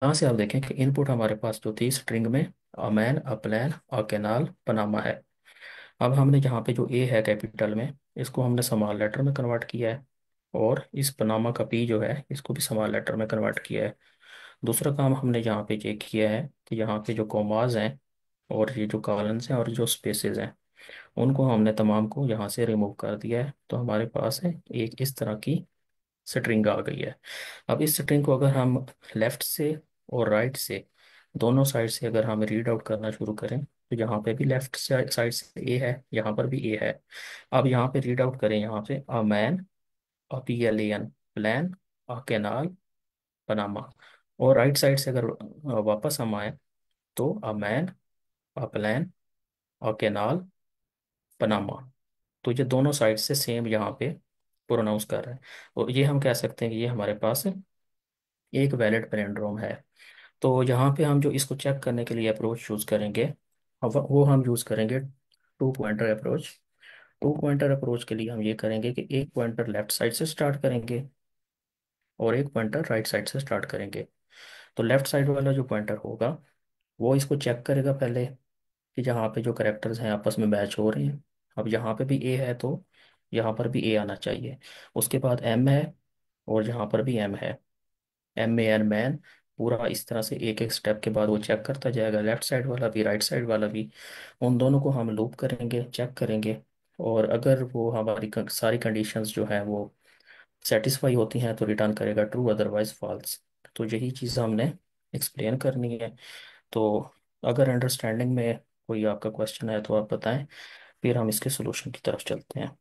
यहाँ से आप देखें कि इनपुट हमारे पास जो थी स्ट्रिंग में अमैन, अप्लैन, अकेनाल, पनामा है। अब हमने यहाँ पे जो ए है कैपिटल में, इसको हमने स्मॉल लेटर में कन्वर्ट किया है। और इस पनामा का पी जो है इसको भी स्मॉल लेटर में कन्वर्ट किया है। दूसरा काम हमने यहाँ पे ये किया है कि यहाँ पे जो कॉमाज हैं और ये जो कॉलन्स हैं और जो स्पेसेस हैं, उनको हमने तमाम को यहाँ से रिमूव कर दिया है। तो हमारे पास है एक इस तरह की स्ट्रिंग आ गई है। अब इस स्ट्रिंग को अगर हम लेफ्ट से और राइट से, दोनों साइड से अगर हम रीड आउट करना शुरू करें, तो यहाँ पे भी लेफ्ट साइड से ए है, यहाँ पर भी ए है। अब यहाँ पे रीड आउट करें, यहाँ पे अ man, a PLAN, plan, a canal, Panama. और राइट साइड से अगर वापस हम आए, तो अ man, a plan, a canal, Panama. तो ये दोनों साइड से सेम यहाँ पे प्रोनाउंस कर रहे हैं। और ये हम कह सकते हैं कि ये हमारे पास एक वैलिड पैलिंड्रोम है। तो यहाँ पे हम जो इसको चेक करने के लिए अप्रोच चूज करेंगे, अब वो हम यूज करेंगे two pointer approach. Two pointer approach के लिए हम ये करेंगे कि एक पॉइंटर लेफ्ट साइड से स्टार्ट करेंगे और एक पॉइंटर राइट साइड से स्टार्ट करेंगे। तो लेफ्ट साइड वाला जो पॉइंटर होगा वो इसको चेक करेगा पहले कि जहाँ पे जो करेक्टर्स हैं आपस में मैच हो रहे हैं। अब यहाँ पे भी ए है तो यहाँ पर भी ए आना चाहिए। उसके बाद एम है और यहाँ पर भी एम है, MAN मैन। पूरा इस तरह से एक एक स्टेप के बाद वो चेक करता जाएगा, लेफ्ट साइड वाला भी राइट साइड वाला भी। उन दोनों को हम लूप करेंगे, चेक करेंगे। और अगर वो हमारी सारी कंडीशंस जो है वो सेटिस्फाई होती हैं तो रिटर्न करेगा ट्रू, अदरवाइज फॉल्स। तो यही चीज़ हमने एक्सप्लेन करनी है। तो अगर अंडरस्टैंडिंग में कोई आपका क्वेश्चन है तो आप बताएं, फिर हम इसके सोल्यूशन की तरफ चलते हैं।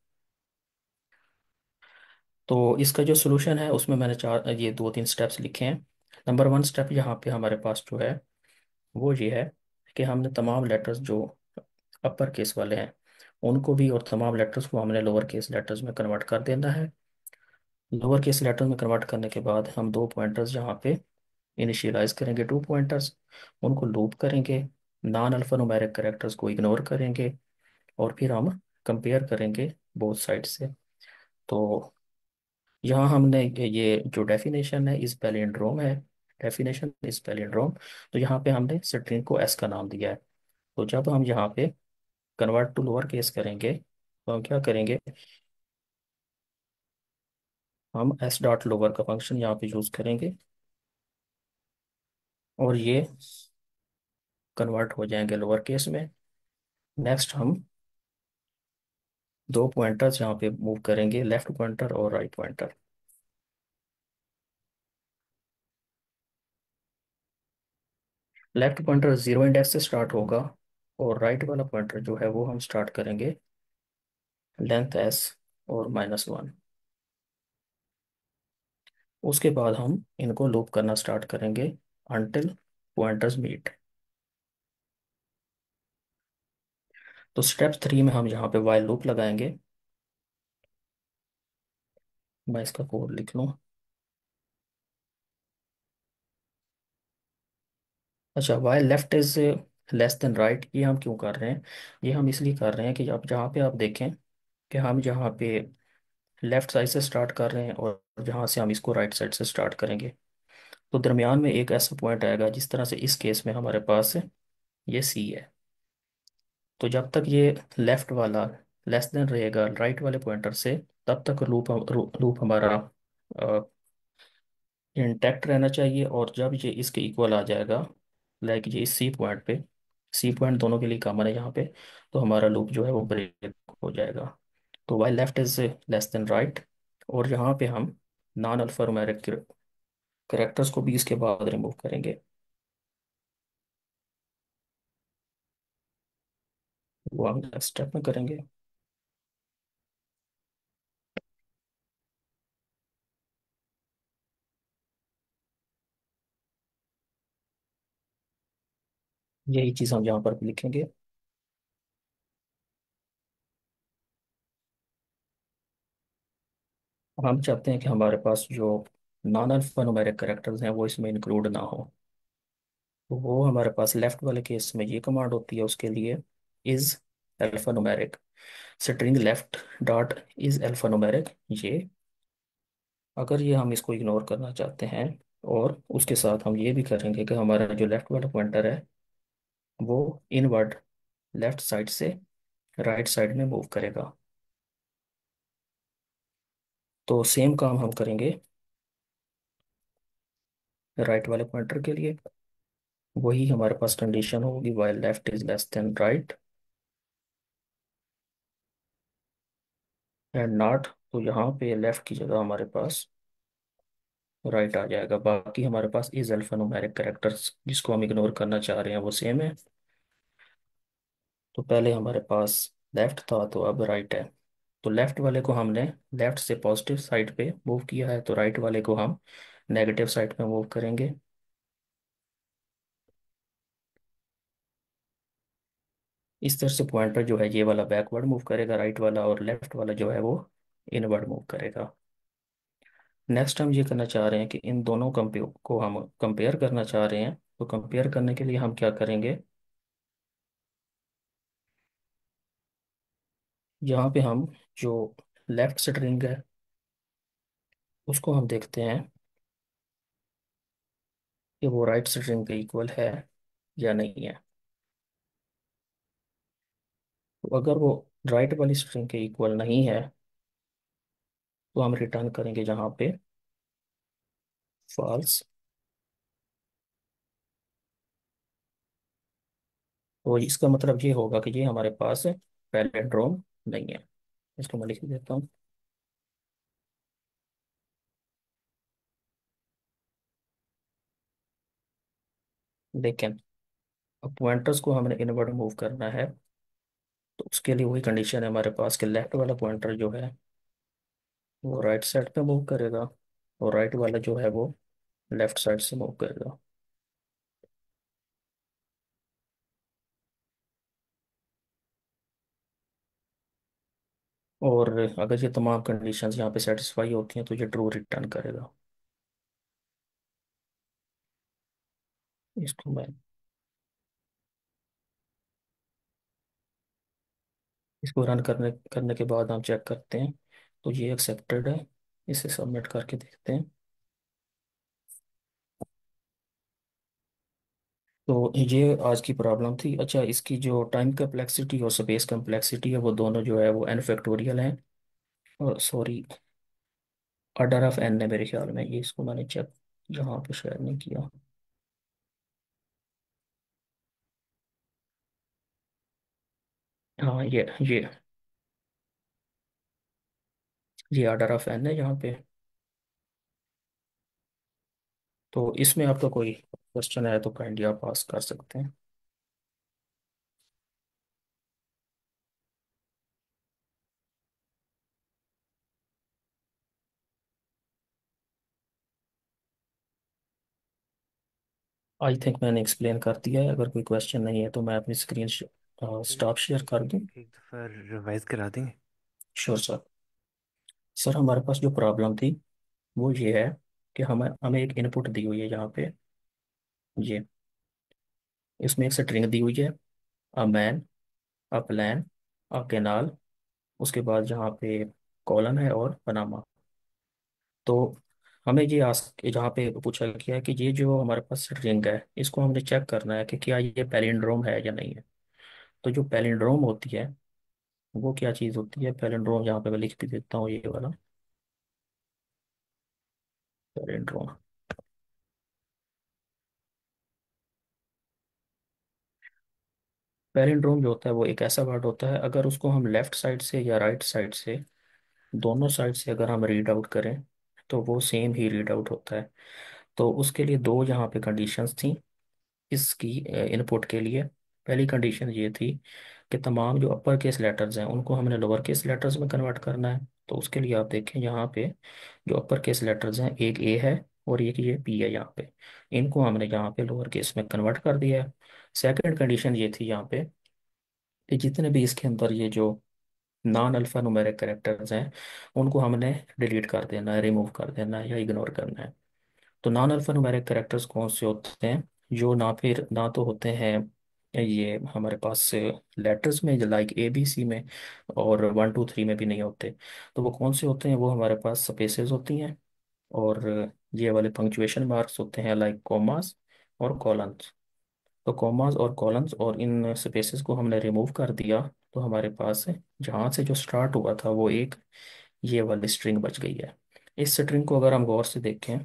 तो इसका जो सोल्यूशन है उसमें मैंने चार ये दो तीन स्टेप्स लिखे हैं। नंबर वन स्टेप यहाँ पे हमारे पास जो है वो ये है कि हमने तमाम लेटर्स जो अपर केस वाले हैं उनको भी, और तमाम लेटर्स को हमने लोअर केस लेटर्स में कन्वर्ट कर देना है। लोअर केस लेटर में कन्वर्ट करने के बाद हम दो पॉइंटर्स यहाँ पे इनिशियलाइज करेंगे, टू पॉइंटर्स। उनको लूप करेंगे, नॉन अल्फान्यूमेरिक कैरेक्टर्स को इग्नोर करेंगे और फिर हम कंपेयर करेंगे बोथ साइड से। तो यहाँ हमने ये जो डेफिनेशन है इस पैलिंड्रोम है, डेफिनेशन इस पैलिंड्रोम। तो यहाँ पे हमने स्ट्रिंग को एस का नाम दिया है। तो जब हम यहाँ पे कन्वर्ट टू लोअर केस करेंगे तो हम क्या करेंगे, हम एस डॉट लोअर का फंक्शन यहाँ पे यूज करेंगे और ये कन्वर्ट हो जाएंगे लोअर केस में। नेक्स्ट हम दो पॉइंटर्स यहाँ पे मूव करेंगे, लेफ्ट पॉइंटर और write pointer. Left pointer zero index से स्टार्ट होगा और राइट वाला पॉइंटर जो है वो हम स्टार्ट करेंगे लेंथ S और -1। उसके बाद हम इनको लूप करना स्टार्ट करेंगे अनटिल पॉइंटर्स मीट। तो स्टेप 3 में हम यहाँ पे वाइल लूप लगाएंगे। मैं इसका कोड लिख लूँ। अच्छा, while left is less than right, ये हम क्यों कर रहे हैं? ये हम इसलिए कर रहे हैं कि अब जहाँ पे आप देखें कि हम जहाँ पे लेफ्ट साइड से स्टार्ट कर रहे हैं और जहाँ से हम इसको राइट साइड से स्टार्ट करेंगे, तो दरमियान में एक ऐसा पॉइंट आएगा जिस तरह से इस केस में हमारे पास ये C है। तो जब तक ये लेफ्ट वाला लेस देन रहेगा राइट वाले पॉइंटर से, तब तक लूप हमारा इंटैक्ट रहना चाहिए। और जब ये इसके इक्वल आ जाएगा, लाइक ये इस सी पॉइंट दोनों के लिए कॉमन है यहाँ पे, तो हमारा लूप जो है वो ब्रेक हो जाएगा। तो why left is less than right, और यहाँ पे हम नॉन अल्फान्यूमेरिक करेक्टर्स को भी इसके बाद रिमूव करेंगे। वो हम नेक्स्ट स्टेप में करेंगे। यही चीज़ हम यहाँ पर भी लिखेंगे। हम चाहते हैं कि हमारे पास जो नॉन अल्फान्यूमेरिक करेक्टर्स हैं वो इसमें इंक्लूड ना हो। तो वो हमारे पास लेफ्ट वाले केस में ये कमांड होती है, उसके लिए is alphanumeric, string left dot is alphanumeric. ये अगर ये हम इसको इग्नोर करना चाहते हैं और उसके साथ हम ये भी करेंगे कि हमारा जो लेफ्ट वाला पॉइंटर है वो इनवर्ड लेफ्ट साइड से राइट साइड में मूव करेगा। तो सेम काम हम करेंगे राइट वाले पॉइंटर के लिए। वही हमारे पास कंडीशन होगी, while left is less than right and not, तो यहाँ पे लेफ्ट की जगह हमारे पास राइट आ जाएगा। बाकी हमारे पास इज अल्फान्यूमेरिक कैरेक्टर्स जिसको हम इग्नोर करना चाह रहे हैं वो सेम है। तो पहले हमारे पास लेफ्ट था तो अब राइट है। तो लेफ्ट वाले को हमने लेफ्ट से पॉजिटिव साइड पे मूव किया है, तो राइट वाले को हम नेगेटिव साइड पे मूव करेंगे। इस तरह से पॉइंटर जो है ये वाला बैकवर्ड मूव करेगा राइट वाला, और लेफ्ट वाला जो है वो इनवर्ड मूव करेगा। नेक्स्ट हम ये करना चाह रहे हैं कि इन दोनों कंपेयर को हम कंपेयर करना चाह रहे हैं। तो कंपेयर करने के लिए हम क्या करेंगे, यहाँ पे हम जो लेफ्ट स्ट्रिंग है उसको हम देखते हैं कि वो राइट स्ट्रिंग के इक्वल है या नहीं है। तो अगर वो राइट वाली स्ट्रिंग के इक्वल नहीं है तो हम रिटर्न करेंगे जहाँ पे फॉल्स। तो इसका मतलब ये होगा कि ये हमारे पास पैलिंड्रोम नहीं है। इसको मैं लिख देता हूँ। लेकिन अब पॉइंटर्स को हमने इनवर्ड मूव करना है, तो उसके लिए वही कंडीशन है हमारे पास कि लेफ्ट वाला पॉइंटर जो है वो राइट साइड पे मूव करेगा, और राइट वाला जो है वो लेफ्ट साइड से मूव करेगा। और अगर ये तमाम कंडीशंस यहाँ पे सेटिस्फाई होती हैं तो ये ट्रू रिटर्न करेगा। इसको मैं इसको रन करने करने के बाद हम चेक करते हैं। तो ये एक्सेप्टेड है, इसे सबमिट करके देखते हैं। तो ये आज की प्रॉब्लम थी। अच्छा, इसकी जो टाइम कम्प्लेक्सिटी और स्पेस कम्प्लेक्सिटी है वो दोनों जो है वो एन फैक्टोरियल हैं। और सॉरी, ऑर्डर ऑफ एन है मेरे ख्याल में, ये इसको मैंने चेक यहाँ पे शेयर नहीं किया। हाँ, ये ऑर्डर ऑफ एन है यहाँ पे। तो इसमें आपका कोई क्वेश्चन है तो काइंडली आप आस्क कर सकते हैं। आई थिंक मैंने एक्सप्लेन कर दिया है। अगर कोई क्वेश्चन नहीं है तो मैं अपनी स्क्रीन स्टॉप शेयर कर दूं। एक दफ़ा रिवाइज करा देंगे। Sure sir. सर हमारे पास जो प्रॉब्लम थी वो ये है कि हमें हमें एक इनपुट दी हुई है यहाँ पे। ये इसमें एक स्ट्रिंग दी हुई है, अ man, a plan, a canal, उसके बाद जहाँ पे कॉलन है और पनामा। तो हमें ये आस्क जहाँ पे पूछा गया है कि ये जो हमारे पास स्ट्रिंग है इसको हमने चेक करना है कि क्या ये पैलिंड्रोम है या नहीं है। तो जो पैलिंड्रोम होती है वो क्या चीज़ होती है, पैलिंड्रोम यहाँ पे मैं लिख भी देता हूँ, ये वाला पैलिंड्रोम। पैलिंड्रोम जो होता है वो एक ऐसा वर्ड होता है, अगर उसको हम लेफ्ट साइड से या राइट साइड से, दोनों साइड से अगर हम रीड आउट करें तो वो सेम ही रीड आउट होता है। तो उसके लिए दो यहाँ पे कंडीशंस थी इसकी इनपुट के लिए। पहली कंडीशन ये थी कि तमाम जो अपर केस लेटर्स हैं उनको हमने लोअर केस लेटर्स में कन्वर्ट करना है। तो उसके लिए आप देखें यहाँ पे जो अपर केस लेटर्स हैं, एक ए है और एक ये पी है यहाँ पे, इनको हमने यहाँ पे लोअर केस में कन्वर्ट कर दिया है। सेकंड कंडीशन ये थी यहाँ पे कि जितने भी इसके अंदर ये जो नॉन अल्फा न्यूमेरिक कैरेक्टर्स हैं उनको हमने डिलीट कर देना है, रिमूव कर देना है या इग्नोर करना है। तो नॉन अल्फा न्यूमेरिक कैरेक्टर्स कौन से होते हैं, जो ना फिर ना तो होते हैं ये हमारे पास लेटर्स में लाइक ए बी सी में, और वन टू थ्री में भी नहीं होते। तो वो कौन से होते हैं, वो हमारे पास स्पेसेस होती हैं और ये वाले पंक्चुएशन मार्क्स होते हैं लाइक कॉमास और कॉलन्स। तो कॉमास और कॉलन्स और इन स्पेसेस को हमने रिमूव कर दिया, तो हमारे पास जहाँ से जो स्टार्ट हुआ था वो एक ये वाली स्ट्रिंग बच गई है। इस स्ट्रिंग को अगर हम गौर से देखें,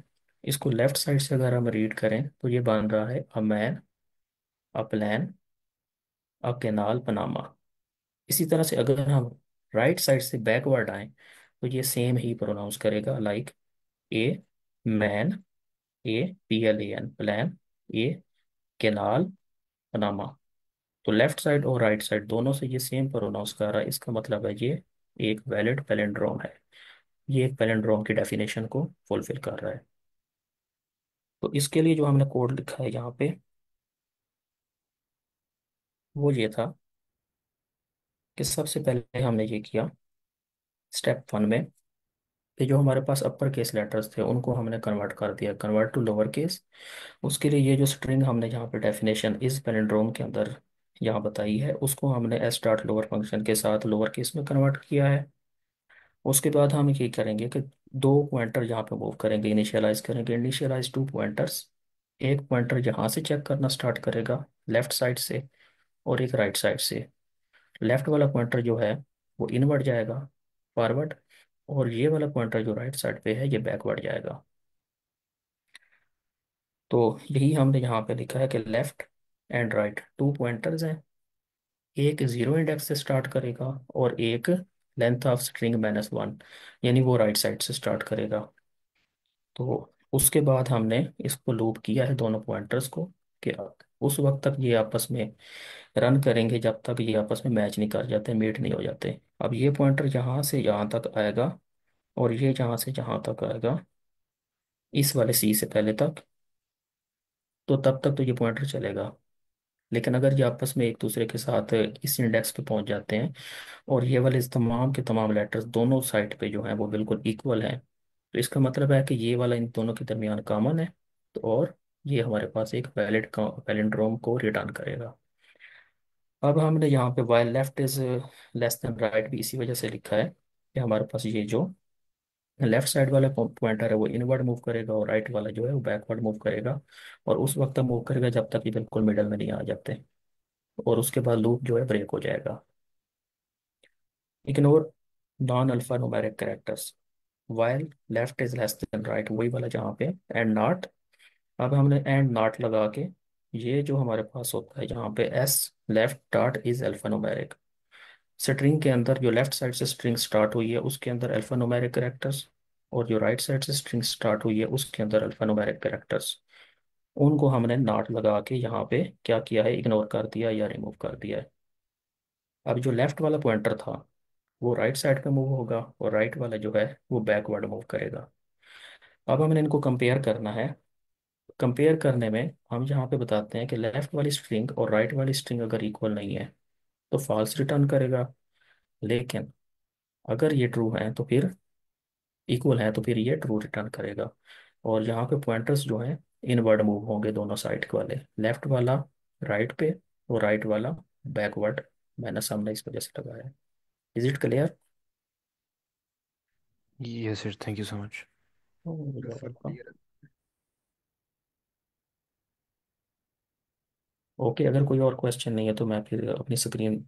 इसको लेफ्ट साइड से अगर हम रीड करें तो ये बन रहा है अ man, a plan, a canal, Panama. इसी तरह से अगर हम राइट साइड से बैकवर्ड आए तो ये सेम ही प्रोनाउंस करेगा like a man, APLAN plan, A canal, Panama. तो लेफ्ट साइड और राइट साइड दोनों से ये सेम प्रोनाउंस कर रहा है, इसका मतलब है ये एक वैलिड पैलिंड्रोम है। ये एक पैलिंड्रोम की डेफिनेशन को फुलफिल कर रहा है। तो इसके लिए जो हमने कोड लिखा है यहाँ पे वो ये था कि सबसे पहले हमने ये किया स्टेप 1 में कि जो हमारे पास अपर केस लेटर्स थे उनको हमने कन्वर्ट कर दिया, कन्वर्ट टू लोअर केस। उसके लिए ये जो स्ट्रिंग हमने यहाँ पे डेफिनेशन इस पैलिंड्रोम के अंदर यहाँ बताई है उसको हमने एस डॉट लोअर फंक्शन के साथ लोअर केस में कन्वर्ट किया है। उसके बाद हम ये करेंगे कि दो पॉइंटर यहाँ पे मूव करेंगे, इनिशियलाइज करेंगे, इनिशियलाइज टू पॉइंटर्स। एक पॉइंटर यहाँ से चेक करना स्टार्ट करेगा लेफ्ट साइड से, और एक राइट साइड से। लेफ्ट वाला पॉइंटर जो है वो इनवर्ड जाएगा, फॉरवर्ड, और ये वाला पॉइंटर जो राइट साइड पे है ये बैकवर्ड जाएगा। तो यही हमने यहाँ पे लिखा है कि left and right two pointers हैं। एक जीरो इंडेक्स से स्टार्ट करेगा और एक लेंथ ऑफ स्ट्रिंग -1, यानी वो राइट साइड से स्टार्ट करेगा। तो उसके बाद हमने इसको लूप किया है दोनों पॉइंटर्स को कि उस वक्त तक ये आपस में रन करेंगे जब तक ये आपस में मैच नहीं कर जाते, मीट नहीं हो जाते। अब ये पॉइंटर यहाँ से यहाँ तक आएगा और ये यहाँ से यहाँ तक आएगा, इस वाले सी से पहले तक। तो तब तक तो ये पॉइंटर चलेगा। लेकिन अगर ये आपस में एक दूसरे के साथ इस इंडेक्स पे पहुंच जाते हैं और ये वाले इस तमाम के तमाम लेटर्स दोनों साइड पे जो हैं वो बिल्कुल इक्वल हैं, तो इसका मतलब है कि ये वाला इन दोनों के दरमियान कॉमन है। तो और ये हमारे पास एक वैलिड पैलिंड्रोम को रिटर्न करेगा। अब हमने यहाँ पे while left is less than right भी इसी वजह से लिखा है कि हमारे पास ये जो लेफ्ट साइड वाला पॉइंटर है वो इनवर्ड मूव करेगा और राइट वाला जो है वो बैकवर्ड मूव करेगा। और उस वक्त तक मूव करेगा जब तक ये बिल्कुल मिडल में नहीं आ जाते, और उसके बाद लूप जो है ब्रेक हो जाएगा। Ignore non alpha numeric characters while left is less than right, वही वाला जहाँ पे एंड नॉट। अब हमने एंड नॉट लगा के ये जो हमारे पास होता है जहाँ पे S left dot is alpha numeric, string के अंदर जो लेफ्ट साइड से स्ट्रिंग स्टार्ट हुई है उसके अंदर अल्फा न्यूमेरिक कैरेक्टर्स, और जो राइट साइड से स्ट्रिंग स्टार्ट हुई है उसके अंदर अल्फा न्यूमेरिक कैरेक्टर्स, उनको हमने नॉट लगा के यहाँ पे क्या किया है, इग्नोर कर दिया या रिमूव कर दिया है। अब जो लेफ्ट वाला पॉइंटर था वो राइट साइड पे मूव होगा और राइट वाला जो है वो बैकवर्ड मूव करेगा। अब हमने इनको कंपेयर करना है। कंपेयर करने में हम यहाँ पे बताते हैं कि लेफ्ट वाली स्ट्रिंग और राइट वाली स्ट्रिंग अगर इक्वल नहीं है तो फॉल्स रिटर्न करेगा, लेकिन अगर ये ट्रू है तो फिर इक्वल है तो फिर ये ट्रू रिटर्न करेगा। और यहाँ पे पॉइंटर्स जो हैं इनवर्ड मूव होंगे दोनों साइड के वाले, लेफ्ट वाला राइट पे और राइट वाला बैकवर्ड। मैंने सामने इस वजह से लगाया है। Is it clear? Yes sir, thank you so much. सब क्लियर है। ओके, अगर कोई और क्वेश्चन नहीं है तो मैं फिर अपनी स्क्रीन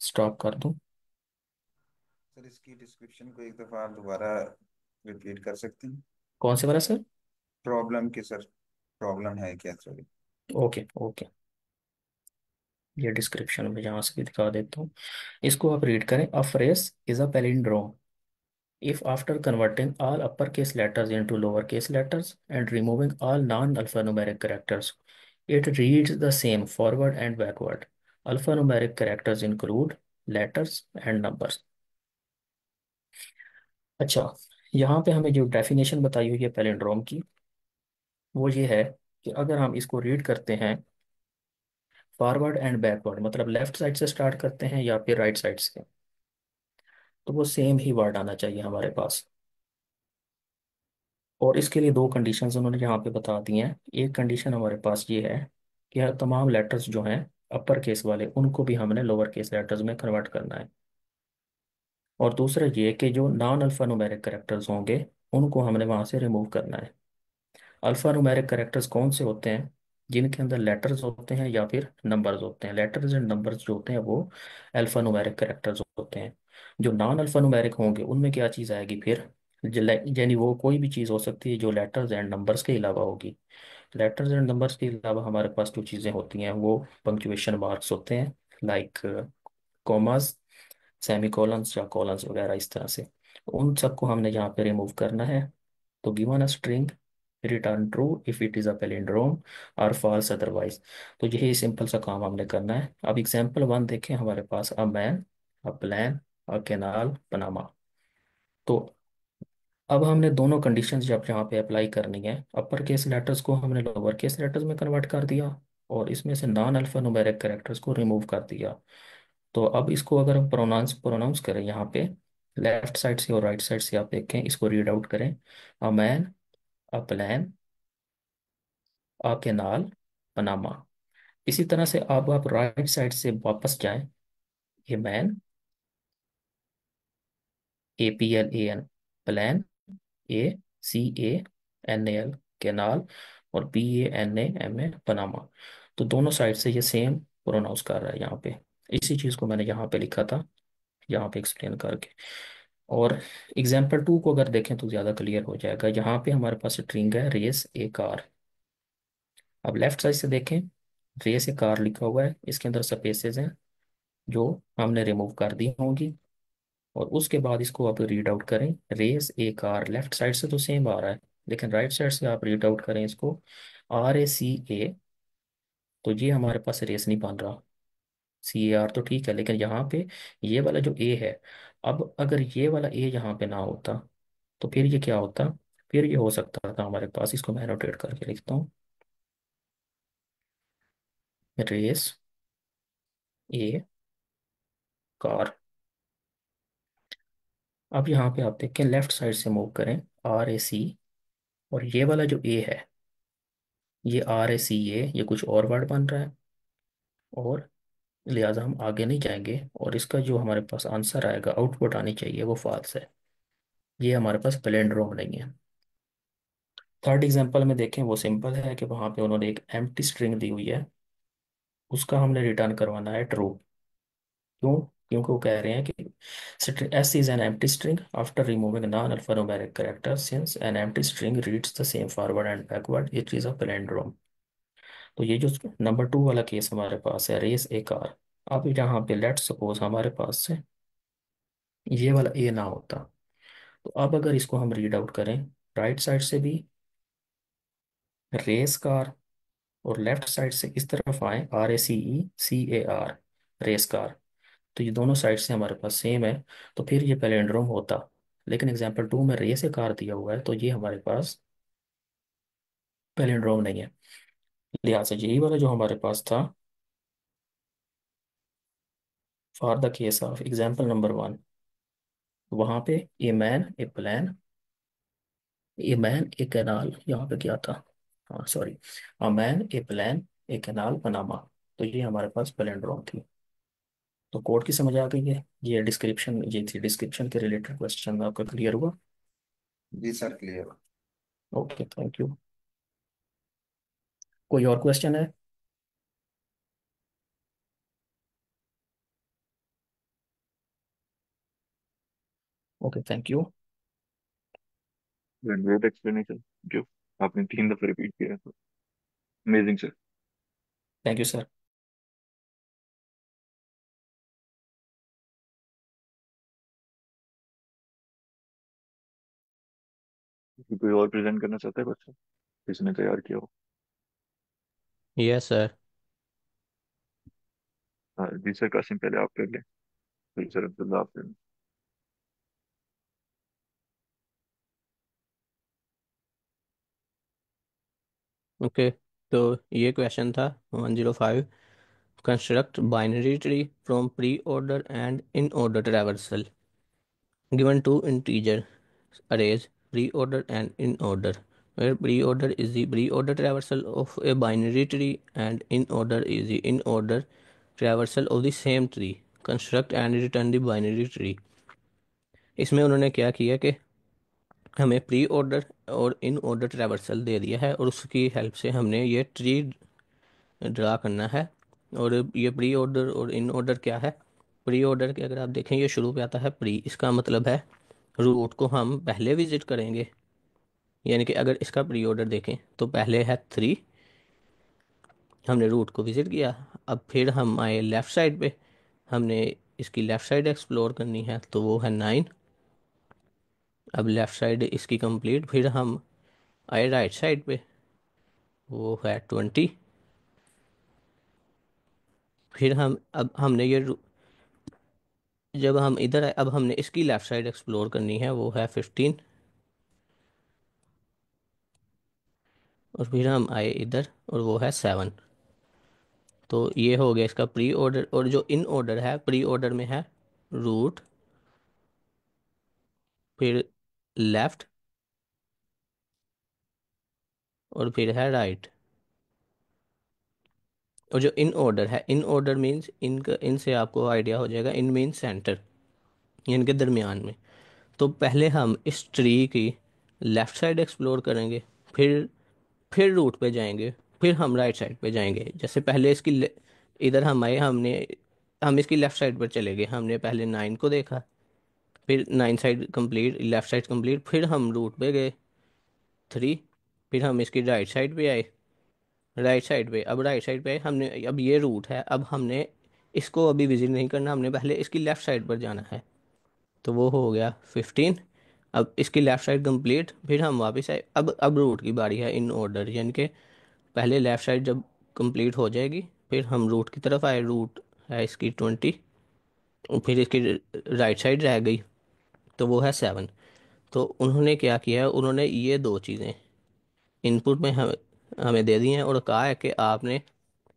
स्टॉप कर दूं। सर इसकी डिस्क्रिप्शन को एक दफ़ा आप दोबारा रिपीट कर सकती हैं? कौन से वाला सर? प्रॉब्लम की सर, प्रॉब्लम है क्या सर? ओके ओके, ये डिस्क्रिप्शन में यहाँ से भी दिखा देता हूँ। इसको आप रीड करें। A phrase is a palindrome if after converting all uppercase letters into lowercase letters and removing all non-alphanumeric characters, it reads the same forward and backward. Alphanumeric characters include letters and numbers. अच्छा, यहाँ पे हमें जो definition बताई हुई है palindrome की वो ये है कि अगर हम इसको रीड करते हैं फॉरवर्ड एंड बैकवर्ड, मतलब लेफ्ट साइड से स्टार्ट करते हैं या फिर राइट साइड से, तो वो सेम ही वर्ड आना चाहिए हमारे पास। और इसके लिए दो कंडीशंस उन्होंने यहाँ पे बता दी हैं। एक कंडीशन हमारे पास ये है कि हर तमाम लेटर्स जो हैं अपर केस वाले उनको भी हमने लोअर केस लेटर्स में कन्वर्ट करना है। और दूसरा ये कि जो नॉन अल्फा न्यूमेरिक करेक्टर्स होंगे उनको हमने वहाँ से रिमूव करना है। अल्फा न्यूमेरिक कैरेक्टर्स कौन से होते हैं? जिनके अंदर लेटर्स होते हैं या फिर नंबर्स होते हैं। लेटर्स एंड नंबर्स जो होते हैं वो अल्फा न्यूमेरिक कैरेक्टर्स होते हैं। जो नॉन अल्फा न्यूमेरिक होंगे उनमें क्या चीज़ आएगी फिर? यानी वो कोई भी चीज़ हो सकती है जो लेटर्स एंड नंबर्स के अलावा होगी। लेटर्स एंड नंबर्स के अलावा हमारे पास जो चीज़ें होती हैं वो पंक्चुएशन मार्क्स होते हैं, लाइक कॉमास, सेमीकोलंस या कॉलंस वगैरह इस तरह से। उन सबको हमने यहाँ पे रिमूव करना है। तो given a string, return true if it is a palindrome और फॉल्स अदरवाइज। तो यही सिंपल सा काम हमने करना है। अब एग्जांपल 1 देखें हमारे पास, a man, a plan, a canal, Panama. तो अब हमने दोनों कंडीशंस जब यहाँ पे अप्लाई करनी है, अपर केस लेटर्स को हमने लोअर केस लेटर्स में कन्वर्ट कर दिया और इसमें से नॉन अल्फा न्यूमेरिक कैरेक्टर्स को रिमूव कर दिया। तो अब इसको अगर हम प्रोनाउंस प्रोनाउंस करें यहाँ पे, लेफ्ट साइड से और राइट साइड से आप देखें, इसको रीड आउट करें। अ man, a plan, a canal, Panama. इसी तरह से अब आप राइट साइड से वापस जाएं। A man, APLAN, plan, CANAL, canal, और PANAMA, पनामा। तो दोनों साइड से ये सेम प्रोनाउंस कर रहा है यहाँ पे। इसी चीज़ को मैंने यहाँ पे लिखा था, यहाँ पे एक्सप्लेन करके। और एग्जाम्पल 2 को अगर देखें तो ज़्यादा क्लियर हो जाएगा। यहाँ पे हमारे पास स्ट्रिंग है रेस ए कार। अब लेफ्ट साइड से देखें, रेस ए कार लिखा हुआ है, इसके अंदर स्पेसेस हैं जो हमने रिमूव कर दी होंगी। और उसके बाद इसको आप रीड आउट करें, रेस ए कार। लेफ्ट साइड से तो सेम आ रहा है, लेकिन राइट साइड से आप रीड आउट करें इसको, RACA। तो ये हमारे पास रेस नहीं बन रहा। CAR तो ठीक है, लेकिन यहाँ पे ये वाला जो ए है, अब अगर ये वाला ए यहाँ पे ना होता तो फिर ये क्या होता? फिर ये हो सकता था हमारे पास, इसको मैं नोटेट करके लिखता हूँ, रेस ए कार। अब यहाँ पे आप देखें, लेफ्ट साइड से मूव करें, RAC, और ये वाला जो ए है, ये RACA, ये कुछ और वर्ड बन रहा है, और लिहाजा हम आगे नहीं जाएंगे और इसका जो हमारे पास आंसर आएगा, आउटपुट आनी चाहिए, वो फॉल्स है। ये हमारे पास पैलिंड्रोम नहीं है। थर्ड एग्जांपल में देखें, वो सिंपल है कि वहाँ पे उन्होंने एक एम्प्टी स्ट्रिंग दी हुई है, उसका हमने रिटर्न करवाना है ट्रू। क्यों? क्योंकि वो कह रहे हैं कि S is an empty string after removing non-alphanumeric characters, since an empty string reads the same forward and backward, it is a palindrome। तो ये जो नंबर 2 वाला केस हमारे पास है, रेस ए कार। अब यहाँ पे लेट सपोज हमारे पास से ये वाला ए ना होता, तो अब अगर इसको हम रीड आउट करें, राइट साइड से भी रेस कार, और लेफ्ट साइड से इस तरफ आए, RACECAR, रेस कार। तो ये दोनों साइड से हमारे पास सेम है, तो फिर ये पैलिंड्रोम होता। लेकिन एग्जाम्पल 2 में रेस ए कार दिया हुआ है, तो ये हमारे पास पैलिंड्रोम नहीं है। लिहाजा यही वाला जो हमारे पास था, for the case of example number 1, वहाँ पे a man, A plan, a man, A canal, यहाँ पे क्या था, हाँ sorry, a man, A plan, A canal, Panama. तो ये हमारे पास पैलिंड्रोम थी। तो कोड की समझ आ गई है? ये डिस्क्रिप्शन, ये थी डिस्क्रिप्शन के रिलेटेड क्वेश्चन, आपका क्लियर हुआ? जी sir, clear. Okay, thank you. कोई और क्वेश्चन है? Okay, thank you. Great explanation जो आपने 3 दफा रिपीट किया। Amazing sir. Thank you sir. कोई और प्रेजेंट करना चाहता है क्वेश्चन किसने तैयार किया हो? Yes sir. हाँ जी सर, कासिम पहले आप कर लें, फिर सर अब्दुल्ला आप कर लें। ओके, तो ये क्वेश्चन था 105। Construct binary tree from pre order and in order traversal given two integer arrays pre-order and in order, where pre-order is the pre-order traversal of a binary tree and in order is the in order traversal of the same tree. Construct and return the binary tree. इसमें उन्होंने क्या किया कि हमें pre order और in order traversal दे दिया है और उसकी हेल्प से हमने ये ट्री ड्रा करना है। और ये प्री ऑर्डर और इन ऑर्डर क्या है? प्री ऑर्डर के अगर आप देखें ये शुरू पे आता है प्री, इसका मतलब है रूट को हम पहले विजिट करेंगे। यानी कि अगर इसका प्री ऑर्डर देखें तो पहले है 3, हमने रूट को विजिट किया। अब फिर हम आए लेफ़्ट साइड पे, हमने इसकी लेफ़्ट साइड एक्सप्लोर करनी है तो वो है 9। अब लेफ़्ट साइड इसकी कंप्लीट, फिर हम आए राइट साइड पे, वो है 20। फिर हम अब हमने जब हम इधर आए अब हमने इसकी लेफ़्ट साइड एक्सप्लोर करनी है, वो है 15। और फिर हम आए इधर और वो है 7। तो ये हो गया इसका प्री ऑर्डर। और जो इन ऑर्डर है, प्री ऑर्डर में है रूट, फिर लेफ़्ट, और फिर है राइट। और जो इन ऑर्डर है, इन ऑर्डर मीन्स इनका, इनसे आपको आइडिया हो जाएगा, इन मीन्स सेंटर, इनके दरमियान में। तो पहले हम इस ट्री की लेफ़्ट साइड एक्सप्लोर करेंगे, फिर रूट पे जाएंगे, फिर हम राइट साइड पे जाएंगे। जैसे पहले इधर हम आए, हम इसकी लेफ़्ट साइड पर चले गए, हमने पहले 9 को देखा, फिर 9 side complete, left side complete, फिर हम रूट पे गए 3, फिर हम इसकी राइट साइड पे आए, राइट साइड पे हमने, अब ये रूट है, अब हमने इसको अभी विजिट नहीं करना, हमने पहले इसकी लेफ़्ट साइड पर जाना है। तो वो हो गया 15। अब इसकी लेफ़्ट साइड कंप्लीट, फिर हम वापस आए, अब रूट की बारी है इन ऑर्डर, यानी कि पहले लेफ़्ट साइड जब कंप्लीट हो जाएगी फिर हम रूट की तरफ आए, रूट है इसकी 20, और फिर इसकी राइट साइड रह गई तो वो है 7। तो उन्होंने क्या किया है, उन्होंने ये दो चीज़ें इनपुट में हमें दे दी हैं और कहा है कि आपने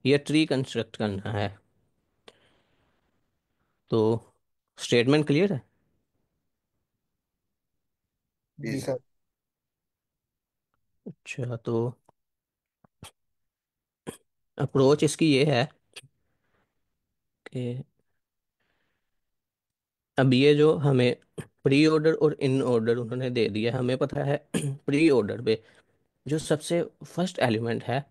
ये ट्री कंस्ट्रक्ट करना है। तो स्टेटमेंट क्लियर है? जी जी सर। सर। अच्छा, तो अप्रोच इसकी ये है कि अब ये जो हमें प्री ऑर्डर और इन ऑर्डर उन्होंने दे दिया, हमें पता है प्री ऑर्डर पे जो सबसे फर्स्ट एलिमेंट है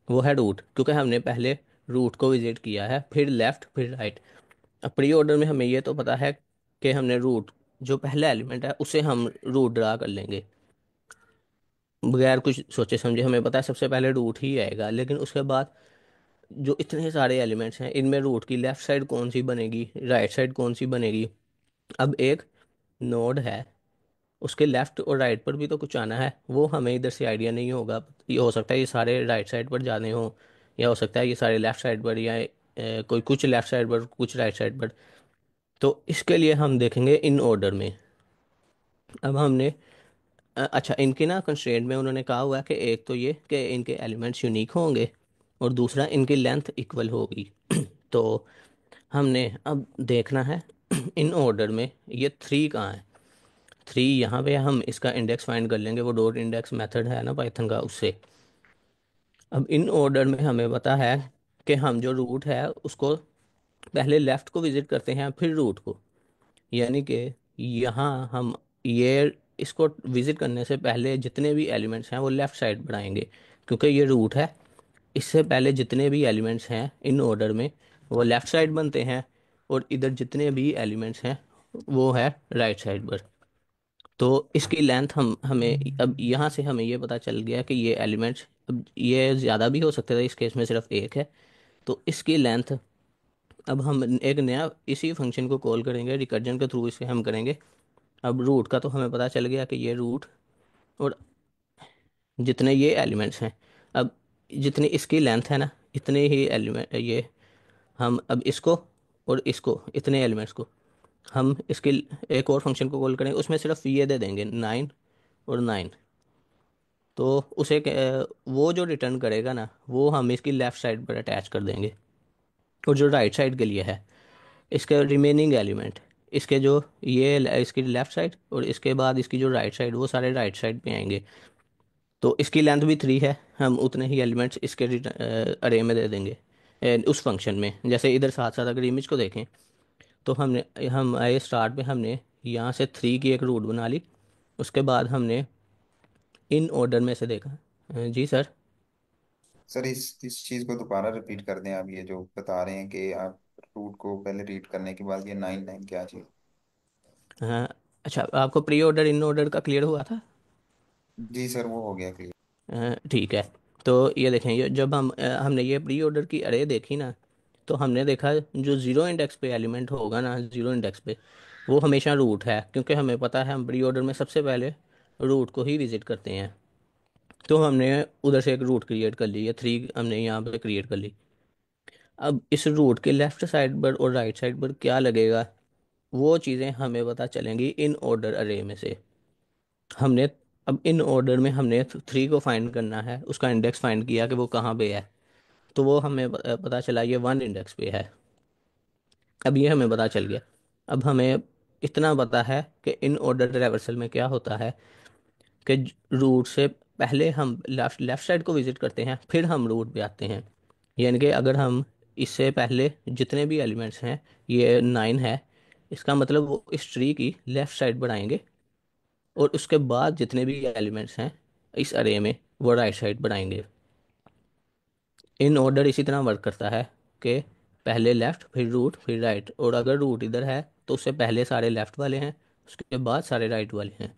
वो है रूट, क्योंकि हमने पहले रूट को विजिट किया है, फिर लेफ़्ट, फिर राइट। अब प्री ऑर्डर में हमें ये तो पता है कि हमने रूट, जो पहला एलिमेंट है उसे हम रूट ड्रा कर लेंगे बगैर कुछ सोचे समझे। हमें पता है सबसे पहले रूट ही आएगा, लेकिन उसके बाद जो इतने सारे एलिमेंट्स हैं इनमें रूट की लेफ़्ट साइड कौन सी बनेगी, राइट साइड कौन सी बनेगी। अब एक नोड है, उसके लेफ़्ट और राइट पर भी तो कुछ आना है, वो हमें इधर से आइडिया नहीं होगा। ये हो सकता है ये सारे राइट साइड पर जाने हों, या हो सकता है ये सारे लेफ़्ट साइड पर, या कोई कुछ लेफ़्ट साइड पर कुछ राइट साइड पर। तो इसके लिए हम देखेंगे इन ऑर्डर में। अब हमने अच्छा, इनके ना कंस्ट्रेंट में उन्होंने कहा हुआ है कि एक तो ये कि इनके एलिमेंट्स यूनिक होंगे, और दूसरा इनकी लेंथ इक्वल होगी। तो हमने अब देखना है इन ऑर्डर में ये 3 कहाँ है। 3 यहाँ पे हम इसका इंडेक्स फाइंड कर लेंगे, वो डॉट इंडेक्स मेथड है ना पाइथन का, उससे। अब इन ऑर्डर में हमें पता है कि हम जो रूट है उसको पहले लेफ़्ट को विजिट करते हैं, फिर रूट को। यानी कि यहाँ हम ये इसको विजिट करने से पहले जितने भी एलिमेंट्स हैं वो लेफ़्ट साइड पर आएंगे, क्योंकि ये रूट है। इससे पहले जितने भी एलिमेंट्स हैं इन ऑर्डर में वो लेफ़्ट साइड बनते हैं, और इधर जितने भी एलिमेंट्स हैं वो है राइट साइड पर। तो इसकी लेंथ हमें अब यहाँ से हमें ये पता चल गया कि ये एलिमेंट्स, अब ये ज़्यादा भी हो सकते थे, इस केस में सिर्फ एक है। तो इसकी लेंथ, अब हम एक नया इसी फंक्शन को कॉल करेंगे रिकर्जन के थ्रू, इसे हम करेंगे। अब रूट का तो हमें पता चल गया कि ये रूट, और जितने ये एलिमेंट्स हैं, अब जितनी इसकी लेंथ है ना, इतने ही एलिमेंट ये, हम अब इसको और इसको, इतने एलिमेंट्स को हम इसके एक और फंक्शन को कॉल करेंगे, उसमें सिर्फ ये दे देंगे 9 और 9। तो वो जो रिटर्न करेगा ना वो हम इसकी लेफ़्ट साइड पर अटैच कर देंगे। और जो राइट साइड के लिए है, इसके रिमेनिंग एलिमेंट, इसके जो इसकी लेफ़्ट साइड और इसके बाद इसकी जो राइट साइड, वो सारे राइट साइड पे आएंगे। तो इसकी लेंथ भी 3 है, हम उतने ही एलिमेंट्स इसके अरे में दे देंगे उस फंक्शन में। जैसे इधर साथ साथ अगर इमेज को देखें तो हम आए स्टार्ट में, हमने यहाँ से 3 की एक रूट बना ली, उसके बाद हमने इन ऑर्डर में से देखा। जी सर। सर इस चीज को दोबारा रिपीट कर दें, आप ये जो बता रहे हैं कि आप रूट को पहले रीड करने के बाद ये 9 9 क्या चीज। हाँ। अच्छा, आपको प्री ऑर्डर इन ऑर्डर का क्लियर हुआ था? जी सर, वो हो गया क्लियर। ठीक है। तो ये देखें, ये जब हमने ये प्री ऑर्डर की अरे देखी ना, तो हमने देखा जो ज़ीरो इंडेक्स पे एलिमेंट होगा ना, ज़ीरो इंडेक्स पे, वो हमेशा रूट है, क्योंकि हमें पता है हम प्री ऑर्डर में सबसे पहले रूट को ही विजिट करते हैं। तो हमने उधर से एक रूट क्रिएट कर ली, ये थ्री हमने यहाँ पे क्रिएट कर ली। अब इस रूट के लेफ्ट साइड पर और राइट साइड पर क्या लगेगा, वो चीज़ें हमें पता चलेंगी इन ऑर्डर अरे में से। हमने अब इन ऑर्डर में हमने थ्री को फाइंड करना है, उसका इंडेक्स फाइंड किया कि वो कहाँ पे है। तो वो हमें पता चला ये वन इंडेक्स पे है। अब ये हमें पता चल गया। अब हमें इतना पता है कि इन ऑर्डर रिवर्सल में क्या होता है कि रूट से पहले हम लेफ्ट लेफ्ट साइड को विजिट करते हैं, फिर हम रूट पे आते हैं। यानी कि अगर हम इससे पहले जितने भी एलिमेंट्स हैं, ये 9 है, इसका मतलब वो इस ट्री की लेफ्ट साइड पर आएंगे, और उसके बाद जितने भी एलिमेंट्स हैं इस अरे में, वो राइट साइड पर आएंगे। इन ऑर्डर इसी तरह वर्क करता है कि पहले लेफ्ट, फिर रूट, फिर राइट, और अगर रूट इधर है तो उससे पहले सारे लेफ्ट वाले हैं, उसके बाद सारे राइट वाले हैं।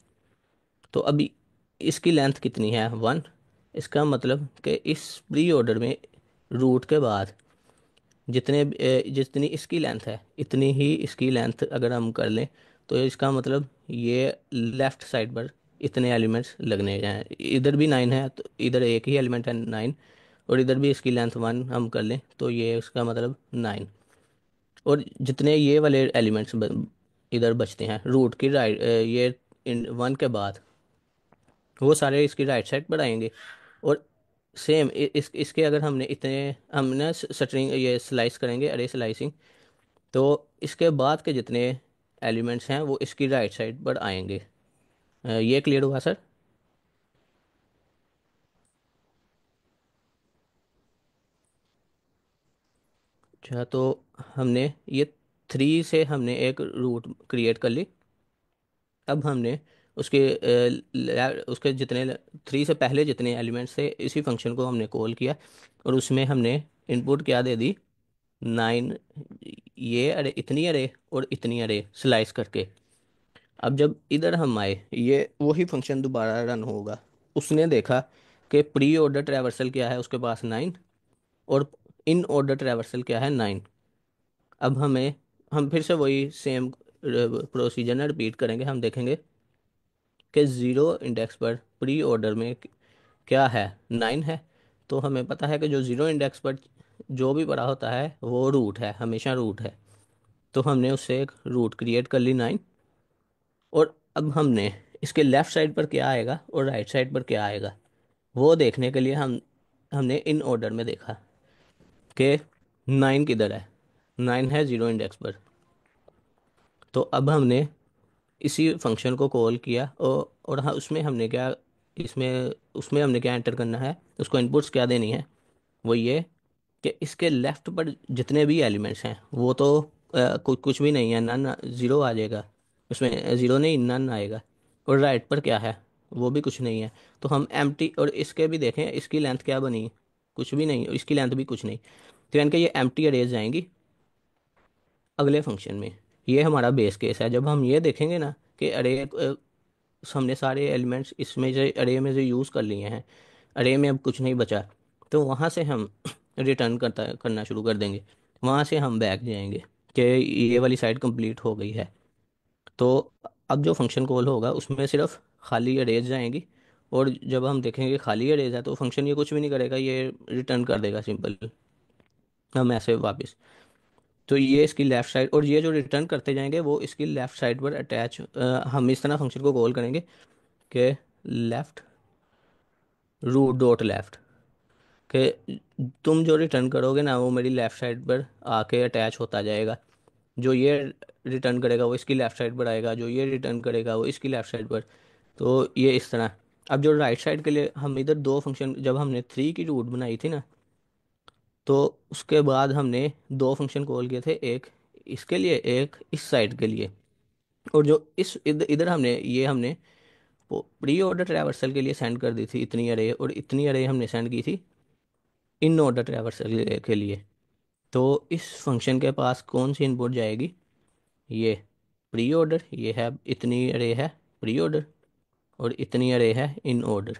तो अभी इसकी लेंथ कितनी है? 1। इसका मतलब कि इस प्री ऑर्डर में रूट के बाद जितनी इसकी लेंथ है, इतनी ही इसकी लेंथ अगर हम कर लें, तो इसका मतलब ये लेफ्ट साइड पर इतने एलिमेंट्स लगने हैं। इधर भी 9 है, तो इधर एक ही एलिमेंट है 9, और इधर भी इसकी लेंथ 1 हम कर लें, तो ये इसका मतलब 9। और जितने ये वाले एलिमेंट्स इधर बचते हैं रूट की राइट, ये इन 1 के बाद, वो सारे इसकी राइट साइड पर आएंगे। और सेम इसके अगर हमने इतने हमने स्ट्रिंग ये स्लाइस करेंगे, अरे स्लाइसिंग, तो इसके बाद के जितने एलिमेंट्स हैं वो इसकी राइट साइड पर आएंगे। ये क्लियर हुआ सर? अच्छा, तो हमने ये थ्री से हमने एक रूट क्रिएट कर ली। अब हमने उसके उसके जितने थ्री से पहले जितने एलिमेंट्स थे, इसी फंक्शन को हमने कॉल किया, और उसमें हमने इनपुट क्या दे दी? 9। ये अरे, इतनी अरे और इतनी अरे स्लाइस करके। अब जब इधर हम आए, ये वही फंक्शन दोबारा रन होगा। उसने देखा कि प्री ऑर्डर ट्रैवर्सल क्या है उसके पास 9, और इन ऑर्डर ट्रैवर्सल क्या है 9। अब हम फिर से वही सेम प्रोसीजर ना रिपीट करेंगे। हम देखेंगे कि ज़ीरो इंडेक्स पर प्री ऑर्डर में क्या है, 9 है। तो हमें पता है कि जो ज़ीरो इंडेक्स पर जो भी पड़ा होता है वो रूट है, हमेशा रूट है। तो हमने उससे एक रूट क्रिएट कर ली 9। और अब हमने इसके लेफ़्ट साइड पर क्या आएगा और राइट साइड पर क्या आएगा, वो देखने के लिए हमने इन ऑर्डर में देखा कि 9 किधर है। 9 है ज़ीरो इंडेक्स पर। तो अब हमने इसी फंक्शन को कॉल किया, और हाँ, उसमें हमने क्या, इसमें उसमें हमने क्या एंटर करना है, उसको इनपुट्स क्या देनी है, वो ये कि इसके लेफ्ट पर जितने भी एलिमेंट्स हैं वो तो कुछ भी नहीं है, नन ज़ीरो आ जाएगा, उसमें ज़ीरो नहीं नन आएगा। और राइट पर क्या है, वो भी कुछ नहीं है। तो हम एम्प्टी, और इसके भी देखें इसकी लेंथ क्या बनी, कुछ भी नहीं, इसकी लेंथ भी कुछ नहीं। तो यानी कि ये एम्प्टी अरेज जाएंगी अगले फंक्शन में। ये हमारा बेस केस है। जब हम ये देखेंगे ना कि अरे हमने सारे एलिमेंट्स इसमें से अरे में से यूज़ कर लिए हैं, अरे में अब कुछ नहीं बचा, तो वहाँ से हम रिटर्न करना शुरू कर देंगे। वहाँ से हम बैक जाएंगे कि ये वाली साइड कंप्लीट हो गई है। तो अब जो फंक्शन कॉल होगा उसमें सिर्फ खाली अरेज जाएंगी, और जब हम देखेंगे खाली अरेज है तो फंक्शन ये कुछ भी नहीं करेगा, ये रिटर्न कर देगा सिंपल, हम ऐसे वापस। तो ये इसकी लेफ़्ट साइड, और ये जो रिटर्न करते जाएंगे वो इसकी लेफ़्ट साइड पर अटैच, हम इस तरह फंक्शन को कॉल करेंगे कि लेफ़्ट रूट डॉट लेफ़्ट, कि तुम जो रिटर्न करोगे ना वो मेरी लेफ़्ट साइड पर आके अटैच होता जाएगा। जो ये रिटर्न करेगा वो इसकी लेफ़्ट साइड पर आएगा, जो ये रिटर्न करेगा वो इसकी लेफ़्ट साइड पर। तो ये इस तरह। अब जो राइट साइड के लिए हम इधर दो फंक्शन, जब हमने थ्री की रूट बनाई थी ना, तो उसके बाद हमने दो फंक्शन कॉल किए थे, एक इसके लिए, एक इस साइड के लिए। और जो इस इधर हमने प्री ऑर्डर ट्रैवर्सल के लिए सेंड कर दी थी इतनी अरे, और इतनी अरे हमने सेंड की थी इन ऑर्डर ट्रैवर्सल के लिए। तो इस फंक्शन के पास कौन सी इनपुट जाएगी? ये प्री ऑर्डर, ये है इतनी अरे है प्री ऑर्डर, और इतनी अरे है इन ऑर्डर।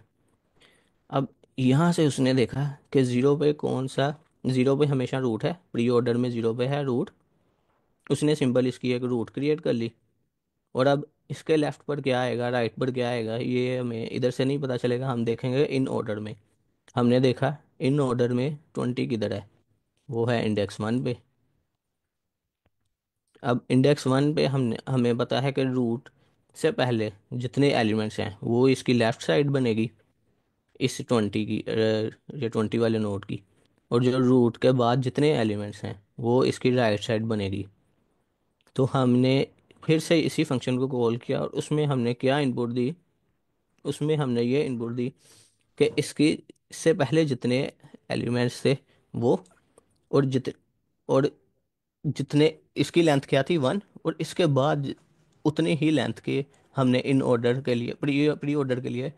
अब यहाँ से उसने देखा कि ज़ीरो पे कौन सा, ज़ीरो पे हमेशा रूट है, प्री ऑर्डर में ज़ीरो पे है रूट। उसने सिंपल इसकी एक रूट क्रिएट कर ली। और अब इसके लेफ्ट पर क्या आएगा, राइट पर क्या आएगा, ये हमें इधर से नहीं पता चलेगा, हम देखेंगे इन ऑर्डर में। हमने देखा इन ऑर्डर में 20 किधर है, वो है इंडेक्स 1 पे। अब इंडेक्स 1 पे हमने हमें पता है कि रूट से पहले जितने एलिमेंट्स हैं वो इसकी लेफ्ट साइड बनेगी, इस 20 की ये 20 वाले नोड की। और जो रूट के बाद जितने एलिमेंट्स हैं वो इसकी राइट साइड बनेगी। तो हमने फिर से इसी फंक्शन को कॉल किया और उसमें हमने क्या इनपुट दी, उसमें हमने ये इनपुट दी कि इसकी इससे पहले जितने एलिमेंट्स थे वो, और और जितने इसकी लेंथ क्या थी 1, और इसके बाद उतनी ही लेंथ के हमने इन ऑर्डर के लिए प्री ऑर्डर के लिए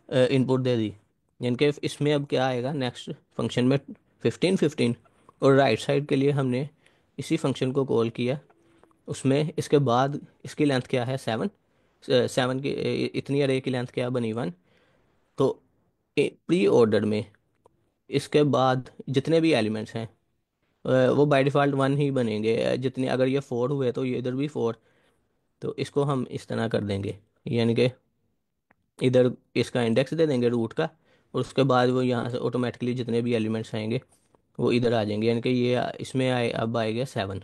इनपुट दे दी। यानी कि इसमें अब क्या आएगा नेक्स्ट फंक्शन में 15 15। और राइट साइड के लिए हमने इसी फंक्शन को कॉल किया, उसमें इसके बाद इसकी लेंथ क्या है 7, 7 की इतनी अरे की लेंथ क्या बनी 1। तो प्री ऑर्डर में इसके बाद जितने भी एलिमेंट्स हैं वो बाय डिफ़ॉल्ट 1 ही बनेंगे। जितने अगर ये 4 हुए तो ये इधर भी 4। तो इसको हम इस तरह कर देंगे, यानी कि इधर इसका इंडेक्स दे देंगे रूट का, और उसके बाद वो यहाँ से ऑटोमेटिकली जितने भी एलिमेंट्स आएंगे वो इधर आ जाएंगे, यानी कि ये इसमें आए, अब आएगा 7।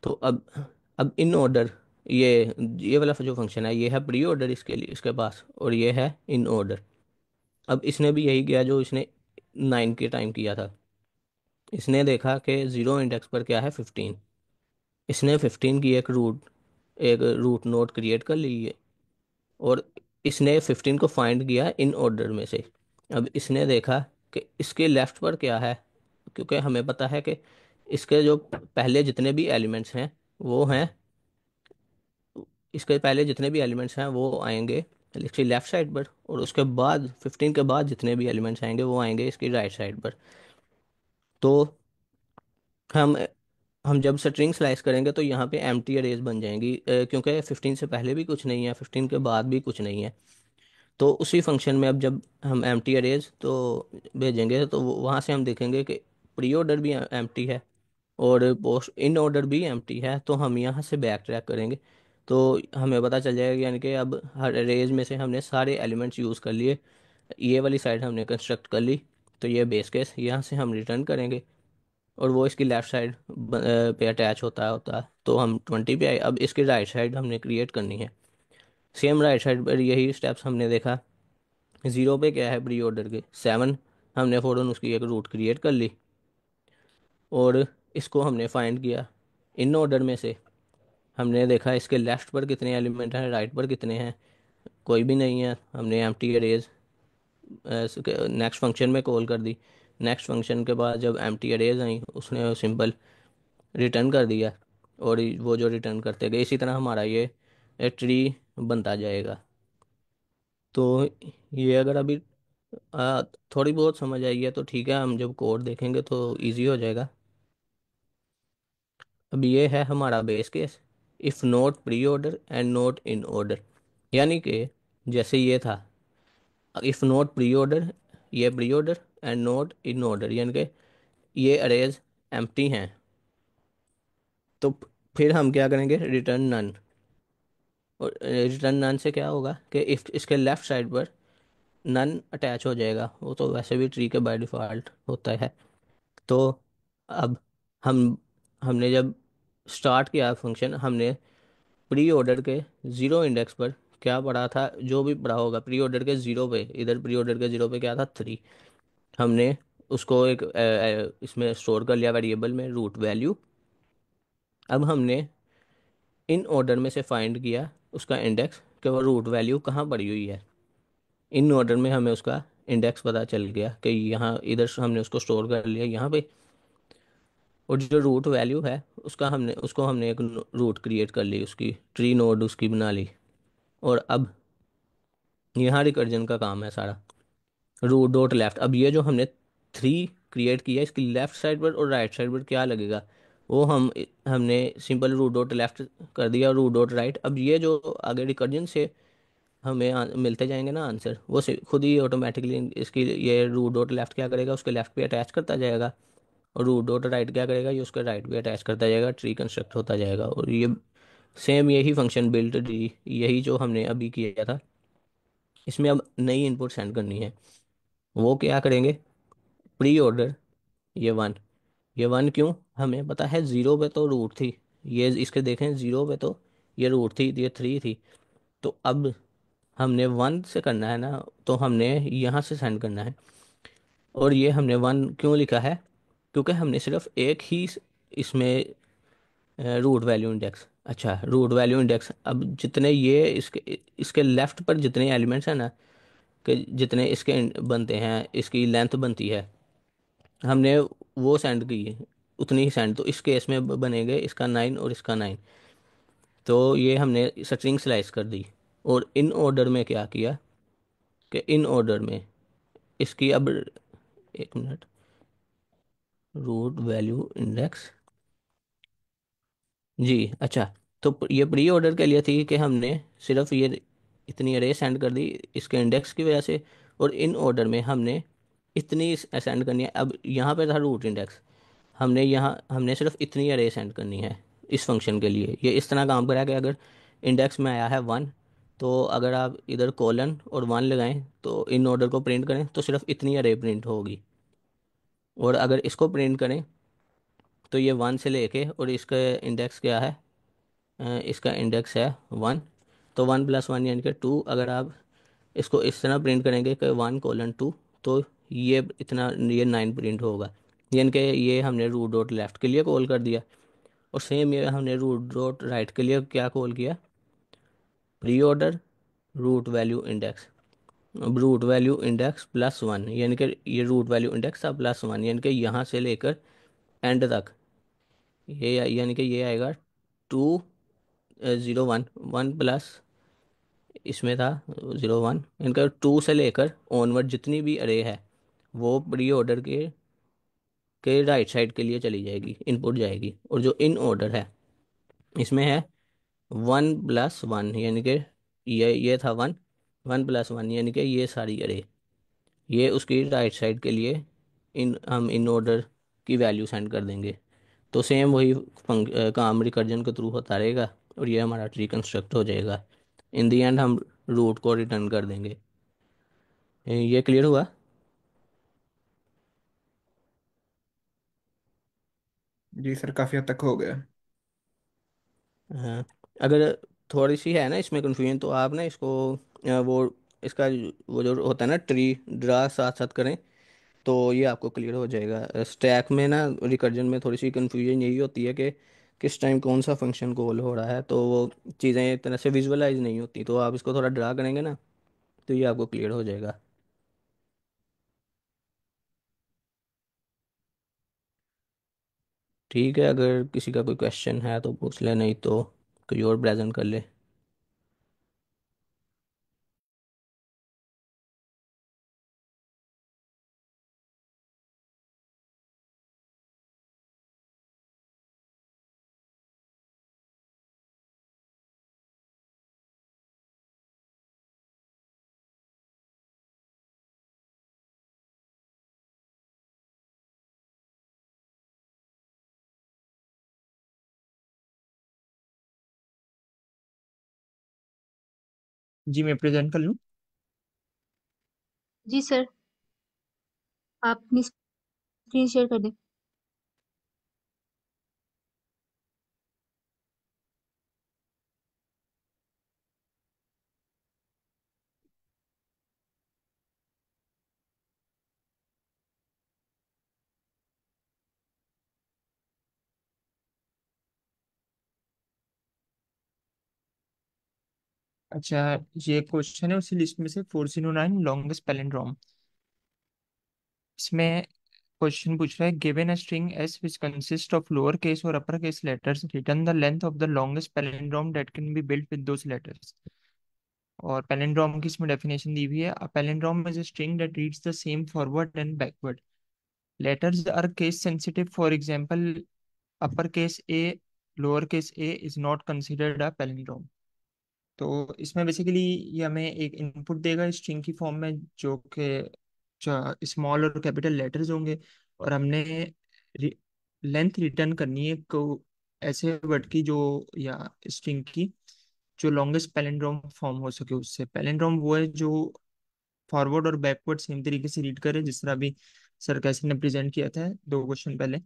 तो अब इन ऑर्डर, ये वाला जो फंक्शन है ये है प्री ऑर्डर इसके लिए इसके पास, और ये है इन ऑर्डर। अब इसने भी यही किया जो इसने 9 के टाइम किया था। इसने देखा कि ज़ीरो इंडेक्स पर क्या है 15। इसने 15 की एक रूट नोड क्रिएट कर ली है, और इसने 15 को फाइंड किया इन ऑर्डर में से। अब इसने देखा कि इसके लेफ्ट पर क्या है, क्योंकि हमें पता है कि इसके जो पहले जितने भी एलिमेंट्स हैं वो हैं, इसके पहले जितने भी एलिमेंट्स हैं वो आएंगे इसकी लेफ्ट साइड पर, और उसके बाद 15 के बाद जितने भी एलिमेंट्स आएंगे वो आएंगे इसकी राइट साइड पर। तो हम हम जब स्ट्रिंग स्लाइस करेंगे तो यहाँ पे एम्प्टी अरेज बन जाएंगी, क्योंकि 15 से पहले भी कुछ नहीं है, 15 के बाद भी कुछ नहीं है। तो उसी फंक्शन में अब जब हम एम्प्टी अरेज तो भेजेंगे तो वहाँ से हम देखेंगे कि प्री ऑर्डर भी एम्प्टी है और पोस्ट इन ऑर्डर भी एम्प्टी है। तो हम यहाँ से बैक ट्रैक करेंगे तो हमें पता चल जाएगा, यानी कि अब हर अरेज में से हमने सारे एलिमेंट्स यूज़ कर लिए, ये वाली साइड हमने कंस्ट्रक्ट कर ली। तो ये बेस केस यहाँ से हम रिटर्न करेंगे, और वो इसकी लेफ़्ट साइड पे अटैच होता है तो हम 20 पे आए। अब इसकी राइट साइड हमने क्रिएट करनी है। सेम राइट साइड पर यही स्टेप्स हमने देखा। ज़ीरो पे क्या है प्री ऑर्डर के 7, हमने फ़ौरन उसकी एक रूट क्रिएट कर ली, और इसको हमने फाइंड किया इन ऑर्डर में से। हमने देखा इसके लेफ़्ट पर कितने एलिमेंट हैं, राइट पर कितने हैं, कोई भी नहीं है। हमने एम्प्टी अरेज नेक्स्ट फंक्शन में कॉल कर दी। नेक्स्ट फंक्शन के बाद जब एम्प्टी अरेज आई उसने सिंपल रिटर्न कर दिया, और वो जो रिटर्न करते गए इसी तरह हमारा ये ट्री बनता जाएगा। तो ये अगर अभी आ, थोड़ी बहुत समझ आई है तो ठीक है, हम जब कोड देखेंगे तो इजी हो जाएगा। अब ये है हमारा base case, if not pre order and not in order. यानी कि जैसे ये था इफ़ नॉट प्री ऑर्डर, ये pre order and not in order, यानी कि ये अरेज एम्प्टी हैं। तो फिर हम क्या करेंगे, रिटर्न नन। और रिटर्न नन से क्या होगा कि इफ इसके लेफ्ट साइड पर नन अटैच हो जाएगा, वो तो वैसे भी ट्री के बाय डिफ़ॉल्ट होता है। तो अब हम हमने जब स्टार्ट किया फंक्शन, हमने प्री ऑर्डर के ज़ीरो इंडेक्स पर क्या पढ़ा था, जो भी पढ़ा होगा प्री ऑर्डर के ज़ीरो पे, इधर प्री ऑर्डर के ज़ीरो पे क्या था 3। हमने उसको एक इसमें स्टोर कर लिया वेरिएबल में रूट वैल्यू। अब हमने इन ऑर्डर में से फाइंड किया उसका इंडेक्स कि वो रूट वैल्यू कहाँ पड़ी हुई है। इन ऑर्डर में हमें उसका इंडेक्स पता चल गया कि यहाँ इधर से हमने उसको स्टोर कर लिया यहाँ पे। और जो रूट वैल्यू है उसको हमने एक रूट क्रिएट कर ली, उसकी ट्री नोड उसकी बना ली। और अब यहाँ रिकर्जन का काम है सारा। रूट डॉट लेफ्ट, अब ये जो हमने 3 क्रिएट किया इसकी लेफ्ट साइड पर और राइट साइड पर क्या लगेगा, वो हमने सिंपल रूट डॉट लेफ्ट कर दिया, रूट डॉट राइट। अब ये जो आगे रिकर्जन से हमें मिलते जाएंगे ना आंसर, वो खुद ही ऑटोमेटिकली इसकी ये रूट डॉट लेफ्ट क्या करेगा, उसके लेफ्ट पे अटैच करता जाएगा, और रूट डॉट राइट क्या करेगा, ये उसके राइट पे अटैच करता जाएगा, ट्री कंस्ट्रक्ट होता जाएगा। और ये सेम यही फंक्शन बिल्ट ट्री, यही जो हमने अभी किया था, इसमें अब नई इनपुट सेंड करनी है। वो क्या करेंगे, प्री ऑर्डर ये 1, ये 1 क्यों, हमें पता है 0 पे तो रूट थी, ये इसके देखें 0 पे तो ये रूट थी, ये 3 थी। तो अब हमने 1 से करना है ना, तो हमने यहाँ से सेंड करना है। और ये हमने 1 क्यों लिखा है, क्योंकि हमने सिर्फ एक ही इसमें रूट वैल्यू इंडेक्स, अच्छा रूट वैल्यू इंडेक्स, अब जितने ये इसके इसके लेफ्ट पर जितने एलिमेंट्स हैं ना, कि जितने इसके बनते हैं, इसकी लेंथ बनती है, हमने वो सेंड की है, उतनी ही सेंड। तो इस केस में बनेंगे इसका 9 और इसका 9। तो ये हमने स्ट्रिंग स्लाइस कर दी। और इन ऑर्डर में क्या किया, कि इन ऑर्डर में इसकी अब, एक मिनट, रूट वैल्यू इंडेक्स, जी अच्छा। तो ये प्री ऑर्डर के लिए थी कि हमने सिर्फ ये इतनी अरे सेंड कर दी इसके इंडेक्स की वजह से, और इन ऑर्डर में हमने इतनी सेंड करनी है। अब यहाँ पे था रूट इंडेक्स, हमने सिर्फ इतनी अरे सेंड करनी है इस फंक्शन के लिए। ये इस तरह काम करा कि अगर इंडेक्स में आया है 1, तो अगर आप इधर कोलन और 1 लगाएं तो इन ऑर्डर को प्रिंट करें तो सिर्फ इतनी अरे प्रिंट होगी। और अगर इसको प्रिंट करें तो ये 1 से लेके, और इसका इंडेक्स क्या है, इसका इंडेक्स है 1, तो 1 + 1 यानी कि 2। अगर आप इसको इस तरह प्रिंट करेंगे कि 1:2, तो ये इतना, ये 9 प्रिंट होगा। यानी कि ये हमने रूट डॉट लेफ्ट के लिए कॉल कर दिया। और सेम ये हमने रूट डॉट राइट के लिए क्या कॉल किया, preorder root value index. अब रूट वैल्यू इंडेक्स +1, यानी कि ये रूट वैल्यू इंडेक्स था +1, यानी कि यहाँ से लेकर एंड तक, ये यानी कि ये आएगा 2 0 1 1 प्लस, इसमें था 0 1, इनका 2 से लेकर ऑनवर्ड जितनी भी अरे है वो प्री ऑर्डर के राइट साइड के लिए चली जाएगी, इनपुट जाएगी। और जो इन ऑर्डर है इसमें है 1 + 1, यानी कि ये था 1, 1 + 1 यानी कि ये सारी अरे, ये उसकी राइट साइड के लिए हम इन ऑर्डर की वैल्यू सेंड कर देंगे। तो सेम वही काम रिकर्जन के थ्रू होता रहेगा, और ये हमारा ट्री कंस्ट्रक्ट हो जाएगा। इन दी एंड हम रूट को रिटर्न कर देंगे। ये क्लियर हुआ। जी सर, काफी हद तक हो गया। हाँ, अगर थोड़ी सी है ना इसमें कन्फ्यूजन, तो आप ना इसको वो इसका वो जो होता है ना ट्री ड्रा साथ साथ करें, तो ये आपको क्लियर हो जाएगा। स्टैक में ना रिकर्जन में थोड़ी सी कन्फ्यूजन यही होती है कि किस टाइम कौन सा फंक्शन कॉल हो रहा है, तो वो चीज़ें एक तरह से विजुअलाइज नहीं होती। तो आप इसको थोड़ा ड्रा करेंगे ना, तो ये आपको क्लियर हो जाएगा। ठीक है, अगर किसी का कोई क्वेश्चन है तो पूछ ले, नहीं तो कोई और प्रेजेंट कर ले। जी मैं प्रेजेंट कर लूँ। जी सर, आप अपनी स्क्रीन शेयर कर दें। अच्छा, ये क्वेश्चन है उसी लिस्ट में से 409 लॉन्गेस्ट पैलिंड्रोम। इसमें क्वेश्चन पूछ रहा है, given a string S which consist of lower case और upper case letters, return the length of the longest palindrome that can be built with those letters. और पैलिंड्रोम की इसमें डेफिनेशन दी हुई है, a palindrome is a string that reads the same forward and backward, letters are case sensitive, for example upper case A lower case A is not considered a palindrome. तो इसमें basically ये हमें एक input देगा string की form में, जो कि स्मॉल और कैपिटल लेटर्स होंगे, और हमने लेंथ रिटर्न करनी है को ऐसे वर्ड की जो, या स्ट्रिंग की जो लॉन्गेस्ट पैलिंड्रोम फॉर्म हो सके उससे। पैलिंड्रोम वो है जो फॉरवर्ड और बैकवर्ड सेम तरीके से रीड करे, जिस तरह अभी सर कैसे ने प्रेजेंट किया था 2 क्वेश्चन पहले।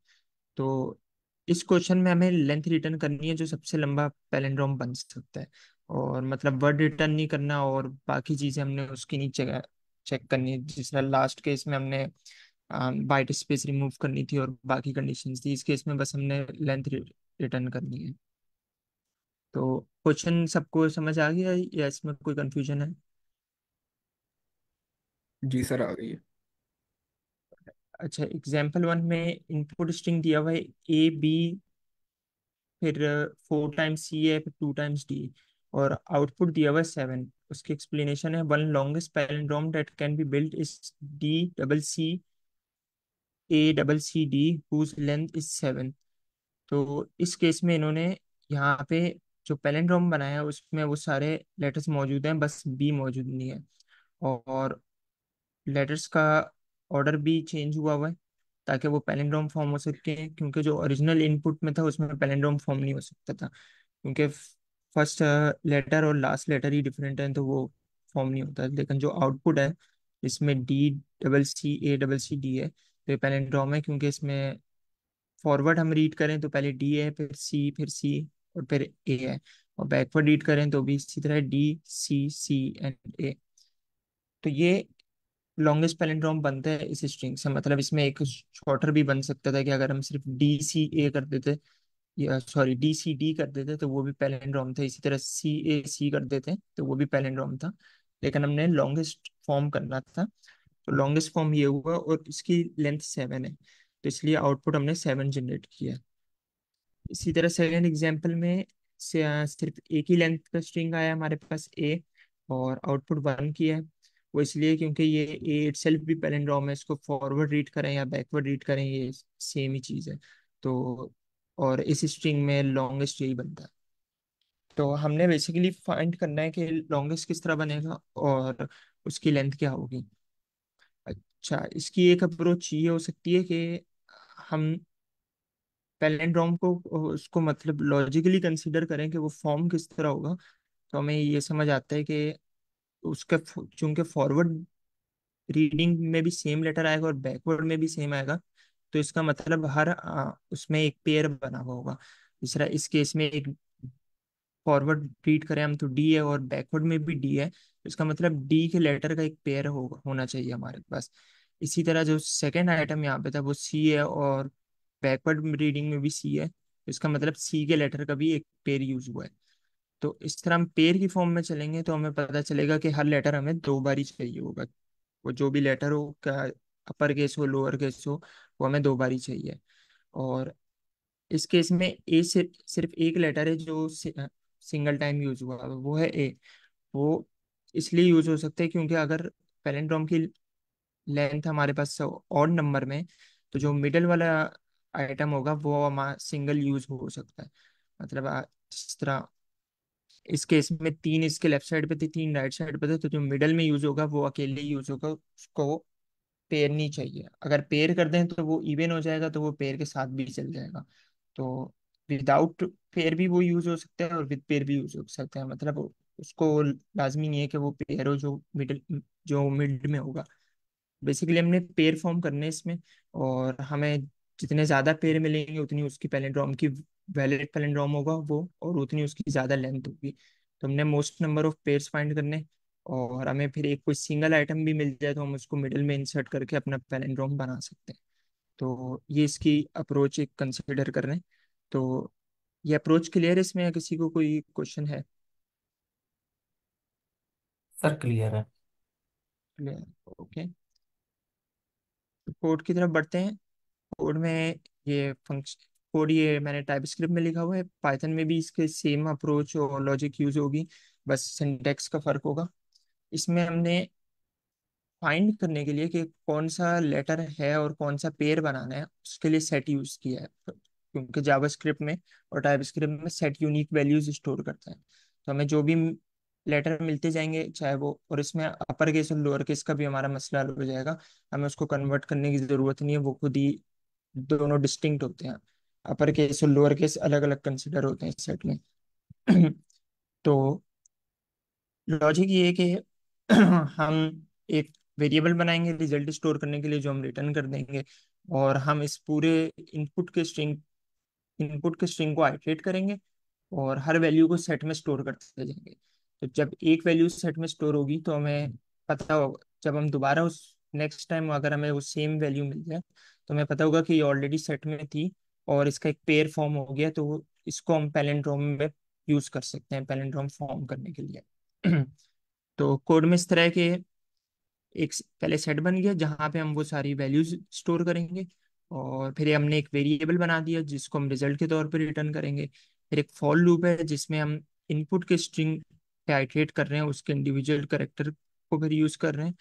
तो इस क्वेश्चन में हमें लेंथ रिटर्न करनी है जो सबसे लंबा पैलिंड्रोम बन सकता है, और मतलब वर्ड रिटर्न नहीं करना, और बाकी चीजें हमने उसकी नीचे चेक करनी है। जिस तरह लास्ट केस में हमने बाइट स्पेस रिमूव करनी थी और बाकी कंडीशंस थी, इस केस में बस हमने लेंथ रिटर्न करनी है। तो क्वेश्चन सबको समझ आ गया या इसमें कोई कंफ्यूजन है? जी सर, आ गई है। अच्छा, एग्जाम्पल 1 में इनपुट स्ट्रिंग दिया हुआ है ए बी, फिर 4 टाइम्स सी है, फिर 2 टाइम्स डी, और आउटपुट दिया हुआ है 7। उसकी एक्सप्लेनेशन है, one longest palindrome that can be built is D double C A double C D whose length is 7। तो इस केस में इन्होंने यहाँ पे जो पैलिंड्रोम बनाया है उसमें वो सारे लेटर्स मौजूद हैं, बस बी मौजूद नहीं है, और लेटर्स का ऑर्डर भी चेंज हुआ हुआ है ताकि वो पैलिंड्रोम फॉर्म हो सके, क्योंकि जो ओरिजिनल इनपुट में था उसमें पैलिंड्रोम फॉर्म नहीं हो सकता था, क्योंकि फर्स्ट लेटर और लास्ट लेटर ही डिफरेंट है, तो वो फॉर्म नहीं होता। लेकिन जो आउटपुट है इसमें D double C A double C D है, तो ये पैलिंड्रोम है, क्योंकि इसमें फॉरवर्ड हम रीड करें तो पहले डी है, फिर सी और फिर ए है, और बैकवर्ड रीड करें तो भी इसी तरह डी सी सी एंड ए। तो ये लॉन्गेस्ट पैलिंड्रोम बनता है इस स्ट्रिंग से। मतलब इसमें एक शॉर्टर भी बन सकता था कि अगर हम सिर्फ डी सी ए कर देते, या सॉरी डी सी डी कर देते तो वो भी पैलिंड्रोम था, इसी तरह सी ए सी कर देते तो वो भी पैलिंड्रोम था, लेकिन हमने लॉन्गेस्ट फॉर्म करना था। तो लॉन्गेस्ट फॉर्म ये हुआ, और इसकी लेंथ 7 है, तो इसलिए आउटपुट हमने 7 जनरेट किया। इसी तरह सेकेंड एग्जाम्पल में सिर्फ एक ही लेंथ का स्ट्रिंग आया हमारे पास ए, और आउटपुट 1 की है। वो इसलिए क्योंकि ये ए इटसेल्फ भी पैलिंड्रोम है, इसको फॉरवर्ड रीड करें या बैकवर्ड रीड करें ये सेम ही चीज़ है। तो और इस स्ट्रिंग में लॉन्गेस्ट यही बनता है। तो हमने बेसिकली फाइंड करना है कि लॉन्गेस्ट किस तरह बनेगा और उसकी लेंथ क्या होगी। अच्छा, इसकी एक अप्रोच ये हो सकती है कि हम पैलिंड्रोम को उसको मतलब लॉजिकली कंसीडर करें कि वो फॉर्म किस तरह होगा। तो हमें ये समझ आता है कि उसका चूंकि फॉरवर्ड रीडिंग में भी सेम लेटर आएगा और बैकवर्ड में भी सेम आएगा, तो इसका मतलब हर उसमें एक पेयर बना हुआ होगा। जिस तरह इस केस में एक फॉरवर्ड रीड करें हम तो डी है, और बैकवर्ड में भी डी है, तो इसका मतलब डी के लेटर का एक पेयर होना चाहिए हमारे पास। इसी तरह जो सेकंड आइटम यहाँ पे था वो सी है, और बैकवर्ड रीडिंग में भी सी है, तो इसका मतलब सी के लेटर का भी एक पेयर यूज हुआ है। तो इस तरह हम पेयर की फॉर्म में चलेंगे तो हमें पता चलेगा कि हर लेटर हमें 2 बार ही चाहिए होगा। वो जो भी लेटर हो, क्या अपर केस हो लोअर केस हो, वो हमें 2 बार ही चाहिए। और इस केस में ए सिर्फ एक लेटर है जो सिंगल टाइम यूज हुआ है, वो है ए। वो इसलिए यूज हो सकते हैं क्योंकि अगर पैलिंड्रोम की लेंथ हमारे पास ऑड नंबर में, तो जो मिडल वाला आइटम होगा वो हमारा सिंगल यूज हो सकता है। मतलब जिस तरह इस केस में 3 इसके लेफ्ट साइड पे थे, 3 राइट साइड पे थे, तो जो मिडल में यूज होगा वो अकेले यूज होगा, उसको पेयर नहीं चाहिए। अगर पेयर कर दें तो वो इवन हो जाएगा, तो वो पेयर के साथ भी चल जाएगा। तो विदाउट पेयर भी वो यूज हो सकता है और विद पेयर भी यूज हो सकता है, मतलब उसको लाजमी नहीं है कि वो पेयर हो जो मिड में होगा। बेसिकली हमने पेयर फॉर्म करने हैं इसमें, और हमें जितने ज्यादा पेयर मिलेंगे उतनी उसकी पैलिंड्रोम की वैलिड पैलिंड्रोम होगा वो, और उतनी उसकी ज्यादा लेंथ होगी। तो हमने most number of pairs find करने, और हमें फिर एक कोई सिंगल आइटम भी मिल जाए तो हम उसको मिडिल में इंसर्ट करके अपना पैलिंड्रोम बना सकते हैं। तो ये इसकी अप्रोच एक कंसिडर कर रहे हैं। तो ये अप्रोच क्लियर है इसमें, या किसी को कोई क्वेश्चन है? सर क्लियर है। Clear, okay. कोड की तरफ बढ़ते हैं। कोड में ये फंक्शन कोड ये मैंने टाइप स्क्रिप्ट में लिखा हुआ है, पाइथन में भी इसके सेम अप्रोच और लॉजिक यूज होगी। बस सिंटेक्स का फर्क होगा। इसमें हमने फाइंड करने के लिए कि कौन सा लेटर है और कौन सा पेयर बनाना है उसके लिए सेट यूज किया है, क्योंकि जावास्क्रिप्ट में और टाइपस्क्रिप्ट में सेट यूनिक वैल्यूज स्टोर करता है। तो हमें जो भी लेटर मिलते जाएंगे, चाहे वो, और इसमें अपर केस और लोअर केस का भी हमारा मसला हल हो जाएगा। हमें उसको कन्वर्ट करने की जरूरत नहीं है, वो खुद ही दोनों डिस्टिंक्ट होते हैं। अपर केस और लोअर केस अलग अलग कंसिडर होते हैं इस सेट में। तो लॉजिक ये है कि हम एक वेरिएबल बनाएंगे रिजल्ट स्टोर करने के लिए, जो हम रिटर्न कर देंगे, और हम इस पूरे इनपुट के स्ट्रिंग इनपुट के स्ट्रिंग को आइटरेट करेंगे और हर वैल्यू को सेट में स्टोर करते जाएंगे। तो जब एक वैल्यू सेट में स्टोर होगी तो हमें पता होगा, जब हम दोबारा उस नेक्स्ट टाइम अगर हमें वो सेम वैल्यू मिल जाए तो हमें पता होगा कि ये ऑलरेडी सेट में थी और इसका एक पेयर फॉर्म हो गया, तो इसको हम पैलिंड्रोम में यूज कर सकते हैं पैलिंड्रोम फॉर्म करने के लिए। तो कोड में इस तरह के एक पहले सेट बन गया जहाँ पे हम वो सारी वैल्यूज स्टोर करेंगे, और फिर हमने एक वेरिएबल बना दिया जिसको हम रिजल्ट के तौर पे रिटर्न करेंगे। फिर एक फॉर लूप है जिसमें हम इनपुट के स्ट्रिंग पे आइटरेट कर रहे हैं, उसके इंडिविजुअल करेक्टर को फिर यूज कर रहे हैं।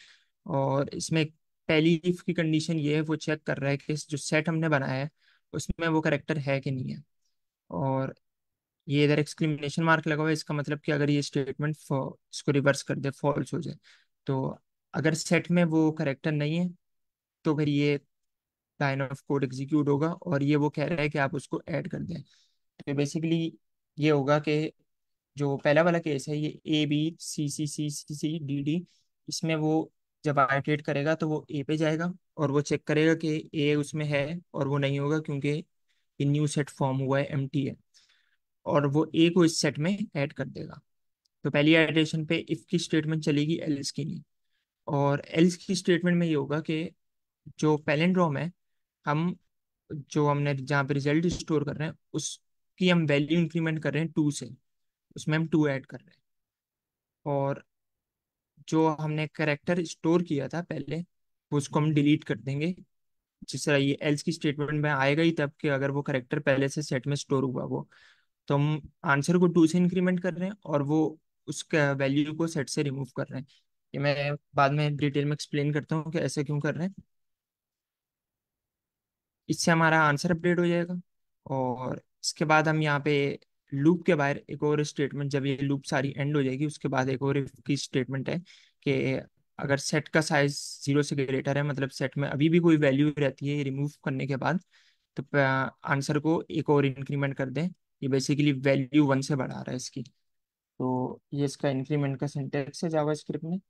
और इसमें पहली इफ की कंडीशन ये है, वो चेक कर रहा है कि जो सेट हमने बनाया है उसमें वो करेक्टर है कि नहीं है। और ये इधर एक्सक्लेमेशन मार्क लगा हुआ है, इसका मतलब कि अगर ये स्टेटमेंट इसको रिवर्स कर दे, फॉल्स हो जाए, तो अगर सेट में वो करेक्टर नहीं है तो फिर ये लाइन ऑफ कोड एग्जीक्यूट होगा और ये वो कह रहा है कि आप उसको ऐड कर दें। तो बेसिकली ये होगा कि जो पहला वाला केस है, ये ABCCCCCDD, इसमें वो जब आइटरेट करेगा तो वो ए पे जाएगा और वो चेक करेगा कि ए उसमें है, और वो नहीं होगा क्योंकि ये न्यू सेट फॉर्म हुआ है, एम्प्टी है, और वो ए को इस सेट में ऐड कर देगा। तो पहली आइटरेशन पे इफ की स्टेटमेंट चलेगी, एल्स की नहीं। और एल्स की स्टेटमेंट में ये होगा कि जो पैलिंड्रोम है, हम जो हमने जहाँ पे रिजल्ट स्टोर कर रहे हैं उसकी हम वैल्यू इंक्रीमेंट कर रहे हैं 2 से, उसमें हम 2 ऐड कर रहे हैं। और जो हमने करेक्टर स्टोर किया था पहले, वो उसको हम डिलीट कर देंगे। जिस तरह ये एल्स की स्टेटमेंट में आएगा ही तब कि अगर वो करेक्टर पहले से सेट में स्टोर हुआ वो, तो हम आंसर को 2 से इंक्रीमेंट कर रहे हैं और वो उसका वैल्यू को सेट से रिमूव कर रहे हैं। ये मैं बाद में डिटेल में एक्सप्लेन करता हूँ कि ऐसे क्यों कर रहे हैं। इससे हमारा आंसर अपडेट हो जाएगा। और इसके बाद हम यहाँ पे लूप के बाहर एक और स्टेटमेंट, जब ये लूप सारी एंड हो जाएगी उसके बाद एक और if की स्टेटमेंट है कि अगर सेट का साइज 0 से ग्रेटर है, मतलब सेट में अभी भी कोई वैल्यू रहती है रिमूव करने के बाद, तो आंसर को एक और इंक्रीमेंट कर दें। ये बेसिकली वैल्यू 1 से बढ़ा रहा है इसकी। तो ये इसका इंक्रीमेंट का सिंटेक्स है जावास्क्रिप्ट में।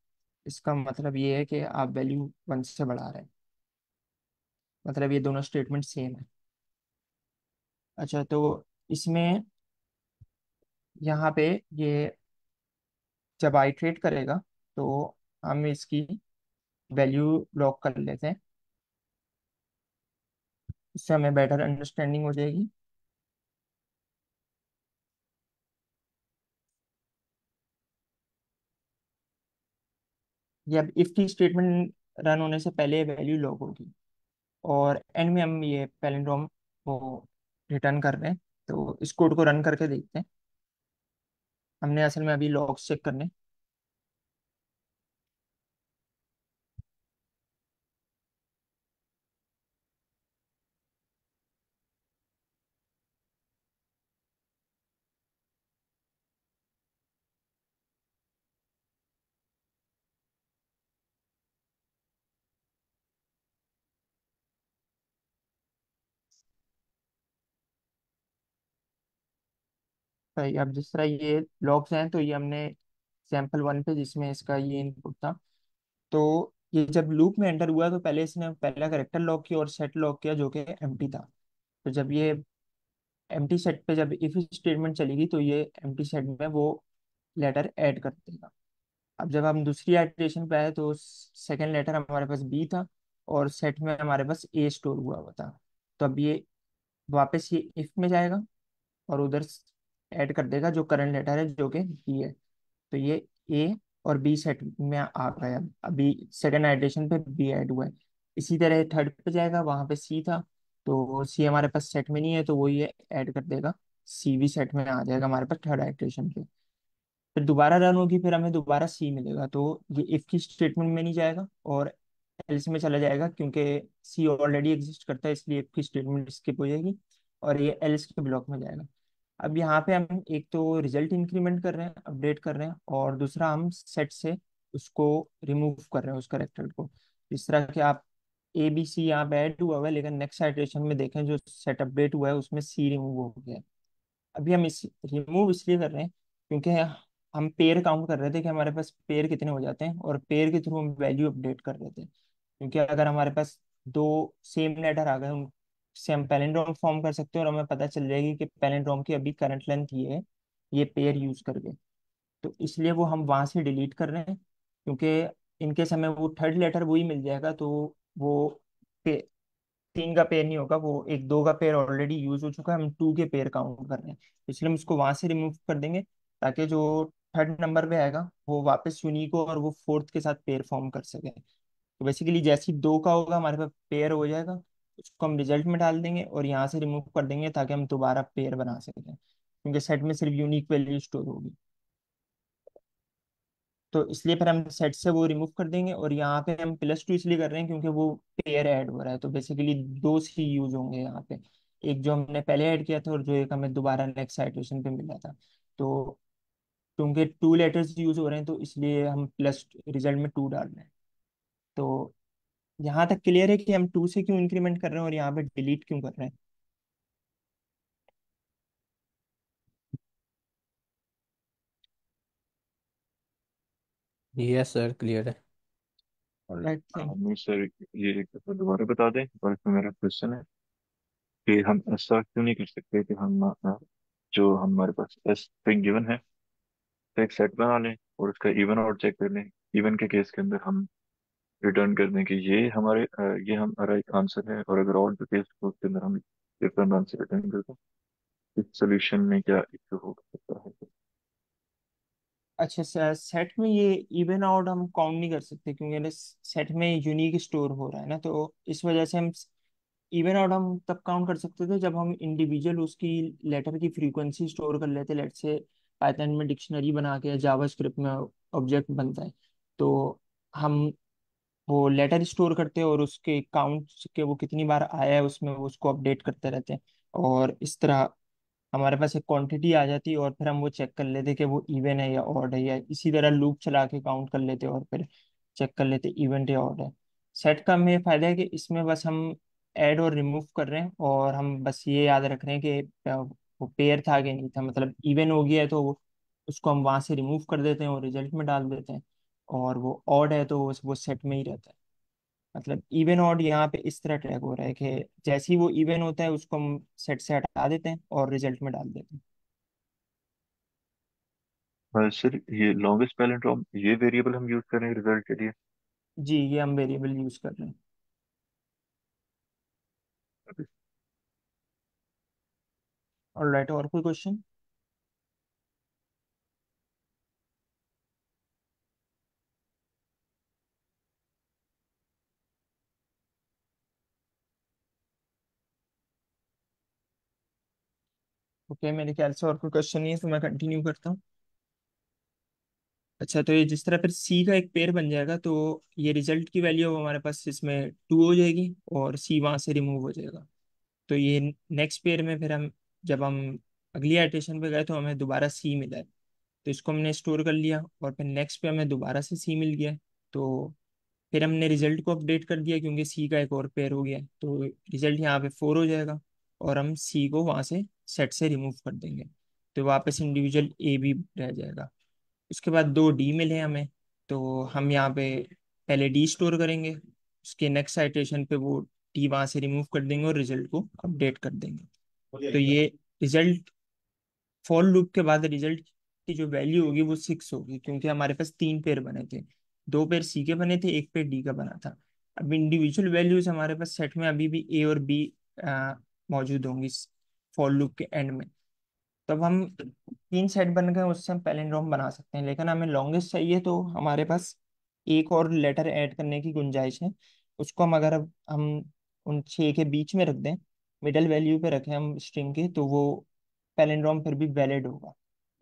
इसका मतलब ये है कि आप वैल्यू 1 से बढ़ा रहे हैं, मतलब ये दोनों स्टेटमेंट सेम है। अच्छा, तो इसमें यहाँ पे ये जब आइट्रेट करेगा तो हम इसकी वैल्यू लॉक कर लेते हैं, इससे हमें बेटर अंडरस्टैंडिंग हो जाएगी। ये अब इफ की स्टेटमेंट रन होने से पहले वैल्यू लॉक होगी, और एंड में हम ये पैलिंड्रोम को रिटर्न कर रहे हैं। तो इस कोड को रन करके देखते हैं। हमने असल में अभी लॉग्स चेक करने। सही, अब जिस तरह ये लॉग्स हैं तो ये हमने सैम्पल 1 पे जिसमें इसका ये इनपुट था, तो ये जब लूप में एंटर हुआ तो पहले इसने पहला करेक्टर लॉक किया और सेट लॉक किया जो कि एम्प्टी था। तो जब ये एम्प्टी सेट पे जब इफ स्टेटमेंट चलेगी तो ये एम्प्टी सेट में वो लेटर ऐड कर देगा। अब जब हम दूसरी आइटरेशन पे आए तो सेकंड लेटर हमारे पास बी था और सेट में हमारे पास ए स्टोर हुआ हुआ था। तो अब ये वापस ये इफ में जाएगा और उधर ऐड कर देगा जो करंट लेटर है जो कि बी है। तो ये ए और बी सेट में आ गया। अभी सेकंड आइटरेशन पे बी ऐड हुआ है। इसी तरह थर्ड पे जाएगा, वहां पे सी था, तो सी हमारे पास सेट में नहीं है तो वो ये ऐड कर देगा, सी भी सेट में आ जाएगा हमारे पास थर्ड आइटरेशन पे। फिर दोबारा रन होगी, फिर हमें दोबारा सी मिलेगा। तो ये इफ की स्टेटमेंट में नहीं जाएगा और एल्स में चला जाएगा, क्योंकि सी ऑलरेडी एग्जिस्ट करता है, इसलिए इफ की स्टेटमेंट स्किप हो जाएगी और ये एल्स के ब्लॉक में जाएगा। अब यहाँ पे हम एक तो रिजल्ट इंक्रीमेंट कर रहे हैं, अपडेट कर रहे हैं, और दूसरा हम सेट से उसको रिमूव कर रहे हैं, उस करेक्टर को। जिस तरह कि आप ए बी सी यहाँ पे ऐड हुआ हुआ है, लेकिन नेक्स्ट साइटेशन में देखें जो सेट अपडेट हुआ है उसमें सी रिमूव हो गया है। अभी हम इस रिमूव इसलिए कर रहे हैं क्योंकि हम पेयर काउंट कर रहे थे कि हमारे पास पेयर कितने हो जाते हैं, और पेयर के थ्रू हम वैल्यू अपडेट कर रहे थे। क्योंकि अगर हमारे पास दो सेम लेटर आ गए, उनसे हम पैलिंड्रोम फॉर्म कर सकते हैं, और हमें पता चल जाएगी कि पैलिंड्रोम की अभी करंट लेंथ ये है, ये पेयर यूज करके। तो इसलिए वो हम वहां से डिलीट कर रहे हैं, क्योंकि इनकेस हमें वो थर्ड लेटर वही मिल जाएगा तो वो तीन का पेयर नहीं होगा, वो एक दो का पेयर ऑलरेडी यूज हो चुका है, हम टू के पेयर काउंट कर रहे हैं। इसलिए हम उसको वहां से रिमूव कर देंगे, ताकि जो थर्ड नंबर पे आएगा वो वापस यूनिक हो और वो फोर्थ के साथ पेयर फॉर्म कर सके। तो बेसिकली जैसे ही दो का होगा हमारे पास पेयर हो जाएगा, उसको हम रिजल्ट में डाल देंगे और यहाँ से रिमूव कर देंगे, ताकि हम दोबारा पेयर बना सकें, क्योंकि सेट में सिर्फ यूनिक वैल्यू स्टोर होगी। तो इसलिए फिर हम सेट से वो रिमूव कर देंगे, और यहाँ पे हम +2 इसलिए कर रहे हैं क्योंकि वो पेयर ऐड हो रहा है। तो बेसिकली दो सी यूज होंगे यहाँ पे, एक जो हमने पहले ऐड किया था और जो एक हमें दोबारा नेक्स्ट साइटेशन पे मिला था। तो क्योंकि टू लेटर्स यूज हो रहे हैं, तो इसलिए हम प्लस रिजल्ट में टू डाल रहे हैं। तो यहाँ तक क्लियर है कि हम टू से क्यों इंक्रीमेंट कर रहे हैं और यहाँ पे डिलीट क्यों कर रहे हैं। यस सर, क्लियर है। Alright, thank. नहीं सर, ये एक दफा दोबारा बता दें, और इसमें मेरा क्वेश्चन है कि हम ऐसा क्यों नहीं कर सकते कि हम जो हमारे पास एस स्ट्रिंग गिवन है तो एक सेट बना लें और उसका इवन और चेक कर लें। इवन के केस के अंदर हम रिटर्न कर दें कि ये हमारे ये हमारा एक आंसर है, और अगर ऑड के केस को उसके अंदर हम डिफरेंट आंसर रिटर्न कर दें। इस सोल्यूशन में क्या इशू हो सकता है? अच्छा, सेट में ये इवन आउट हम काउंट नहीं कर सकते, क्योंकि सेट में यूनिक स्टोर हो रहा है ना, तो इस वजह से हम इवन आउट हम तब काउंट कर सकते थे जब हम इंडिविजुअल उसकी लेटर की फ्रीक्वेंसी स्टोर कर लेते। लेट से पाइथन में डिक्शनरी बना के, जावा स्क्रिप्ट में ऑब्जेक्ट बनता है, तो हम वो लेटर स्टोर करते हैं और उसके काउंट के वो कितनी बार आया है उसमें वो उसको अपडेट करते रहते हैं। और इस तरह हमारे पास एक क्वांटिटी आ जाती है, और फिर हम वो चेक कर लेते कि वो इवन है या ऑड है, या इसी तरह लूप चला के काउंट कर लेते और फिर चेक कर लेते इवन है ऑड है। सेट का हमें फायदा है कि इसमें बस हम ऐड और रिमूव कर रहे हैं, और हम बस ये याद रख रहे हैं कि वो पेयर था कि नहीं था, मतलब इवन हो गया है तो उसको हम वहां से रिमूव कर देते हैं और रिजल्ट में डाल देते हैं, और वो ऑड है तो वो सेट में ही रहता है। मतलब इवन ऑड यहाँ पे इस तरह ट्रैक हो रहा है कि जैसे ही वो इवन होता है उसको हम सेट से हटा देते हैं और रिजल्ट में डाल देते हैं। सर, ये लॉन्गेस्ट पैलिंड्रोम ये वेरिएबल हम यूज करें रिजल्ट के लिए? जी, ये हम वेरिएबल यूज कर रहे हैं। ऑलराइट, और कोई क्वेश्चन? ओके, मेरे ख्याल से और कोई क्वेश्चन नहीं है, तो मैं कंटिन्यू करता हूँ। अच्छा, तो ये जिस तरह फिर सी का एक पेयर बन जाएगा, तो ये रिजल्ट की वैल्यू हमारे पास इसमें टू हो जाएगी और सी वहां से रिमूव हो जाएगा। तो ये नेक्स्ट पेयर में फिर हम जब हम अगली आइटेशन पे गए तो हमें दोबारा सी मिला है, तो इसको हमने स्टोर कर लिया, और फिर नेक्स्ट पे हमें दोबारा से सी मिल गया है। तो फिर हमने रिजल्ट को अपडेट कर दिया, क्योंकि सी का एक और पेयर हो गया है, तो रिजल्ट यहाँ पे 4 हो जाएगा, और हम सी को वहाँ से सेट से रिमूव कर देंगे, तो वापस इंडिविजुअल ए भी रह जाएगा। उसके बाद दो डी मिले हमें, तो हम यहाँ पे पहले डी स्टोर करेंगे, उसके नेक्स्ट साइटेशन पे वो डी वहाँ से रिमूव कर देंगे और रिजल्ट को अपडेट कर देंगे। तो ये रिजल्ट, फॉर लूप के बाद रिजल्ट की जो वैल्यू होगी वो 6 होगी, क्योंकि हमारे पास तीन पेयर बने थे, दो पेयर सी के बने थे, एक पेयर डी का बना था। अब इंडिविजुअल वैल्यूज हमारे पास सेट में अभी भी ए और बी मौजूद होंगी फॉर लूप के एंड में। तब हम तीन सेट बन गए, उससे हम पैलिंड्रोम बना सकते हैं, लेकिन हमें लॉन्गेस्ट चाहिए, तो हमारे पास एक और लेटर ऐड करने की गुंजाइश है। उसको हम अगर अब हम उन छः के बीच में रख दें, मिडल वैल्यू पे रखें हम स्ट्रिंग के, तो वो पैलिंड्रोम फिर भी वैलिड होगा।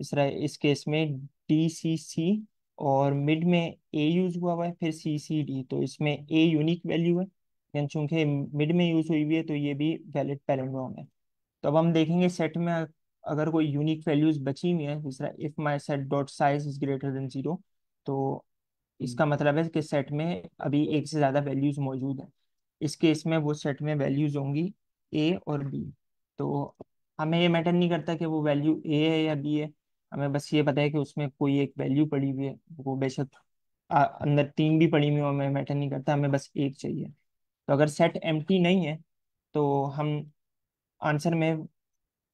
इस केस में डी सी सी, और मिड में ए यूज हुआ है, फिर सी सी डी, तो इसमें ए यूनिक वैल्यू है, लेकिन चूंकि मिड में यूज हुई हुई है तो ये भी वैलिड पैलिंड्रोम है। तो अब हम देखेंगे सेट में अगर कोई यूनिक वैल्यूज बची हुई है, जिस तरह if my set dot size is greater than 0, तो इसका मतलब है कि सेट में अभी एक से ज्यादा वैल्यूज मौजूद है। इस केस में वो सेट में वैल्यूज होंगी ए और बी। तो हमें ये मैटर नहीं करता कि वो वैल्यू ए है या बी है, हमें बस ये पता है कि उसमें कोई एक वैल्यू पड़ी हुई है, वो बेशक अंदर तीन भी पड़ी हुई हो, हमें मैटर नहीं करता, हमें बस एक चाहिए। तो अगर सेट एम्प्टी नहीं है तो हम आंसर में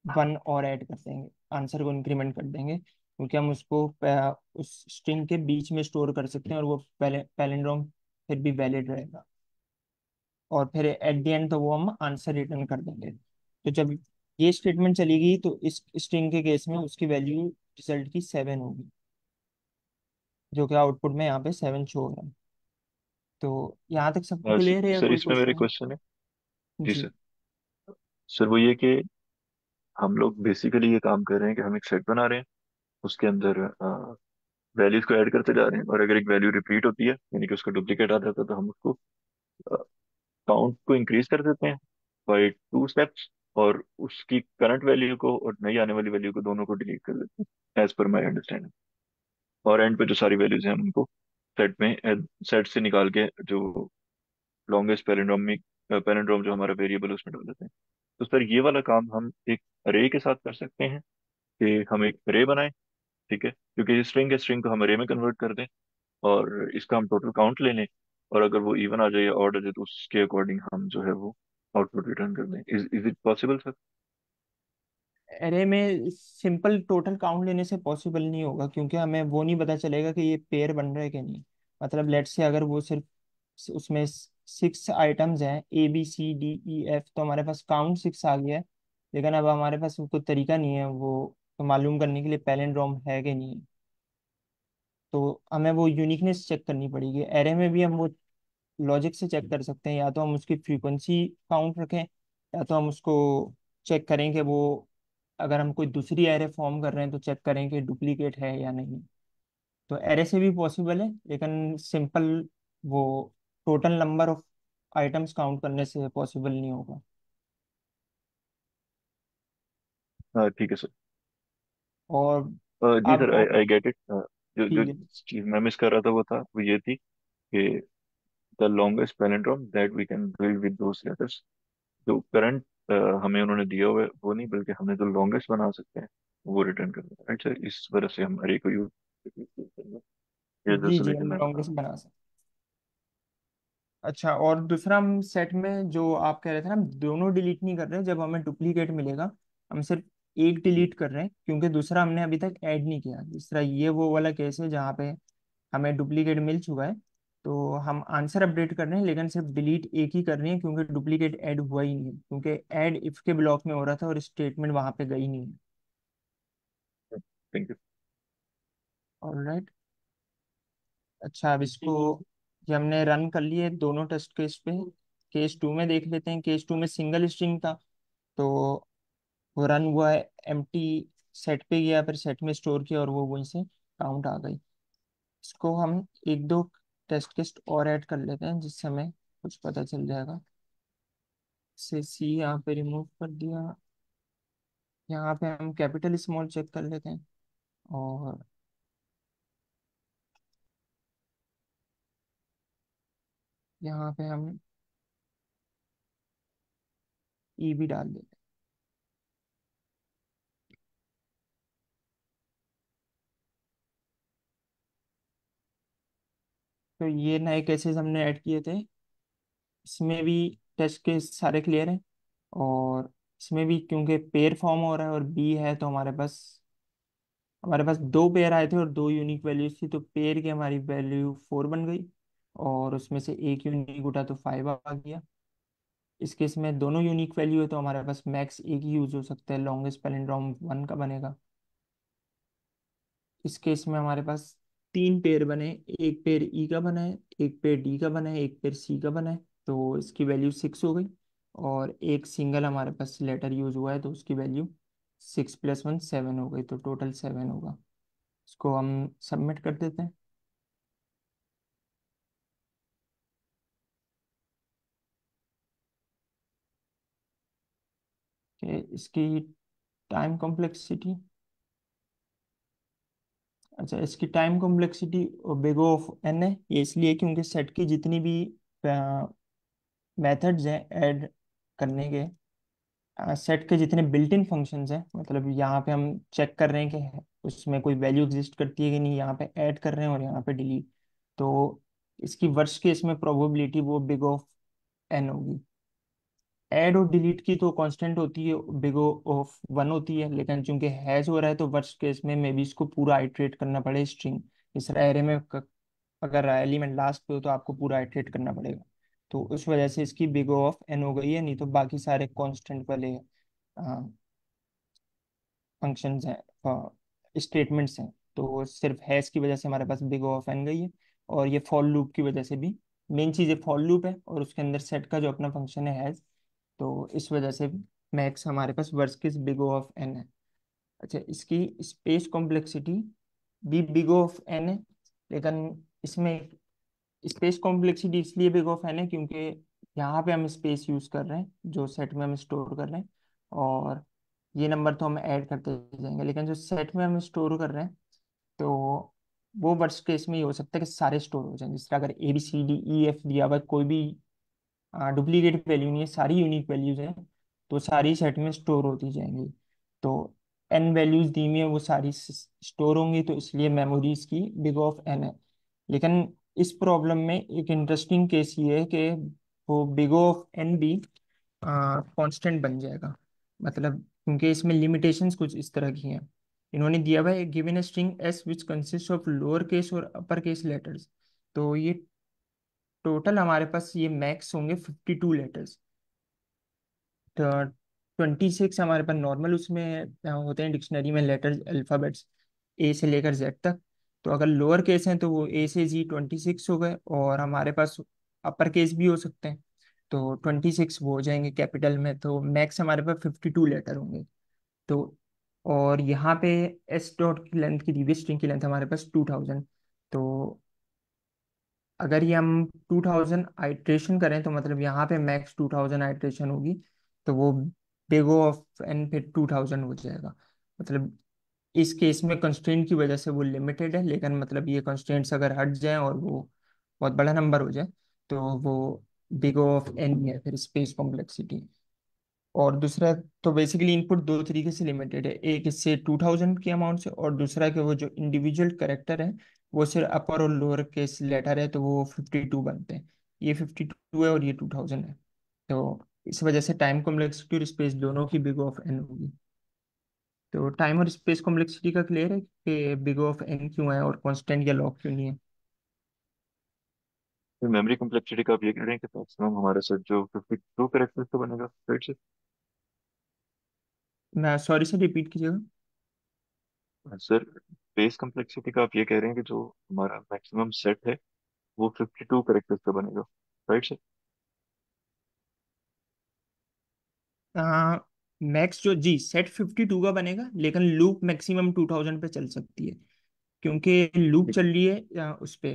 वन और ऐड कर देंगे, आंसर को इंक्रीमेंट कर देंगे, क्योंकि हम उसको उस स्ट्रिंग के बीच में स्टोर कर सकते हैं और वो पैलिंड्रोम फिर भी वैलिड रहेगा। और फिर एट द एंड तो वो हम आंसर रिटर्न कर देंगे। तो जब ये स्टेटमेंट चलेगी तो इस स्ट्रिंग के केस में उसकी वैल्यू रिजल्ट की 7 होगी, जो कि आउटपुट में यहाँ पे 7 शो हो रहा है। तो यहाँ तक सबको क्लियर है या सर कोई इसमें मेरे क्वेश्चन क्वेश्चन है। है? जी जी। सर। सर वो ये कि हम लोग बेसिकली ये काम कर रहे हैं कि हम एक सेट बना रहे हैं, उसके अंदर वैल्यूज को ऐड करते जा रहे हैं, और अगर एक वैल्यू रिपीट होती है यानी कि उसका डुप्लीकेट आ जाता है तो हम उसको काउंट को इंक्रीज कर देते हैं बाई 2 स्टेप्स, और उसकी करंट वैल्यू को और नई आने वाली वैल्यू को दोनों को डिलीट कर देते हैं एज पर माई अंडरस्टैंडिंग। और एंड पे जो सारी वैल्यूज हैं हम उनको सेट में सेट से निकाल के जो लॉन्गेस्ट पैलिंड्रोम में पैलिंड्रोम जो हमारा वेरिएबल उसमें डाल देते हैं। तो सर ये वाला काम हम एक अरे के साथ कर सकते हैं कि हम एक अरे बनाएं, ठीक है, क्योंकि ये स्ट्रिंग है, स्ट्रिंग को हम अरे में कन्वर्ट कर दें और इसका हम टोटल काउंट ले लें, और अगर वो इवन आ जाए या ऑड आ जाए तो उसके अकॉर्डिंग हम जो है वो आउटपुट रिटर्न कर दें। Is it possible sir? अरे में सिंपल टोटल काउंट लेने से पॉसिबल नहीं होगा, क्योंकि हमें वो नहीं पता चलेगा कि ये पेयर बन रहा है कि नहीं। मतलब लेट से अगर वो सिर्फ उसमें 6 आइटम्स हैं A B C D E F, तो हमारे पास काउंट 6 आ गया है, लेकिन अब हमारे पास कोई तरीका नहीं है वो तो मालूम करने के लिए पैलिंड्रोम है कि नहीं। तो हमें वो यूनिकनेस चेक करनी पड़ेगी। एरे में भी हम वो लॉजिक से चेक कर सकते हैं, या तो हम उसकी फ्रीक्वेंसी काउंट रखें, या तो हम उसको चेक करें कि वो अगर हम कोई दूसरी एरे फॉर्म कर रहे हैं तो चेक करें कि डुप्लीकेट है या नहीं। तो एरे से भी पॉसिबल है, लेकिन सिंपल वो total number of items count करने से पॉसिबल नहीं होगा। हाँ ठीक है सर। और जी अब sir, I I get it. जो जो ठीक है। चीज मैं मिस कर रहा था वो ये थी कि the longest palindrome that we can build with those letters, जो करंट हमें उन्होंने दिया हुआ है वो नहीं, बल्कि हमने जो लॉन्गेस्ट बना सकते हैं वो रिटर्न करना है, राइट सर? इस वजह से हम अरे को यूज करेंगे। ये जो जी जी, सोल्यूशन हम मैं बता लॉन्गेस्ट रहा बना सकते। अच्छा, और दूसरा हम सेट में जो आप कह रहे थे ना, हम दोनों डिलीट नहीं कर रहे जब हमें डुप्लीकेट मिलेगा, हम सिर्फ एक डिलीट कर रहे हैं, क्योंकि दूसरा हमने अभी तक ऐड नहीं किया। जिस तरह ये वो वाला केस है जहाँ पे हमें डुप्लीकेट मिल चुका है, तो हम आंसर अपडेट कर रहे हैं, लेकिन सिर्फ डिलीट एक ही कर रहे हैं, क्योंकि डुप्लीकेट ऐड हुआ ही नहीं है, क्योंकि ऐड इफ के ब्लॉक में हो रहा था और स्टेटमेंट वहां पे गई नहीं है। हूँ। Thank you. ऑलराइट। अच्छा, अब इसको ये हमने रन कर लिए दोनों टेस्ट केस पे। केस टू में देख लेते हैं। केस टू में सिंगल स्ट्रिंग था, तो वो रन हुआ है, एम्प्टी सेट पे गया, फिर सेट में स्टोर किया और वो वहीं से काउंट आ गई। इसको हम एक दो टेस्ट केस और ऐड कर लेते हैं, जिससे हमें कुछ पता चल जाएगा। से सी यहाँ पे रिमूव कर दिया। यहाँ पे हम कैपिटल स्मॉल चेक कर लेते हैं, और यहाँ पे हम ई भी डाल देते हैं। तो ये नए केसेस हमने ऐड किए थे, इसमें भी टेस्ट केस सारे क्लियर हैं। और इसमें भी क्योंकि पेयर फॉर्म हो रहा है और बी है, तो हमारे पास दो पेयर आए थे और दो यूनिक वैल्यूज थी, तो पेयर की हमारी वैल्यू 4 बन गई, और उसमें से एक यूनिक उठा तो 5 आ गया। इस केस में दोनों यूनिक वैल्यू है, तो हमारे पास मैक्स एक ही यूज हो सकता है, लॉन्गेस्ट पैलिंड्रोम 1 का बनेगा। इस केस में हमारे पास तीन पेयर बने, एक पेयर ई का बना है, एक पेयर डी का बना है, एक पेयर सी का बना है, तो इसकी वैल्यू 6 हो गई। और एक सिंगल हमारे पास लेटर यूज हुआ है, तो उसकी वैल्यू 6 + 1 7 हो गई, तो टोटल 7 होगा। इसको हम सबमिट कर देते हैं। कि इसकी टाइम कॉम्प्लेक्सिटी, अच्छा इसकी time complexity big of N है। ये इसलिए क्योंकि सेट की जितनी भी मेथड्स हैं ऐड करने के, सेट के जितने बिल्ट इन फंक्शंस हैं, मतलब यहाँ पे हम चेक कर रहे हैं कि उसमें कोई वैल्यू एग्जिस्ट करती है कि नहीं, यहाँ पे ऐड कर रहे हैं और यहाँ पे डिलीट। तो इसकी वर्स्ट केस में प्रोबेबिलिटी वो बिग ऑफ एन होगी। ऐड और डिलीट की तो कांस्टेंट होती है, बिग ऑफ 1 होती है, लेकिन चूंकि हैज हो रहा है तो वर्स्ट केस में मे बी इसको पूरा आइटरेट करना पड़े स्ट्रिंग। इस एरे में अगर एलिमेंट लास्ट पे हो तो आपको पूरा आइटरेट करना पड़ेगा। तो उस वजह से इसकी बिग ऑफ एन हो गई है, नहीं तो बाकी सारे कांस्टेंट वाले फंक्शंस हैं, स्टेटमेंट्स हैं, तो सिर्फ हैश की वजह से हमारे पास बिग ऑफ एन गई है। और ये फॉर लूप की वजह से भी, मेन चीज़ ये फॉर लूप है और उसके अंदर सेट का जो अपना फंक्शन है हैश, तो इस वजह से मैक्स हमारे पास worst case big of N है। अच्छा इसकी स्पेस कॉम्प्लेक्सिटी भी बिग ऑफ एन है, लेकिन इसमें स्पेस कॉम्प्लेक्सिटी इसलिए बिग ऑफ एन है क्योंकि यहाँ पे हम स्पेस यूज कर रहे हैं जो सेट में हम स्टोर कर रहे हैं, और ये नंबर तो हम ऐड करते जाएंगे, लेकिन जो सेट में हम स्टोर कर रहे हैं तो वो वर्स्ट केस में ये हो सकता है कि सारे स्टोर हो जाएं। जिस तरह अगर A B C D E F दिया हुआ है, कोई भी डुप्लीकेट वैल्यू नहीं है, सारी यूनिक वैल्यूज हैं, तो सारी सेट में स्टोर होती जाएंगी। तो एन वैल्यूज दी हुई है वो सारी स्टोर होंगी, तो इसलिए मेमोरीज की बिग ऑफ एन है। लेकिन इस प्रॉब्लम में एक इंटरेस्टिंग केस ये है कि वो बिग ऑफ एन भी कांस्टेंट बन जाएगा। मतलब क्योंकि इसमें लिमिटेशंस कुछ इस तरह की हैं। इन्होंने दिया हुआ है given a string S which consist of lower case और अपर केस लेटर्स। तो ये टोटल हमारे पास ये मैक्स होंगे 52 लेटर्स। तो 26 हमारे पास नॉर्मल उसमें होते हैं डिक्शनरी में लेटर्स अल्फ़ाबेट्स ए से लेकर जेड तक। तो अगर लोअर केस हैं तो वो ए से जी 26 हो गए, और हमारे पास अपर केस भी हो सकते हैं, तो 26 वो हो जाएंगे कैपिटल में। तो मैक्स हमारे पास 52 लेटर होंगे। तो और यहाँ पे एस डॉट की लेंथ की दी हुई स्ट्रिंग की लेंथ हमारे पास 2000। तो अगर ये हम 2000 आइट्रेशन करें तो मतलब यहाँ पे मैक्स 2000 आइट्रेशन होगी, तो वो बिग O ऑफ एन पे 2000 हो जाएगा। मतलब इस केस में कंस्ट्रेंट की वजह से वो लिमिटेड है, लेकिन मतलब ये कंस्ट्रेंट्स अगर हट जाए और वो बहुत बड़ा नंबर हो जाए तो वो बिग O ऑफ एन ही है फिर स्पेस कॉम्प्लेक्सिटी। और दूसरा, तो बेसिकली इनपुट दो तरीके से लिमिटेड है, एक इससे 2000 के अमाउंट से, और दूसरा कि वो जो इंडिविजुअल करेक्टर है वो सिर्फ अपर और लोअर केस लेटर है, तो वो 52 बनते हैं। ये 52 है और ये 2000 है। तो इस वजह से टाइम कॉम्प्लेक्सिटी और स्पेस दोनों की बिग ऑफ एन होगी। तो टाइम और स्पेस कॉम्प्लेक्सिटी का क्लियर है कि बिग ऑफ एन क्यों है और कांस्टेंट या लॉग क्यों नहीं है। तो मेमोरी कम्प्लेक्सिटी का आप ये कह रहे हैं कि मैक्सिमम हमारे साथ जो 52 करेक्टर्स का बनेगा, राइट से? मैं सॉरी से रिपीट कीजिएगा। सर, बेस कम्प्लेक्सिटी का आप ये कह रहे हैं कि जो हमारा मैक्सिमम सेट है वो 52 करेक्टर्स का बनेगा, राइट सर? मैक्स जो जी सेट 52 का बनेगा, लेकिन लूप मैक्सिमम 2000 पे चल सकती है, क्योंकि लूप चल रही है उस पे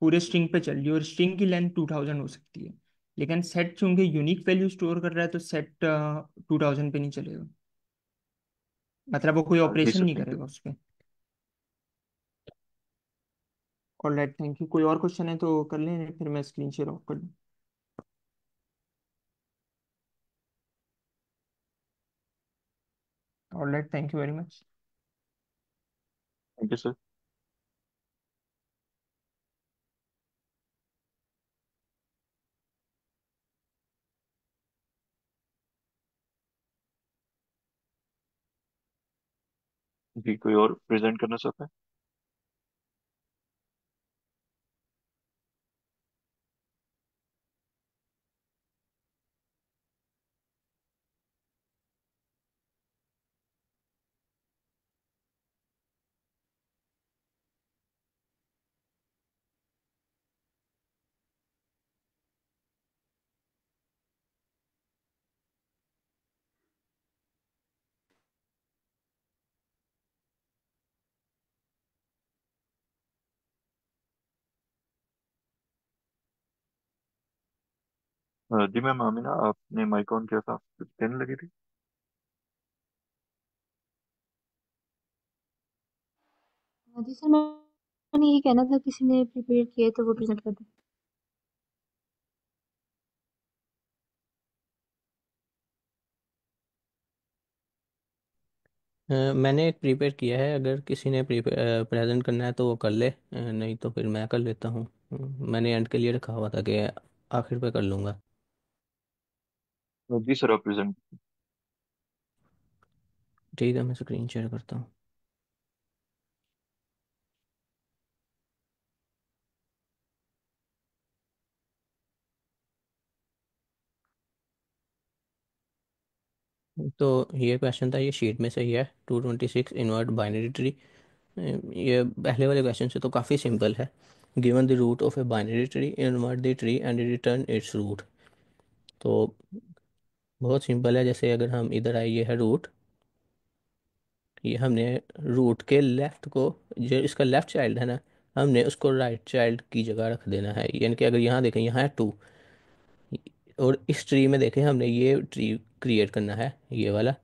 पूरे स्ट्रिंग पे चल रही है, और स्ट्रिंग की लेंथ 2000 हो सकती है। लेकिन सेट चूंकि यूनिक वैल्यू स्टोर कर रहा है तो सेट 2000 पे नहीं चलेगा, मतलब वो कोई जी ऑपरेशन सर, नहीं थैंक यू। करेगा उस पे। Alright, thank you. कोई और क्वेश्चन है तो कर लें, फिर मैं स्क्रीन शेयर ऑफ कर दूँ। Alright, thank you very much. Thank you sir. जी, कोई और प्रेजेंट करना चाहता है? जी मैम आमिना, आपने माइक ऑन किया था, आपको पेन लगी थी। हाँ जी सर, मैंने यही कहना था, किसी ने प्रिपेयर किया है तो वो प्रेजेंट कर दे। मैंने एक प्रिपेयर किया है, अगर किसी ने प्रेजेंट करना है तो वो कर ले, नहीं तो फिर मैं कर लेता हूँ। मैंने एंड के लिए रखा हुआ था कि आखिर पे कर लूँगा। जी सर, आप प्रेजेंट। ठीक है, मैं स्क्रीन शेयर करता हूँ। तो ये क्वेश्चन था, ये शीट में से ही है, 226 इनवर्ट बाइनरी ट्री। ये पहले वाले क्वेश्चन से तो काफ़ी सिंपल है। Given the root of a binary tree, invert the tree and return its root. तो बहुत सिंपल है। जैसे अगर हम इधर आए, ये है रूट, ये हमने रूट के लेफ्ट को, जो इसका लेफ्ट चाइल्ड है ना, हमने उसको राइट चाइल्ड की जगह रख देना है। यानी कि अगर यहाँ देखें, यहाँ है 2, और इस ट्री में देखें हमने ये ट्री क्रिएट करना है, ये वाला।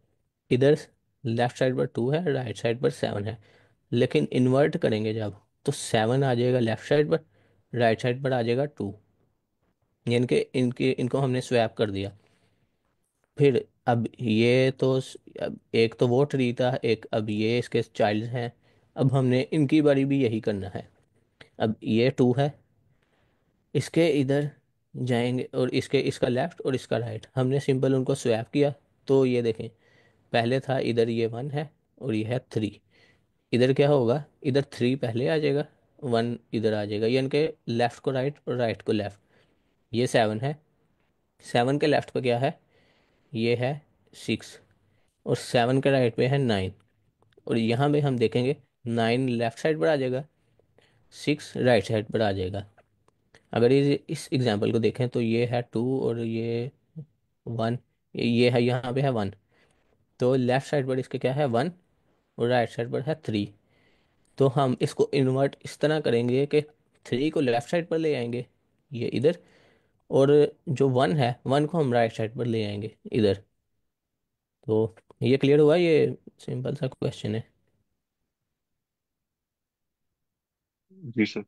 इधर लेफ्ट साइड पर 2 है, राइट साइड पर 7 है। लेकिन इन्वर्ट करेंगे जब, तो 7 आ जाएगा लेफ्ट साइड पर, राइट साइड पर आ जाएगा 2। यानी कि इनको हमने स्वैप कर दिया। फिर अब ये तो अब एक तो वो ट्री था, एक अब ये इसके चाइल्ड हैं। अब हमने इनकी बारी भी यही करना है। अब ये 2 है, इसके इधर जाएंगे, और इसके इसका लेफ्ट और इसका राइट हमने सिंपल उनको स्वैप किया। तो ये देखें, पहले था इधर ये 1 है, और ये है 3। इधर क्या होगा, इधर 3 पहले आ जाएगा, 1 इधर आ जाएगा। यानी कि लेफ्ट को राइट और राइट को लेफ्ट। ये 7 है, 7 के लेफ्ट पे क्या है, ये है 6, और 7 के राइट पे है 9। और यहाँ पे हम देखेंगे 9 लेफ्ट साइड पर आ जाएगा, 6 राइट साइड पर आ जाएगा। अगर इस एग्जांपल को देखें तो ये है 2 और ये 1, ये है यहाँ पे है 1। तो लेफ्ट साइड पर इसके क्या है, 1, और राइट साइड पर है 3। तो हम इसको इन्वर्ट इस तरह करेंगे कि 3 को लेफ्ट साइड पर ले आएंगे, ये इधर, और जो 1 है, 1 को हम राइट साइड पर ले आएंगे इधर। तो ये क्लियर हुआ, ये सिंपल सा क्वेश्चन है। जी सर।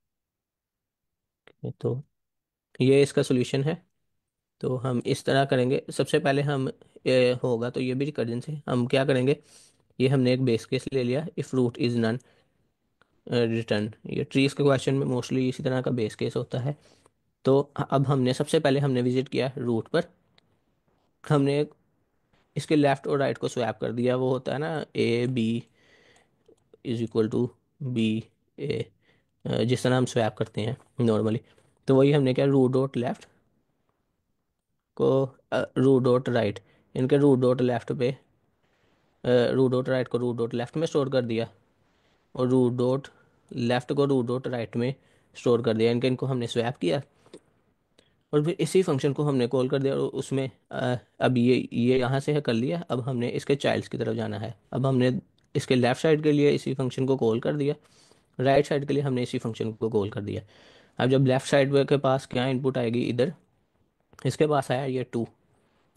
तो ये इसका सोल्यूशन है। तो हम इस तरह करेंगे। सबसे पहले हम होगा तो ये भी रिकर्जन से हम क्या करेंगे, ये हमने एक बेस केस ले लिया, if root is none return. ये ट्रीज के क्वेश्चन में मोस्टली इसी तरह का बेस केस होता है। तो अब हमने सबसे पहले हमने विजिट किया रूट पर, हमने इसके लेफ्ट और राइट को स्वैप कर दिया। वो होता है ना, A B is equal to B A, जिस तरह हम स्वैप करते हैं नॉर्मली। तो वही हमने क्या, रूट डॉट लेफ्ट को रूट डॉट राइट, इनके रूट डॉट लेफ्ट पे, रूट डॉट राइट को रूट डॉट लेफ्ट में स्टोर कर दिया, और रूट डॉट लेफ्ट को रूट डॉट राइट में स्टोर कर दिया। इनके इनको हमने स्वैप किया, और फिर इसी फंक्शन को हमने कॉल कर दिया। और उसमें अब ये यहाँ से है कर लिया। अब हमने इसके चाइल्ड्स की तरफ जाना है। अब हमने इसके लेफ्ट साइड के लिए इसी फंक्शन को कॉल कर दिया, राइट साइड के लिए हमने इसी फंक्शन को कॉल कर दिया। अब जब लेफ्ट साइड के पास क्या इनपुट आएगी, इधर इसके पास आया ये 2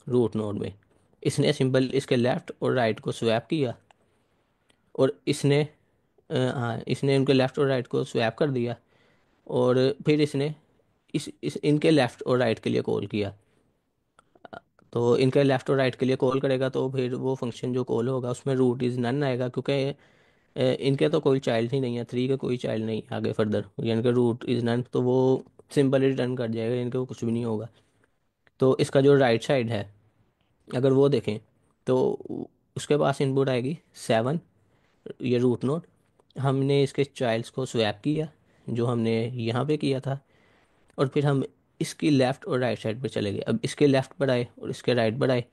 रूट नोड में। इसने सिंपल इसके लेफ्ट और राइट को स्वैप किया, और इसने हाँ, इसने इनके लेफ्ट और राइट को स्वैप कर दिया, और फिर इसने इस इनके लेफ्ट और राइट के लिए कॉल किया। तो इनके लेफ्ट और राइट के लिए कॉल करेगा, तो फिर वो फंक्शन जो कॉल होगा उसमें रूट इज़ नन आएगा, क्योंकि इनके तो कोई चाइल्ड ही नहीं है, 3 का कोई चाइल्ड नहीं है आगे फर्दर, यानी कि रूट इज़ नन। तो वो सिंपल रिटर्न कर जाएगा, इनके को कुछ भी नहीं होगा। तो इसका जो राइट साइड है, अगर वो देखें, तो उसके पास इनपुट आएगी 7, ये रूट नोड। हमने इसके चाइल्ड्स को स्वैप किया, जो हमने यहाँ पे किया था, और फिर हम इसकी लेफ्ट और राइट साइड पे चले गए। अब इसके लेफ्ट पर आए और इसके राइट पर आए,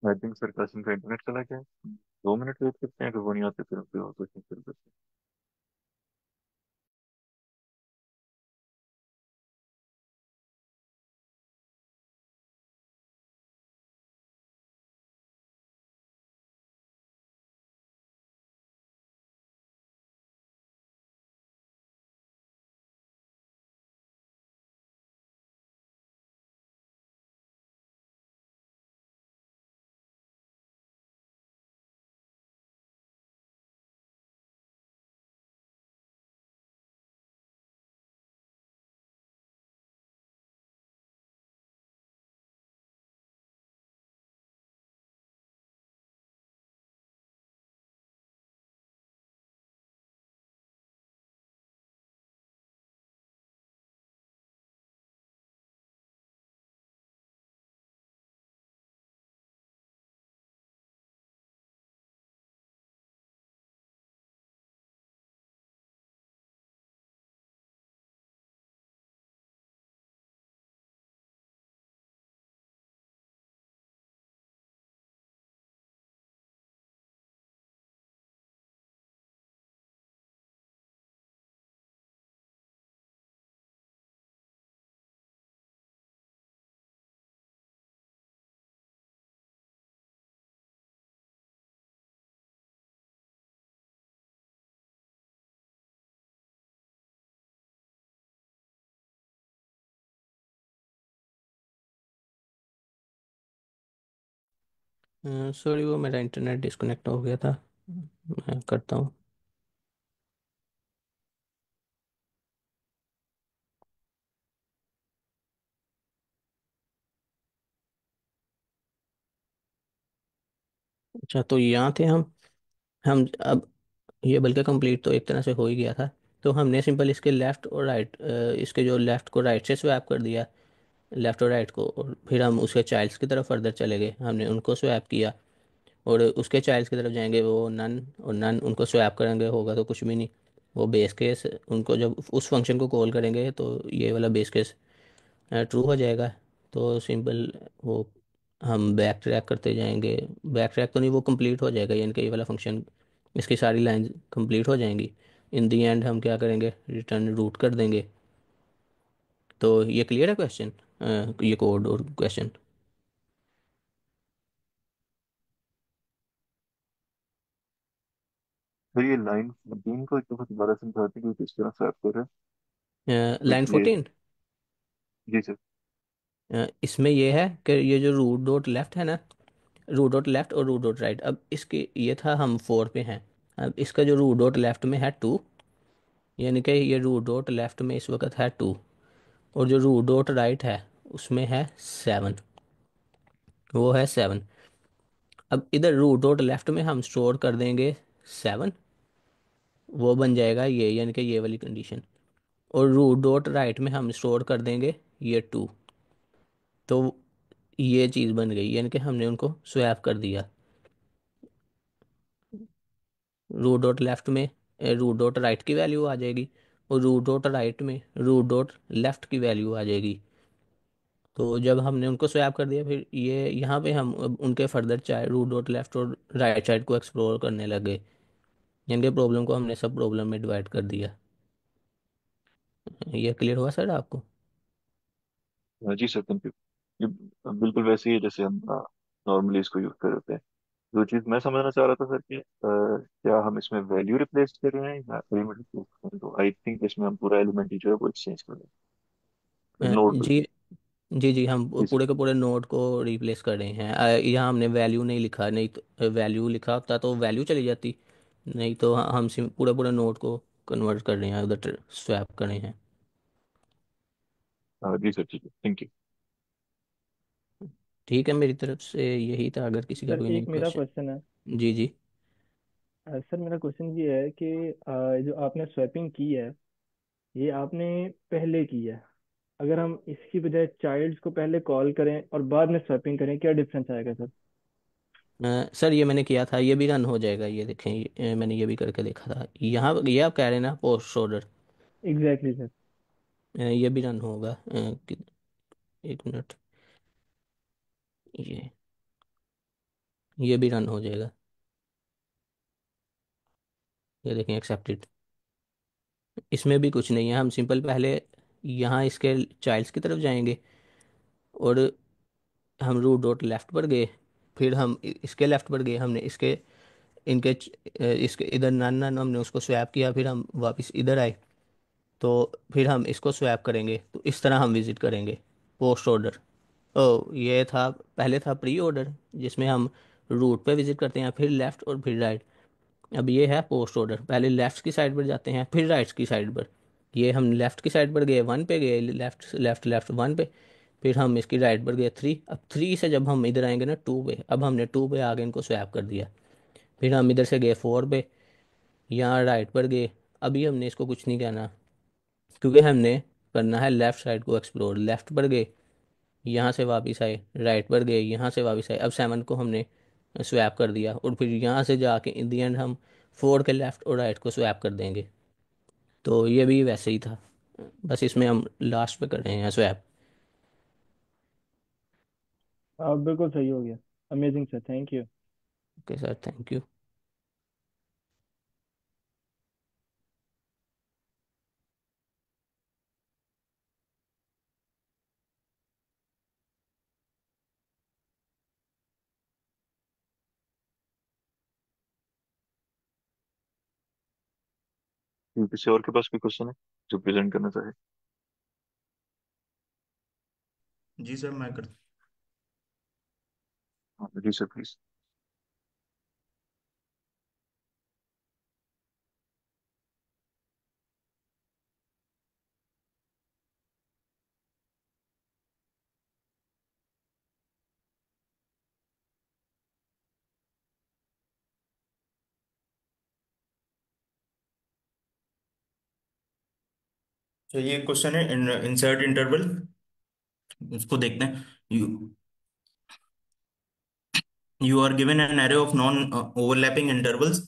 आई थिंक सर कासिम का इंटरनेट चला गया है। 2 मिनट वेट करते हैं, अगर वो नहीं आते फिर हम कोई और क्वेश्चन शुरू करते सॉरी, वो मेरा इंटरनेट डिस्कनेक्ट हो गया था। मैं करता हूँ। अच्छा, तो यहाँ थे हम अब ये बल्कि कंप्लीट तो एक तरह से हो ही गया था। तो हमने सिंपल इसके लेफ़्ट और राइट, इसके जो लेफ़्ट को राइट से स्वैप कर दिया, लेफ़्ट और राइट को, और फिर हम उसके चाइल्ड्स की तरफ फर्दर चले गए, हमने उनको स्वैप किया। और उसके चाइल्ड्स की तरफ जाएंगे वो नन, और नन उनको स्वैप करेंगे होगा तो कुछ भी नहीं। वो बेस केस उनको जब उस फंक्शन को कॉल करेंगे तो ये वाला बेस केस ट्रू हो जाएगा। तो सिंपल वो हम बैक ट्रैक करते जाएंगे। बैक ट्रैक तो नहीं, वो कंप्लीट हो जाएगा, यानी कि ये वाला फंक्शन, इसकी सारी लाइन कंप्लीट हो जाएंगी। इन दी एंड हम क्या करेंगे, रिटर्न रूट कर देंगे। तो ये क्लियर है क्वेश्चन, ये कोड और क्वेश्चन। सर ये लाइन 14 को एक दफा दोबारा समझाते कि किस तरह से आप कर रहे हैं, लाइन क्योंकि ये 14, जी सर। इसमें ये है कि ये जो रूट डॉट लेफ्ट है ना, रूट डॉट लेफ्ट और रूट डॉट राइट, अब इसके ये था हम 4 पे हैं। अब इसका जो रूट डॉट लेफ्ट में है 2, यानी कि ये रूट डॉट लेफ्ट में इस वक्त है 2, और जो रूट डॉट राइट है उसमें है 7, वो है 7। अब इधर रूट डॉट लेफ्ट में हम स्टोर कर देंगे 7, वो बन जाएगा ये, यानी कि ये वाली कंडीशन। और रूट डॉट राइट में हम स्टोर कर देंगे ये 2। तो ये चीज़ बन गई, यानी कि हमने उनको स्वैप कर दिया। रूट डॉट लेफ्ट में रूट डॉट राइट की वैल्यू आ जाएगी, और रूट डॉट राइट में रूट डॉट लेफ्ट की वैल्यू आ जाएगी। तो जब हमने उनको स्वैप कर दिया, फिर ये यहाँ पे हम अब उनके फर्दर चाहे रूट डॉट लेफ्ट और राइट साइड को एक्सप्लोर करने लगे, यानी कि प्रॉब्लम को हमने सब प्रॉब्लम में डिवाइड कर दिया। ये क्लियर हुआ सर आपको? जी सर, थैंक यू। ये बिल्कुल वैसे ही है जैसे हम नॉर्मली इसको यूज कर रहे हैं। जो चीज़ मैं समझना चाह रहा था सर कि क्या हम इसमें वैल्यू रिप्लेस कर रहे हैं या एलिमेंट रिप्लेस कर रहे हैं, तो आई थिंक इसमें हम पूरा एलिमेंट ही जो है वो एक्सचेंज कर रहे हैं नोड जी बिल्कुल। जी जी, हम जी सर। पूरे के पूरे नोड को रिप्लेस कर रहे हैं। यहाँ हमने वैल्यू नहीं लिखा, नहीं तो वैल्यू लिखा होता तो वैल्यू चली जाती, नहीं तो हम पूरे पूरे नोड को कन्वर्ट कर रहे हैं, उधर स्वैप कर रहे हैं। जी सर, ठीक है, थैंक यू। ठीक है, मेरी तरफ से यही था, अगर किसी का सर कोई नहीं एक मेरा क्वेश्चन। क्वेश्चन है। जी जी। सर मेरा क्वेश्चन ये है कि जो आपने स्वैपिंग की है, ये आपने पहले की है। अगर हम इसकी बजाय चाइल्ड्स को पहले कॉल करें और बाद में स्वैपिंग करें, क्या डिफरेंस आएगा सर? सर ये मैंने किया था, ये भी रन हो जाएगा, ये देखें, मैंने ये भी करके देखा था। यहाँ ये आप कह रहे हैं ना पोस्ट ऑर्डर, एग्जैक्टली सर। ये भी रन होगा। एक मिनट, ये ये भी रन हो जाएगा। ये देखें एक्सेप्टेड। इसमें भी कुछ नहीं है, हम सिंपल पहले यहाँ इसके चाइल्ड्स की तरफ जाएंगे और हम रूट डॉट लेफ्ट पर गए, फिर हम इसके लेफ्ट पर गए, हमने इसके इनके इसके इधर नन नन हमने उसको स्वैप किया, फिर हम वापस इधर आए, तो फिर हम इसको स्वैप करेंगे, तो इस तरह हम विजिट करेंगे पोस्ट ऑर्डर। ओ ये था, पहले था प्री ऑर्डर जिसमें हम रूट पे विजिट करते हैं, फिर लेफ्ट और फिर राइट। अब ये है पोस्ट ऑर्डर, पहले लेफ्ट की साइड पर जाते हैं फिर राइट की साइड पर। ये हम लेफ्ट की साइड पर गए 1 पे गए, लेफ्ट लेफ्ट लेफ्ट 1 पे, फिर हम इसकी राइट पर गए 3। अब 3 से जब हम इधर आएंगे ना 2 पे, अब हमने 2 पे आगे इनको स्वैप कर दिया। फिर हम इधर से गए 4 पे, यहाँ राइट पर गए। अभी हमने इसको कुछ नहीं कहना क्योंकि हमने करना है लेफ्ट साइड को एक्सप्लोर। लेफ्ट पर गए, यहाँ से वापस आए, राइट पर गए, यहाँ से वापस आए। अब 7 को हमने स्वैप कर दिया और फिर यहाँ से जाके इन दी एंड हम 4 के लेफ्ट और राइट को स्वैप कर देंगे। तो ये भी वैसे ही था, बस इसमें हम लास्ट पे कर रहे हैं स्वैप। हाँ बिल्कुल सही हो गया। Amazing sir, thank you. Okay sir, thank you. किसी और के पास कोई क्वेश्चन है जो प्रेजेंट करना चाहे? जी सर, मैं कर। हाँ जी सर प्लीज। तो ये क्वेश्चन है इंसर्ट इंटरवल। उसको देखते हैं। You you are given an array of non overlapping intervals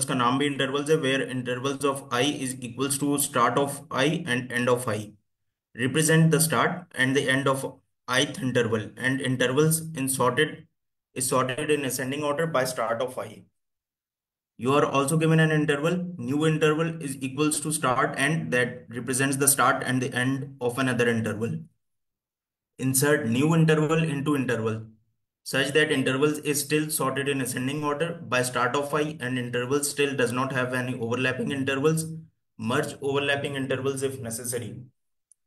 का नाम भी इंटरवल्स है, where intervals of I is equals to start of I and end of I, represent the start and the end of ith interval, and intervals in sorted is sorted in ascending order by start of I. You are also given an interval. New interval is equals to start and that represents the start and the end of another interval. Insert new interval into interval such that intervals is still sorted in ascending order by start of I and interval still does not have any overlapping intervals. Merge overlapping intervals if necessary.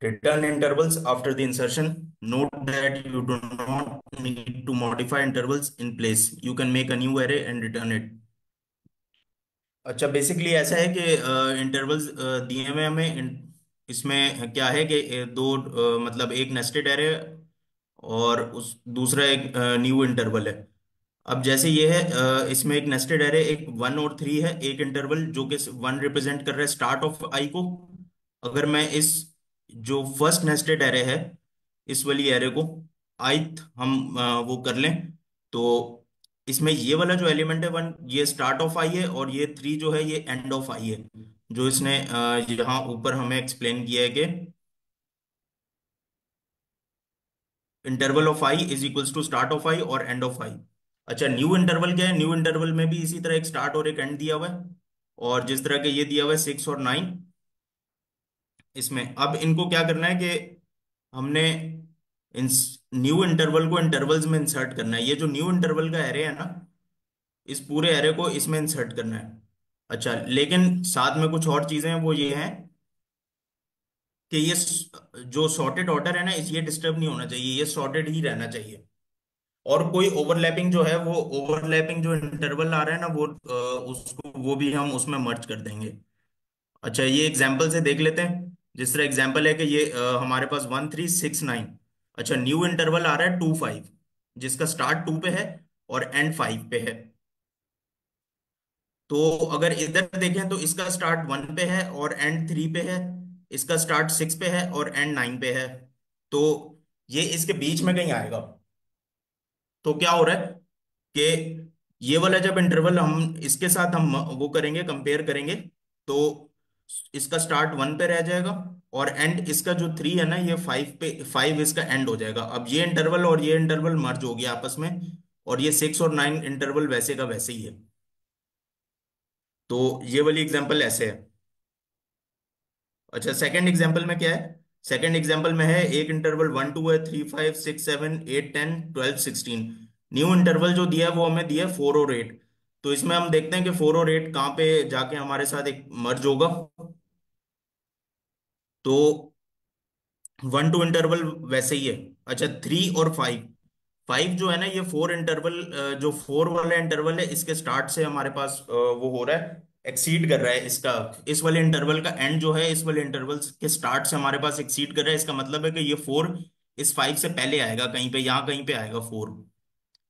Return intervals after the insertion. Note that you do not need to modify intervals in place. You can make a new array and return it. अच्छा, basically ऐसा है कि intervals दिए हुए हमें इसमें क्या है कि दो मतलब एक नेस्टेड एरे और उस दूसरा एक न्यू इंटरवल है। अब जैसे ये है इसमें एक नेस्टेड एरे, एक 1 और 3 है, एक इंटरवल जो कि 1 रिप्रेजेंट कर रहा है स्टार्ट ऑफ आई को। अगर मैं इस जो फर्स्ट नेस्टेड एरे है इस वाली एरे को ith हम वो कर लें, तो इसमें ये वाला जो एलिमेंट है 1 ये स्टार्ट ऑफ आई है और ये 3 जो है ये एंड ऑफ आई है, जो इसने यहाँ ऊपर हमें एक्सप्लेन किया है कि interval of I is equals to start of I और एंड ऑफ आई। अच्छा, न्यू इंटरवल क्या है? न्यू इंटरवल में भी इसी तरह एक स्टार्ट और एक एंड दिया हुआ है, और जिस तरह के ये दिया हुआ है 6 और 9 इसमें। अब इनको क्या करना है कि हमने इन न्यू इंटरवल को इंटरवल्स में इंसर्ट करना है। ये जो न्यू इंटरवल का एरे है ना, इस पूरे एरे को इसमें इंसर्ट करना है। अच्छा, लेकिन साथ में कुछ और चीजें हैं, वो ये हैं कि ये जो सॉर्टेड ऑर्डर है ना, इस ये डिस्टर्ब नहीं होना चाहिए, ये सॉर्टेड ही रहना चाहिए। और कोई ओवरलैपिंग जो है, वो ओवरलैपिंग जो इंटरवल आ रहा है ना, वो उसको वो भी हम उसमें मर्ज कर देंगे। अच्छा, ये एग्जाम्पल से देख लेते हैं। जिस तरह एग्जाम्पल है कि ये हमारे पास 1369। अच्छा, न्यू इंटरवल आ रहा है 25, जिसका स्टार्ट 2 पे है और एंड 5 पे है। तो अगर इधर देखें तो इसका स्टार्ट 1 पे है और एंड 3 पे है, इसका स्टार्ट 6 पे है और एंड 9 पे है। तो ये इसके बीच में कहीं आएगा। तो क्या हो रहा है कि ये वाला जब इंटरवल हम इसके साथ हम वो करेंगे, कंपेयर करेंगे, तो इसका स्टार्ट 1 पे रह जाएगा, और एंड इसका जो 3 है ना, ये 5 पे, 5 इसका एंड हो जाएगा। अब ये इंटरवल और ये इंटरवल मर्ज हो गया आपस में, और ये 6 और 9 इंटरवल वैसे का वैसे ही है। तो ये वाली एग्जांपल ऐसे है। अच्छा, सेकंड एग्जांपल में क्या है? सेकंड एग्जांपल में है एक इंटरवल 1 2 है, 3 5 6 7 8 10 12 16। न्यू इंटरवल जो दिया है वो हमें दिया है 4 और 8। तो इसमें हम देखते हैं कि 4 और 8 कहाँ पे जाके हमारे साथ एक मर्ज होगा। तो 1 2 इंटरवल वैसे ही है। अच्छा, 3 और 5, 5 जो है ना, ये 4 इंटरवल, जो 4 वाला इंटरवल है, इसके स्टार्ट से हमारे पास वो हो रहा है, एक्सीड कर रहा है इसका। इस वाले इंटरवल का एंड जो है, इस वाले इंटरवल के स्टार्ट से हमारे पास एक्सीड कर रहा है। इसका मतलब है कि ये 4 इस 5 से पहले आएगा, कहीं पे यहाँ कहीं पे आएगा 4।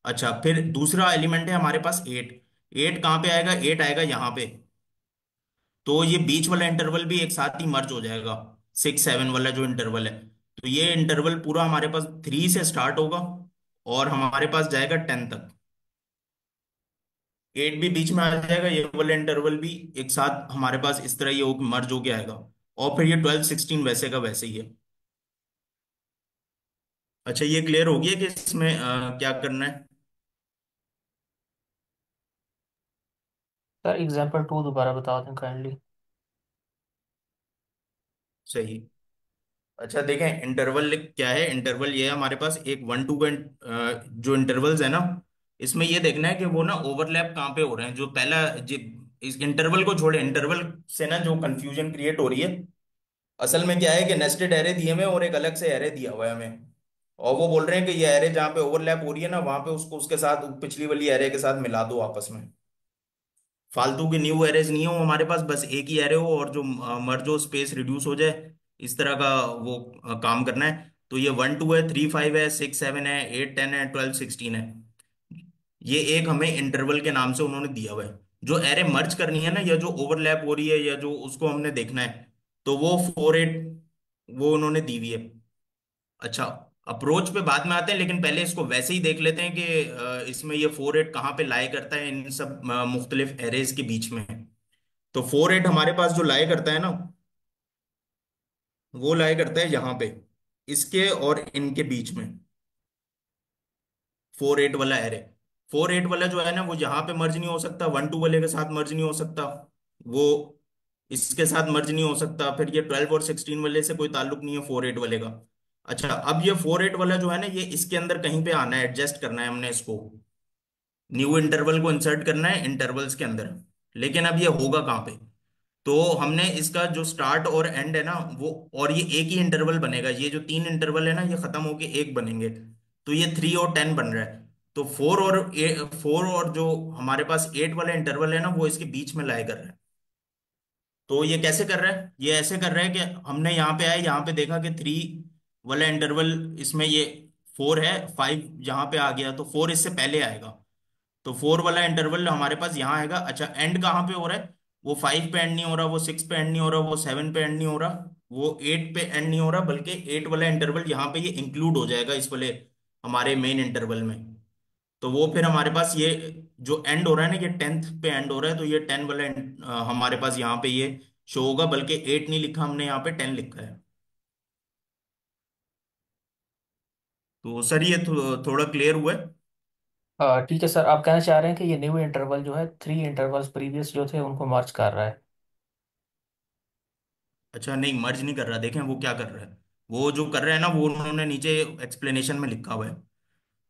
अच्छा, फिर दूसरा एलिमेंट है हमारे पास 8। 8 कहाँ पे आएगा? 8 आएगा यहाँ पे। तो ये बीच वाला इंटरवल भी एक साथ ही मर्ज हो जाएगा, 6 7 वाला जो इंटरवल है। तो ये इंटरवल पूरा हमारे पास 3 से स्टार्ट होगा, और हमारे पास जाएगा 10 तक। 8 भी बीच में आ जाएगा, ये वाला इंटरवल भी एक साथ हमारे पास इस तरह ये मर्ज होके आएगा। और फिर ये 12 16 वैसे का वैसे ही है। अच्छा, ये क्लियर हो गया कि इसमें क्या करना है? सर एग्जाम्पल 2 दोबारा बता दें काइंडली। सही। अच्छा देखें, इंटरवल क्या है? इंटरवल ये है हमारे पास एक 1 2 का जो इंटरवल्स है ना, इसमें ये देखना है कि वो ना ओवरलैप कहाँ पे हो रहे हैं। जो पहला इस इंटरवल को छोड़े, इंटरवल से ना जो कंफ्यूजन क्रिएट हो रही है, असल में क्या है कि नेस्टेड एरे दिए हुए हैं और एक अलग से एरे दिया हुआ है हमें, और वो बोल रहे हैं कि ये एरे जहाँ पे ओवरलैप हो रही है ना, वहां पे उसको उसके साथ पिछली वाली एरे के साथ मिला दो आपस में। फालतू के न्यू एरेज नहीं हो हमारे पास, बस एक ही एरे हो, और जो मर्ज हो, स्पेस रिड्यूस हो जाए, इस तरह का वो काम करना है। तो ये 1 2 है, 3 5 है, 6 7 है, 8 10 है, 12 16 है। ये एक हमें इंटरवल के नाम से उन्होंने दिया हुआ है। जो एरे मर्ज करनी है ना, या जो ओवरलैप हो रही है, या जो उसको हमने देखना है, तो वो 4 8 वो उन्होंने दी हुई है। अच्छा, अप्रोच पे बाद में आते हैं, लेकिन पहले इसको वैसे ही देख लेते हैं कि इसमें ये 4 8 कहाँ पे लाई करता है इन सब मुख्तलिफ एरेज के बीच में। तो 4 8 हमारे पास जो लाई करता है ना, वो लाई करता है यहाँ पे, इसके और इनके बीच में। 4 8 वाला एरे, 4 8 वाला जो है ना, वो यहाँ पे मर्ज नहीं हो सकता, 1 2 वाले के साथ मर्ज नहीं हो सकता, वो इसके साथ मर्ज नहीं हो सकता। फिर ये 12 और 16 वाले से कोई ताल्लुक नहीं है 4 8 वाले का। अच्छा, अब ये 4 8 वाला जो है ना, ये इसके अंदर कहीं पे आना है, एडजस्ट करना है हमने इसको, न्यू इंटरवल को इंसर्ट करना है इंटरवल्स के अंदर। लेकिन अब ये होगा कहाँ पे? तो हमने इसका जो स्टार्ट और एंड है ना वो, और ये एक ही इंटरवल बनेगा, ये जो 3 इंटरवल है ना, ये खत्म होके एक बनेंगे। तो ये 3 और 10 बन रहा है। तो 4 और जो हमारे पास 8 वाला इंटरवल है ना, वो इसके बीच में लाई कर रहा है। तो ये कैसे कर रहा है? ये ऐसे कर रहा है कि हमने यहाँ पे आए, यहाँ पे देखा कि 3 वाला इंटरवल, इसमें ये 4 है, 5 यहाँ पे आ गया, तो 4 इससे पहले आएगा। तो 4 वाला इंटरवल हमारे पास यहाँ आएगा। अच्छा, एंड कहाँ पे हो रहा है? वो 5 पे एंड नहीं हो रहा, वो 6 पे एंड नहीं हो रहा, वो 7 पे एंड नहीं हो रहा, वो 8 पे एंड नहीं हो रहा, बल्कि 8 वाला इंटरवल यहाँ पे ये इंक्लूड हो जाएगा इस वाले हमारे मेन इंटरवल में। तो वो फिर हमारे पास ये जो एंड हो रहा है ना, ये 10th पे एंड हो रहा है, तो ये 10 वाला हमारे पास यहाँ पे ये शो होगा, बल्कि 8 नहीं लिखा हमने, यहाँ पे 10 लिखा है। तो सर ये थोड़ा क्लियर हुआ है? ठीक है सर, आप कहना चाह रहे हैं कि ये न्यू इंटरवल जो है 3 इंटरवल्स प्रीवियस जो थे उनको मर्ज कर रहा है। अच्छा, नहीं मर्ज नहीं कर रहा। देखें वो क्या कर रहा है। वो जो कर रहा है ना, वो उन्होंने नीचे एक्सप्लेनेशन में लिखा हुआ है।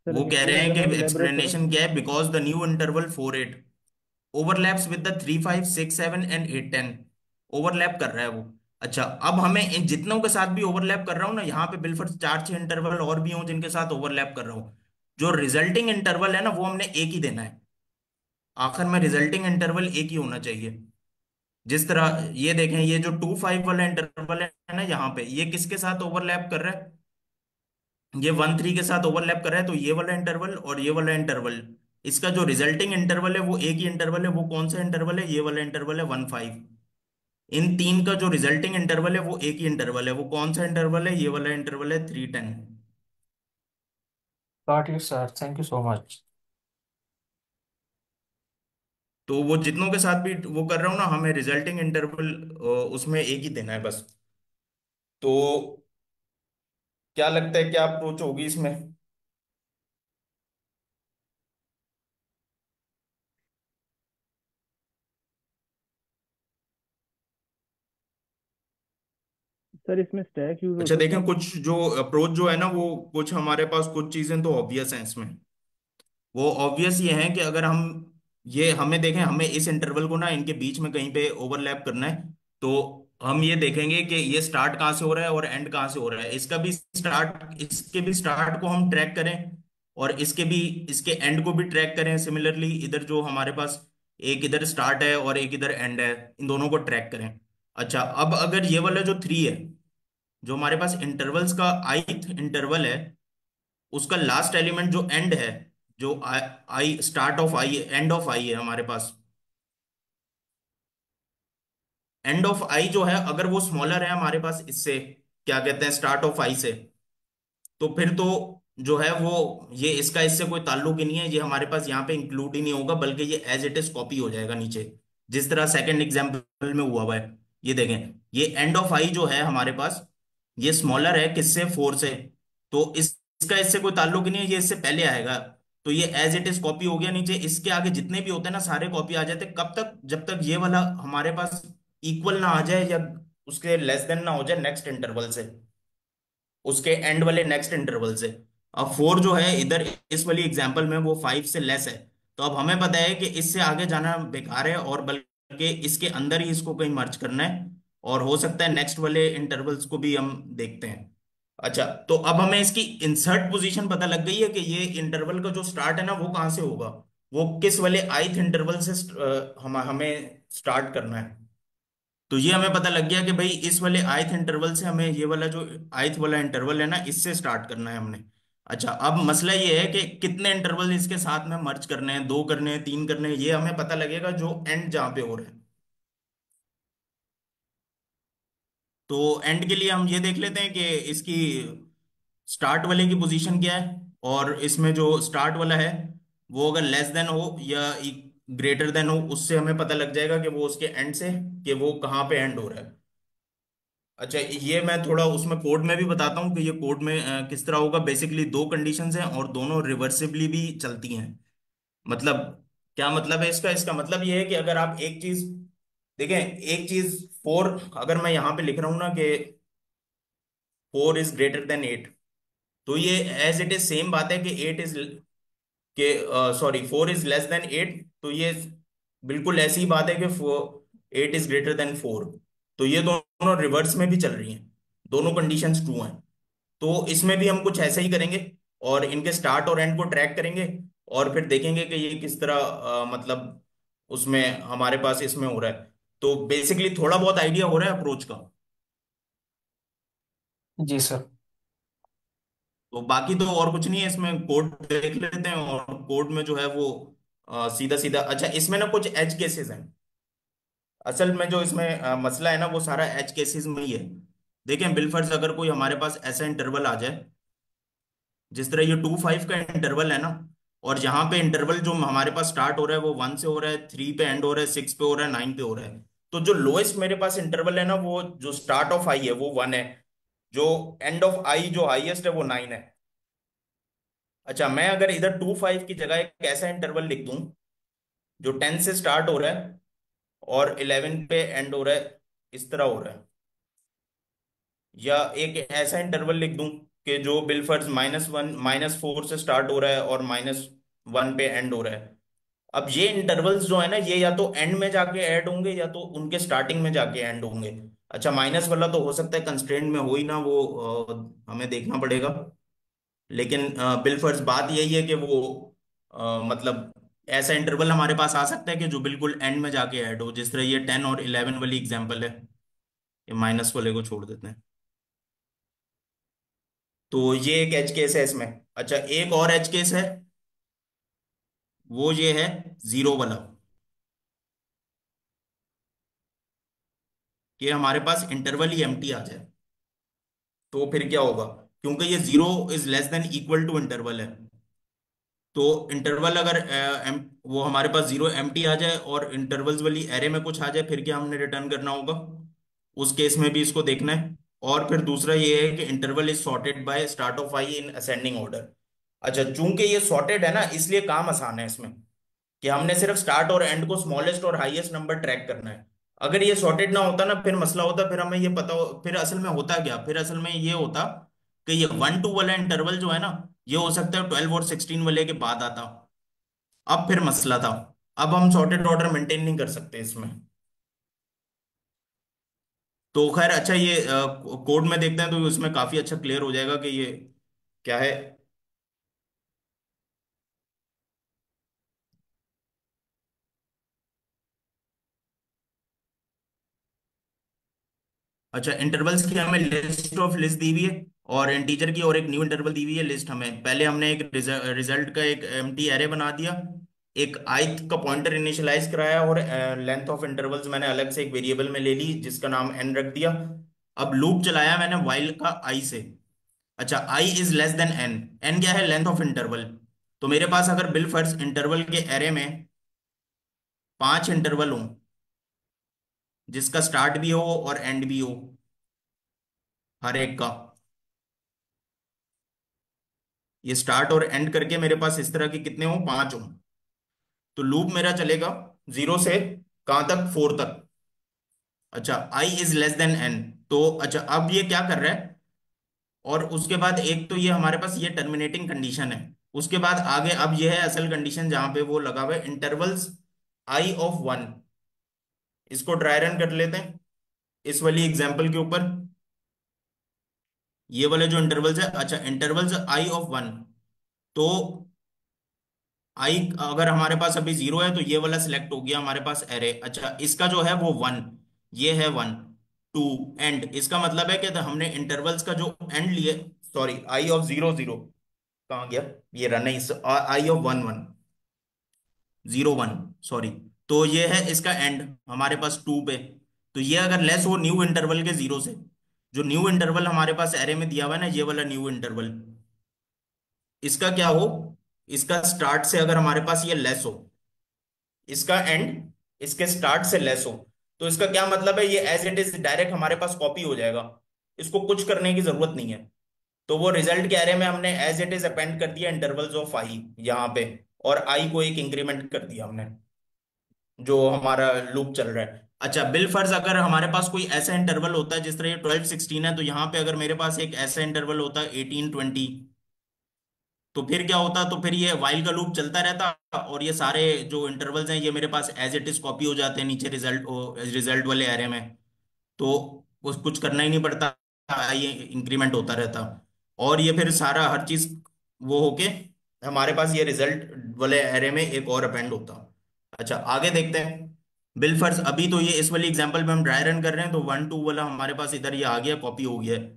सर वो कह न्यू रहे हैं मतलब कि इलेबोरेट करो। एक्सप्लेनेशन क्या है, because the new interval 4 8 overlaps with the 3 5 6 7 and 8 10। Overlap कर रहा है वो। अच्छा, अब हमें इन जितनों के साथ भी ओवरलैप कर रहा हूँ ना, यहाँ पे बिलफर्ज 4 6 इंटरवल और भी हों जिनके साथ ओवरलैप कर रहा हूँ, जो रिजल्टिंग इंटरवल है ना, वो हमने एक ही देना है। आखिर में रिजल्टिंग इंटरवल एक ही होना चाहिए। जिस तरह ये देखें, ये जो 2 5 वाला इंटरवल है ना, यहाँ पे ये किसके साथ ओवरलैप कर रहा है? ये 1 3 के साथ ओवरलैप कर रहा है। तो ये वाला इंटरवल और ये वाला इंटरवल, इसका जो रिजल्टिंग इंटरवल है वो एक ही इंटरवल है। वो कौन सा इंटरवल है? ये वाला इंटरवल है 1 5। इन तीन का जो रिजल्टिंग इंटरवल है वो एक ही इंटरवल है। वो कौन सा इंटरवल है? ये वाला इंटरवल है 3 10। Got it sir, thank you so much. तो वो जितनों के साथ भी वो कर रहा हूँ ना, हमें रिजल्टिंग इंटरवल उसमें एक ही देना है बस। तो क्या लगता है क्या अप्रोच होगी इसमें? सर इसमें स्टैक यूज हो अच्छा सकता देखें, है? कुछ जो अप्रोच जो है ना, वो कुछ हमारे पास कुछ चीजें तो ऑब्वियस हैं इसमें। वो ऑब्वियस ये है कि अगर हम ये हमें देखें, हमें इस इंटरवल को ना इनके बीच में कहीं पे ओवरलैप करना है। तो हम ये देखेंगे कि ये स्टार्ट कहाँ से हो रहा है और एंड कहाँ से हो रहा है। इसके भी स्टार्ट को हम ट्रैक करें, और इसके एंड को भी ट्रैक करें। सिमिलरली इधर जो हमारे पास एक इधर स्टार्ट है और एक इधर एंड है, इन दोनों को ट्रैक करें। अच्छा, अब अगर ये वाला जो 3 है, जो हमारे पास इंटरवल्स का ith इंटरवल है, उसका लास्ट एलिमेंट जो एंड है, जो i start of I end of i है हमारे पास, एंड ऑफ आई जो है अगर वो स्मॉलर है हमारे पास इससे, क्या कहते हैं, स्टार्ट ऑफ आई से, तो फिर तो जो है वो ये इसका इससे कोई ताल्लुक ही नहीं है, ये हमारे पास यहाँ पे इंक्लूड ही नहीं होगा, बल्कि ये एज इट इज कॉपी हो जाएगा नीचे, जिस तरह सेकंड एग्जाम्पल में हुआ है। ये देखें, ये एंड ऑफ आई जो है हमारे पास, ये स्मॉलर है किससे, 4 से। तो इसका इससे कोई ताल्लुक ही नहीं है, ये इससे पहले आएगा। तो ये एज इट इज कॉपी हो गया नीचे। इसके आगे जितने भी होते हैं ना सारे कॉपी आ जाते हैं। कब तक? जब तक ये वाला हमारे पास इक्वल ना आ जाए या उसके लेस देन ना हो जाए नेक्स्ट इंटरवल से, उसके एंड वाले नेक्स्ट इंटरवल से। अब 4 जो है इधर इस वाली एग्जांपल में वो 5 से लेस है। तो अब हमें पता है कि इससे आगे जाना बेकार है, और बल्कि इसके अंदर ही इसको कहीं मर्ज करना है। और हो सकता है नेक्स्ट वाले इंटरवल्स को भी हम देखते हैं। अच्छा, तो अब हमें इसकी इंसर्ट पोजीशन पता लग गई है कि ये इंटरवल का जो स्टार्ट है ना वो कहाँ से होगा, वो किस वाले ith इंटरवल से हमें स्टार्ट करना है। तो ये हमें पता लग गया कि भाई इस वाले ith इंटरवल से हमें ये वाला जो ith वाला इंटरवल है ना, इससे स्टार्ट करना है हमने। अच्छा, अब मसला ये है कि कितने इंटरवल इसके साथ में मर्ज करने हैं, 2 करने हैं, 3 करने हैं, ये हमें पता लगेगा जो एंड जहां पे हो रहा है। तो एंड के लिए हम ये देख लेते हैं कि इसकी स्टार्ट वाले की पोजीशन क्या है, और इसमें जो स्टार्ट वाला है वो अगर लेस देन हो या ग्रेटर देन हो, उससे हमें पता लग जाएगा कि वो उसके एंड से, कि वो कहाँ पे एंड हो रहा है। अच्छा, ये मैं थोड़ा उसमें कोड में भी बताता हूँ कि ये कोड में किस तरह होगा। बेसिकली 2 कंडीशंस हैं और दोनों रिवर्सिबली भी चलती हैं। मतलब क्या मतलब है इसका? इसका मतलब ये है कि अगर आप एक चीज देखें, एक चीज 4, अगर मैं यहाँ पे लिख रहा हूँ ना कि 4 इज ग्रेटर देन 8, तो ये एज इट इज सेम बात है कि 8 इज के सॉरी 4 इज लेस देन 8। तो ये बिल्कुल ऐसी ही बात है कि 8 इज ग्रेटर देन 4। तो ये दोनों रिवर्स में भी चल रही हैं, दोनों कंडीशंस ट्रू हैं। तो इसमें भी हम कुछ ऐसा ही करेंगे, और इनके स्टार्ट और एंड को ट्रैक करेंगे, और फिर देखेंगे कि ये किस तरह मतलब उसमें हमारे पास इसमें हो रहा है। तो बेसिकली थोड़ा बहुत आइडिया हो रहा है अप्रोच का। जी सर। तो बाकी तो और कुछ नहीं है इसमें, कोड देख लेते हैं, और कोड में जो है वो सीधा सीधा। अच्छा, इसमें ना कुछ एज केसेस हैं। असल में जो इसमें मसला है ना, वो सारा एज केसेस में ही है। देखें, बिलफर्ज अगर कोई हमारे पास ऐसा इंटरवल आ जाए, जिस तरह ये 2 5 का इंटरवल है ना, और यहाँ पे इंटरवल जो हमारे पास स्टार्ट हो रहा है वो 1 से हो रहा है, 3 पे एंड हो रहा है, 6 पे हो रहा है, 9 पे हो रहा है। तो जो लोएस्ट मेरे पास इंटरवल है ना, वो जो स्टार्ट ऑफ आई है वो 1 है, जो एंड ऑफ आई जो हाईएस्ट है वो 9 है। अच्छा, मैं अगर इधर 2 5 की जगह एक ऐसा इंटरवल लिख दूं जो 10 से स्टार्ट हो रहा है और 11 पे एंड हो रहा है, इस तरह हो रहा है, या एक ऐसा इंटरवल लिख दूं कि जो बिलफर्ज -4 से स्टार्ट हो रहा है और -1 पे एंड हो रहा है। अब ये इंटरवल्स जो है ना, ये या तो एंड में जाके ऐड होंगे या तो उनके स्टार्टिंग में जाके एंड होंगे। अच्छा, माइनस वाला तो हो सकता है कंस्ट्रेंट में हो ही ना, वो हमें देखना पड़ेगा। लेकिन बिलफर्ज बात यही है कि वो मतलब ऐसा इंटरवल हमारे पास आ सकता है कि जो बिल्कुल एंड में जाके ऐड हो, जिस तरह ये 10 और 11 वाली एग्जांपल है। ये माइनस वाले को छोड़ देते हैं। तो ये एक एज केस है इसमें। अच्छा, एक और एज केस है, वो ये है 0 वाला, कि हमारे पास इंटरवल ही एम्प्टी आ जाए। तो फिर क्या होगा? क्योंकि ये 0 is less than equal to interval है, तो इंटरवल अगर वो हमारे पास जीरो एम्प्टी आ जाए और इंटरवल्स वाली एरे में कुछ आ जाए, फिर क्या हमने रिटर्न करना होगा? उस केस में भी इसको देखना है। और फिर दूसरा ये है कि interval is sorted by start of I in ascending order. अच्छा, चूंकि ये सॉर्टेड है ना, इसलिए काम आसान है इसमें, कि हमने सिर्फ स्टार्ट और एंड को स्मॉलेस्ट और हाईएस्ट नंबर ट्रैक करना है। अगर ये सॉर्टेड ना होता ना, फिर मसला होता, फिर हमें ये पता फिर असल में होता क्या, फिर असल में ये होता कि ये 1 2 वाला इंटरवल जो है ना, ये हो सकता है 12 और 16 वाले के बाद आता। अब फिर मसला था, अब हम सॉर्टेड ऑर्डर मेंटेन नहीं कर सकते इसमें। तो खैर, अच्छा, ये कोड में देखते हैं तो उसमें काफी अच्छा क्लियर हो जाएगा कि ये क्या है। अच्छा, इंटरवल्स की हमें लिस्ट ऑफ लिस्ट दी हुई है, और इंटीजर की और एक न्यू इंटरवल दी हुई है लिस्ट। हमें पहले हमने एक रिजल्ट का एक एम्प्टी एरे बना दिया, एक ith का पॉइंटर इनिशियलाइज कराया, और लेंथ ऑफ इंटरवल्स मैंने अलग से एक वेरिएबल में ले ली जिसका नाम n रख दिया। अब लूप चलाया मैंने while का i से। अच्छा, i is less then n। n क्या है? Length of interval. तो मेरे पास अगर बिल फर्ज इंटरवल के एरे में 5 इंटरवल हो, जिसका स्टार्ट भी हो और एंड भी हो हर एक का, ये स्टार्ट और एंड करके मेरे पास इस तरह के कितने हो? 5 हो। तो लूप मेरा चलेगा 0 से कहां तक? 4 तक। अच्छा, i is less then n। तो अच्छा, अब ये क्या कर रहा है? और उसके बाद एक तो ये हमारे पास ये टर्मिनेटिंग कंडीशन है। उसके बाद आगे अब ये है असल कंडीशन जहां पे वो लगा हुआ है इंटरवल्स i ऑफ 1। इसको ड्राई रन कर लेते हैं इस वाली एग्जांपल के ऊपर। ये वाले जो इंटरवल्स है, अच्छा, इंटरवल्स i ऑफ 1। तो आई अगर हमारे पास अभी 0 है तो ये वाला सिलेक्ट हो गया हमारे पास एरे। अच्छा, इसका जो है वो 1, ये है 1 2 एंड। इसका मतलब है कि तो हमने इंटरवल्स का जो एंड लिए, सॉरी, आई ऑफ 0 0 कहाँ गया? ये रहा, नहीं, आई ऑफ 1 1 0 1, सॉरी। तो ये है इसका एंड हमारे पास 2 पे। तो ये अगर लेस हो न्यू इंटरवल के 0 से, जो न्यू इंटरवल हमारे पास एरे में दिया हुआ है ना, ये वाला न्यू इंटरवल, इसका क्या हो? इसका स्टार्ट से अगर हमारे पास ये लेस हो, इसका एंड इसके स्टार्ट से लेस हो, तो इसका क्या मतलब है? ये एज इट इज डायरेक्ट हमारे पास कॉपी हो जाएगा, इसको कुछ करने की जरूरत नहीं है। तो वो रिजल्ट के एरे में हमने एज इट इज अपेंड कर दिया इंटरवल्स ऑफ आई यहाँ पे, और आई को एक इंक्रीमेंट कर दिया हमने जो हमारा लूप चल रहा है। अच्छा, बिल फर्ज अगर हमारे पास कोई ऐसा इंटरवल होता है, जिस तरह ये 12 16 है, तो यहाँ पे अगर मेरे पास एक ऐसा इंटरवल होता है 18 20, तो फिर क्या होता? तो फिर ये वाइल का लूप चलता रहता, और ये सारे जो इंटरवल्स हैं ये मेरे पास एज इट इज कॉपी हो जाते हैं नीचे रिजल्ट वाले एरे में। तो कुछ करना ही नहीं पड़ता, ये इंक्रीमेंट होता रहता, और ये फिर सारा हर चीज वो होके हमारे पास ये रिजल्ट वाले एरे में एक और अपेंड होता। अच्छा, आगे देखते हैं। बिल फर्ज अभी तो ये इस वाली एग्जांपल में हम ड्राई रन कर रहे हैं, तो 1 2 वाला हमारे पास इधर ये आ गया, कॉपी हो गया है,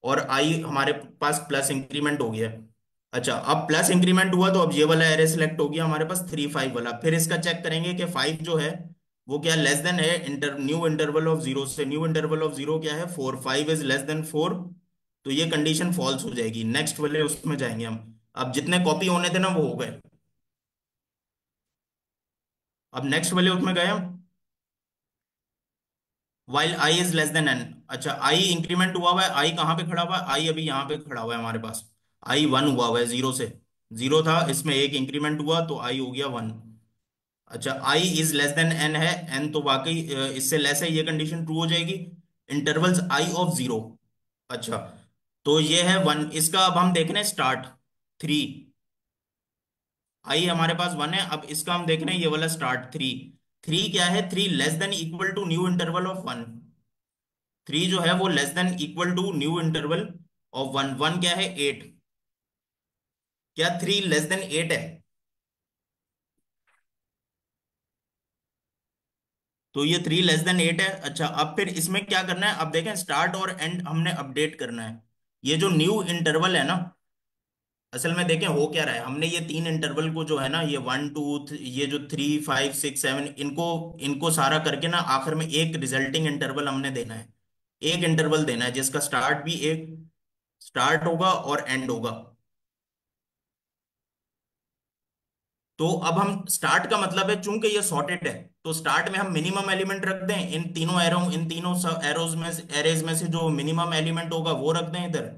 और आई हमारे पास प्लस इंक्रीमेंट हो गया है। अच्छा, अब प्लस इंक्रीमेंट हुआ तो अब ये वाला एरे सिलेक्ट हो गया हमारे पास 3 5 वाला। फिर इसका चेक करेंगे कि 5 जो है वो क्या लेस देन है न्यू इंटरवल ऑफ 0 से। न्यू इंटरवल ऑफ 0 क्या है? 4। 5 इज लेस देन 4, तो ये कंडीशन फॉल्स हो जाएगी। नेक्स्ट वाले उसमें जाएंगे हम। अब जितने कॉपी होने थे ना वो हो गए। अब नेक्स्ट वाले उसमें गए हम, while I is less than N. अच्छा, आई इंक्रीमेंट हुआ है, आई कहाँ पे खड़ा हुआ है? आई अभी यहाँ पे खड़ा हुआ है हमारे पास। आई 1 हुआ है 0 से। 0 था, इसमें एक इंक्रीमेंट हुआ तो आई हो गया 1। अच्छा, आई इज लेस देन एन है, एन तो वाकई इससे लेस है, ये कंडीशन ट्रू हो जाएगी। Intervals I of 0। अच्छा, तो ये है 1। इसका अब हम देख रहे हैं स्टार्ट 3। आई हमारे पास 1 है, अब इसका हम देख रहे हैं ये वाला स्टार्ट 3। 3 क्या है? 3 less than equal to new interval of 1। 3 जो है वो less than equal to new interval of 1। 1 क्या है? 8। क्या 3 लेस देन 8 है? तो ये 3 लेस देन 8 है। अच्छा, अब फिर इसमें क्या करना है? अब देखें, स्टार्ट और एंड हमने अपडेट करना है। ये जो न्यू इंटरवल है ना, असल में देखें हो क्या रहा है। हमने ये 3 इंटरवल को जो है ना, ये 1 2 ये जो 3 5 6 7, इनको इनको सारा करके ना आखिर में एक रिजल्टिंग इंटरवल हमने देना है। एक इंटरवल देना है जिसका स्टार्ट भी एक स्टार्ट होगा और एंड होगा। तो अब हम स्टार्ट का मतलब है, चूंकि ये सॉर्टेड है तो स्टार्ट में हम मिनिमम एलिमेंट रख दें, इन तीनों एरोज में एरेज में से जो मिनिमम एलिमेंट होगा वो रख दें इधर,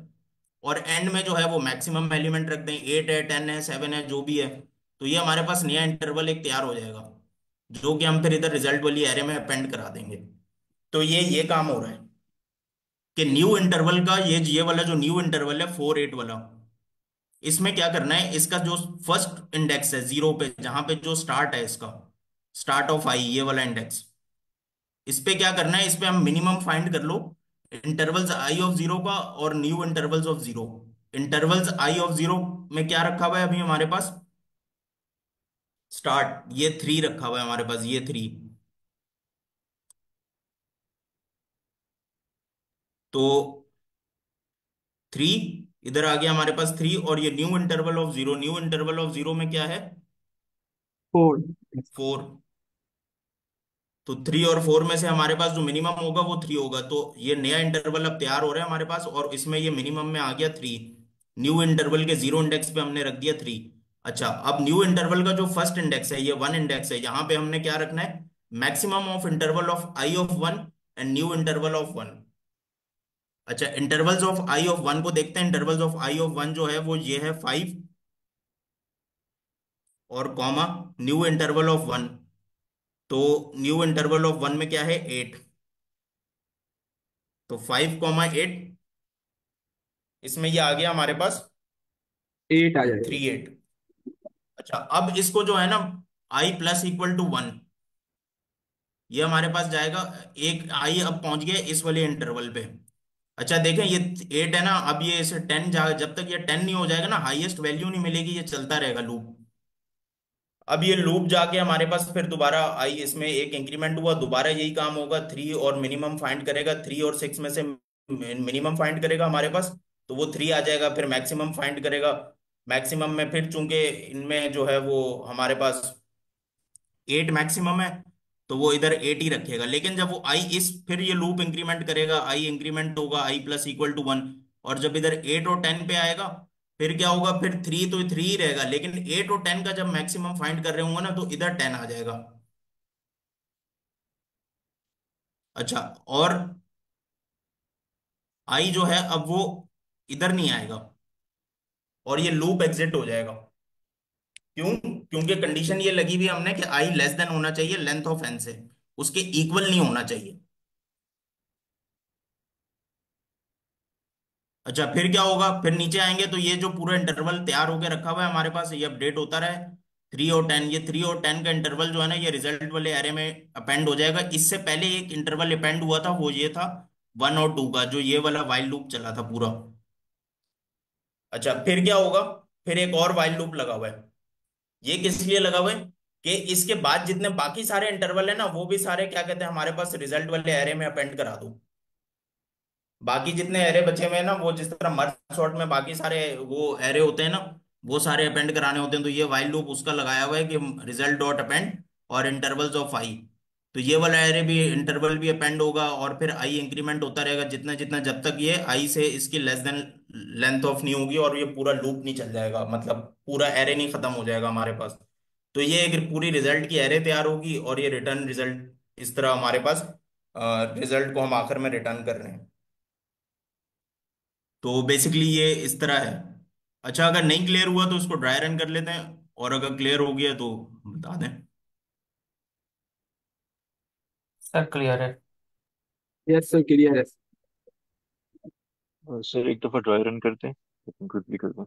और एंड में जो है वो मैक्सिमम एलिमेंट रख दें, 8 है, 10 है, 7 है, जो भी है। तो ये हमारे पास नया इंटरवल एक तैयार हो जाएगा, जो कि हम फिर इधर रिजल्ट वाली एरे में अपेंड करा देंगे। तो ये काम हो रहा है कि न्यू इंटरवल का ये वाला जो न्यू इंटरवल है 4 8 वाला, इसमें क्या करना है, इसका जो फर्स्ट इंडेक्स है जीरो पे, जहां पे जो स्टार्ट है इसका, स्टार्ट ऑफ आई, ये वाला इंडेक्स, इस पे क्या करना है, इस पे हम मिनिमम फाइंड कर लो इंटरवल्स आई ऑफ जीरो का और new intervals of zero. Intervals I of zero में क्या रखा हुआ है अभी हमारे पास, स्टार्ट, ये 3 रखा हुआ है हमारे पास, ये 3। तो 3 इधर आ गया हमारे पास 3, और ये new interval of zero, new interval of zero में क्या है, 4। 4। तो 3 और 4 में से हमारे पास जो मिनिमम होगा वो 3 होगा, तो ये नया इंटरवल अब तैयार हो रहा है हमारे पास, और इसमें ये मिनिमम में आ गया 3। न्यू इंटरवल के जीरो इंडेक्स पे हमने रख दिया 3। अच्छा, अब न्यू इंटरवल का जो फर्स्ट इंडेक्स है ये 1 इंडेक्स है, यहाँ पे हमने क्या रखना है, maximum of interval of I of 1 and new interval of 1। अच्छा, इंटरवल्स ऑफ आई ऑफ 1 को देखते हैं, इंटरवल्स ऑफ आई ऑफ 1 जो है वो ये है 5, और कॉमा न्यू इंटरवल ऑफ 1, तो न्यू इंटरवल ऑफ 1 में क्या है, 8। तो 5 8, इसमें ये आ गया हमारे पास 8 आ जाएगा। 3 8। अच्छा, अब इसको जो है ना, आई प्लस इक्वल टू 1, ये हमारे पास जाएगा, एक आई अब पहुंच गया इस वाले इंटरवल पे। अच्छा देखें, ये 8 है ना, अब ये इसे 10 जा, जब तक ये 10 नहीं हो जाएगा ना, हाईएस्ट वैल्यू नहीं मिलेगी, ये चलता रहेगा लूप। अब ये लूप जाके हमारे पास फिर दोबारा आई, इसमें एक इंक्रीमेंट हुआ, दोबारा यही काम होगा, 3 और मिनिमम फाइंड करेगा, 3 और 6 में से मिनिमम फाइंड करेगा हमारे पास, तो वो 3 आ जाएगा, फिर मैक्सिमम फाइंड करेगा। मैक्सिमम में फिर चूंकि इनमें जो है वो हमारे पास 8 मैक्सिमम है, तो वो इधर 8 ही रखेगा, लेकिन जब वो आई इस फिर ये लूप इंक्रीमेंट करेगा, आई इंक्रीमेंट होगा आई प्लस इक्वल टू 1, और जब इधर 8 और 10 पे आएगा, फिर क्या होगा, फिर 3 तो 3 ही रहेगा, लेकिन 8 और 10 का जब मैक्सिमम फाइंड कर रहे होंगे ना, तो इधर 10 आ जाएगा। अच्छा, और आई जो है अब वो इधर नहीं आएगा, और ये लूप एग्जिट हो जाएगा। क्यों? क्योंकि कंडीशन ये लगी हुई है हमने कि आई लेस देन होना चाहिए लेंथ ऑफ एन से, उसके इक्वल नहीं होना चाहिए। अच्छा, फिर क्या होगा, फिर नीचे आएंगे तो ये जो पूरा इंटरवल तैयार होकर रखा हुआ है हमारे पास, ये अपडेट होता रहे, 3 और 10, ये 3 और 10 का इंटरवल जो है ना, ये रिजल्ट वाले एरे में अपेंड हो जाएगा। इससे पहले एक इंटरवल अपेंड हुआ था, वो ये था 1 और 2 का, जो ये वाला वाइल लूप चला था पूरा। अच्छा, फिर क्या होगा, फिर एक और वाइल लूप लगा हुआ है, ये किस लिए लगा हुआ है, कि इसके बाद जितने बाकी सारे इंटरवल है ना, वो भी सारे क्या कहते हैं हमारे पास रिजल्ट वाले एरे में अपेंड करा दो। बाकी जितने एरे बचे हुए हैं ना, वो जिस तरह मर्ज सॉर्ट में बाकी सारे वो एरे होते हैं ना, वो सारे अपेंड कराने होते हैं, तो ये वाइल लूप उसका लगाया हुआ है कि रिजल्ट डॉट अपेंड और इंटरवल्स ऑफ आई। तो ये वाला एरे भी इंटरवल भी अपेंड होगा, और फिर आई इंक्रीमेंट होता रहेगा जितना जितना, जब तक ये आई से इसकी लेस देन लेंथ ऑफ नहीं होगी, और ये पूरा लूप नहीं चल जाएगा, मतलब पूरा एरे नहीं खत्म हो जाएगा हमारे पास। तो ये एक पूरी रिजल्ट की एरे तैयार होगी, और ये रिटर्न रिजल्ट इस तरह हमारे पास, रिजल्ट को हम आखिर में रिटर्न कर रहे हैं। तो बेसिकली ये इस तरह है। अच्छा, अगर नहीं क्लियर हुआ तो उसको ड्राई रन कर लेते हैं, और अगर क्लियर हो गया तो बता दें। सर क्लियर है। यस सर, क्लियर है। सर एक दफ़ा ड्राई रन करते हैं, क्विकली करते हैं,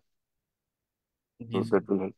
जी तो sir. That will help.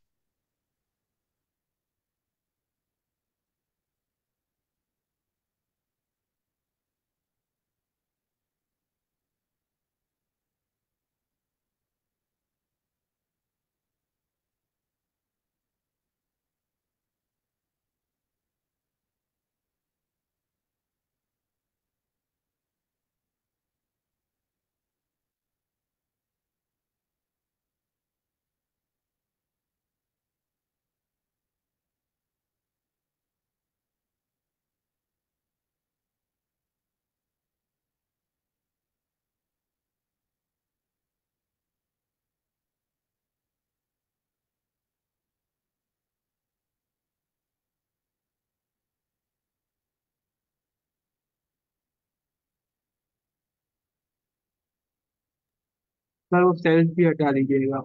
Sir वो सेल्स भी हटा दीजिएगा।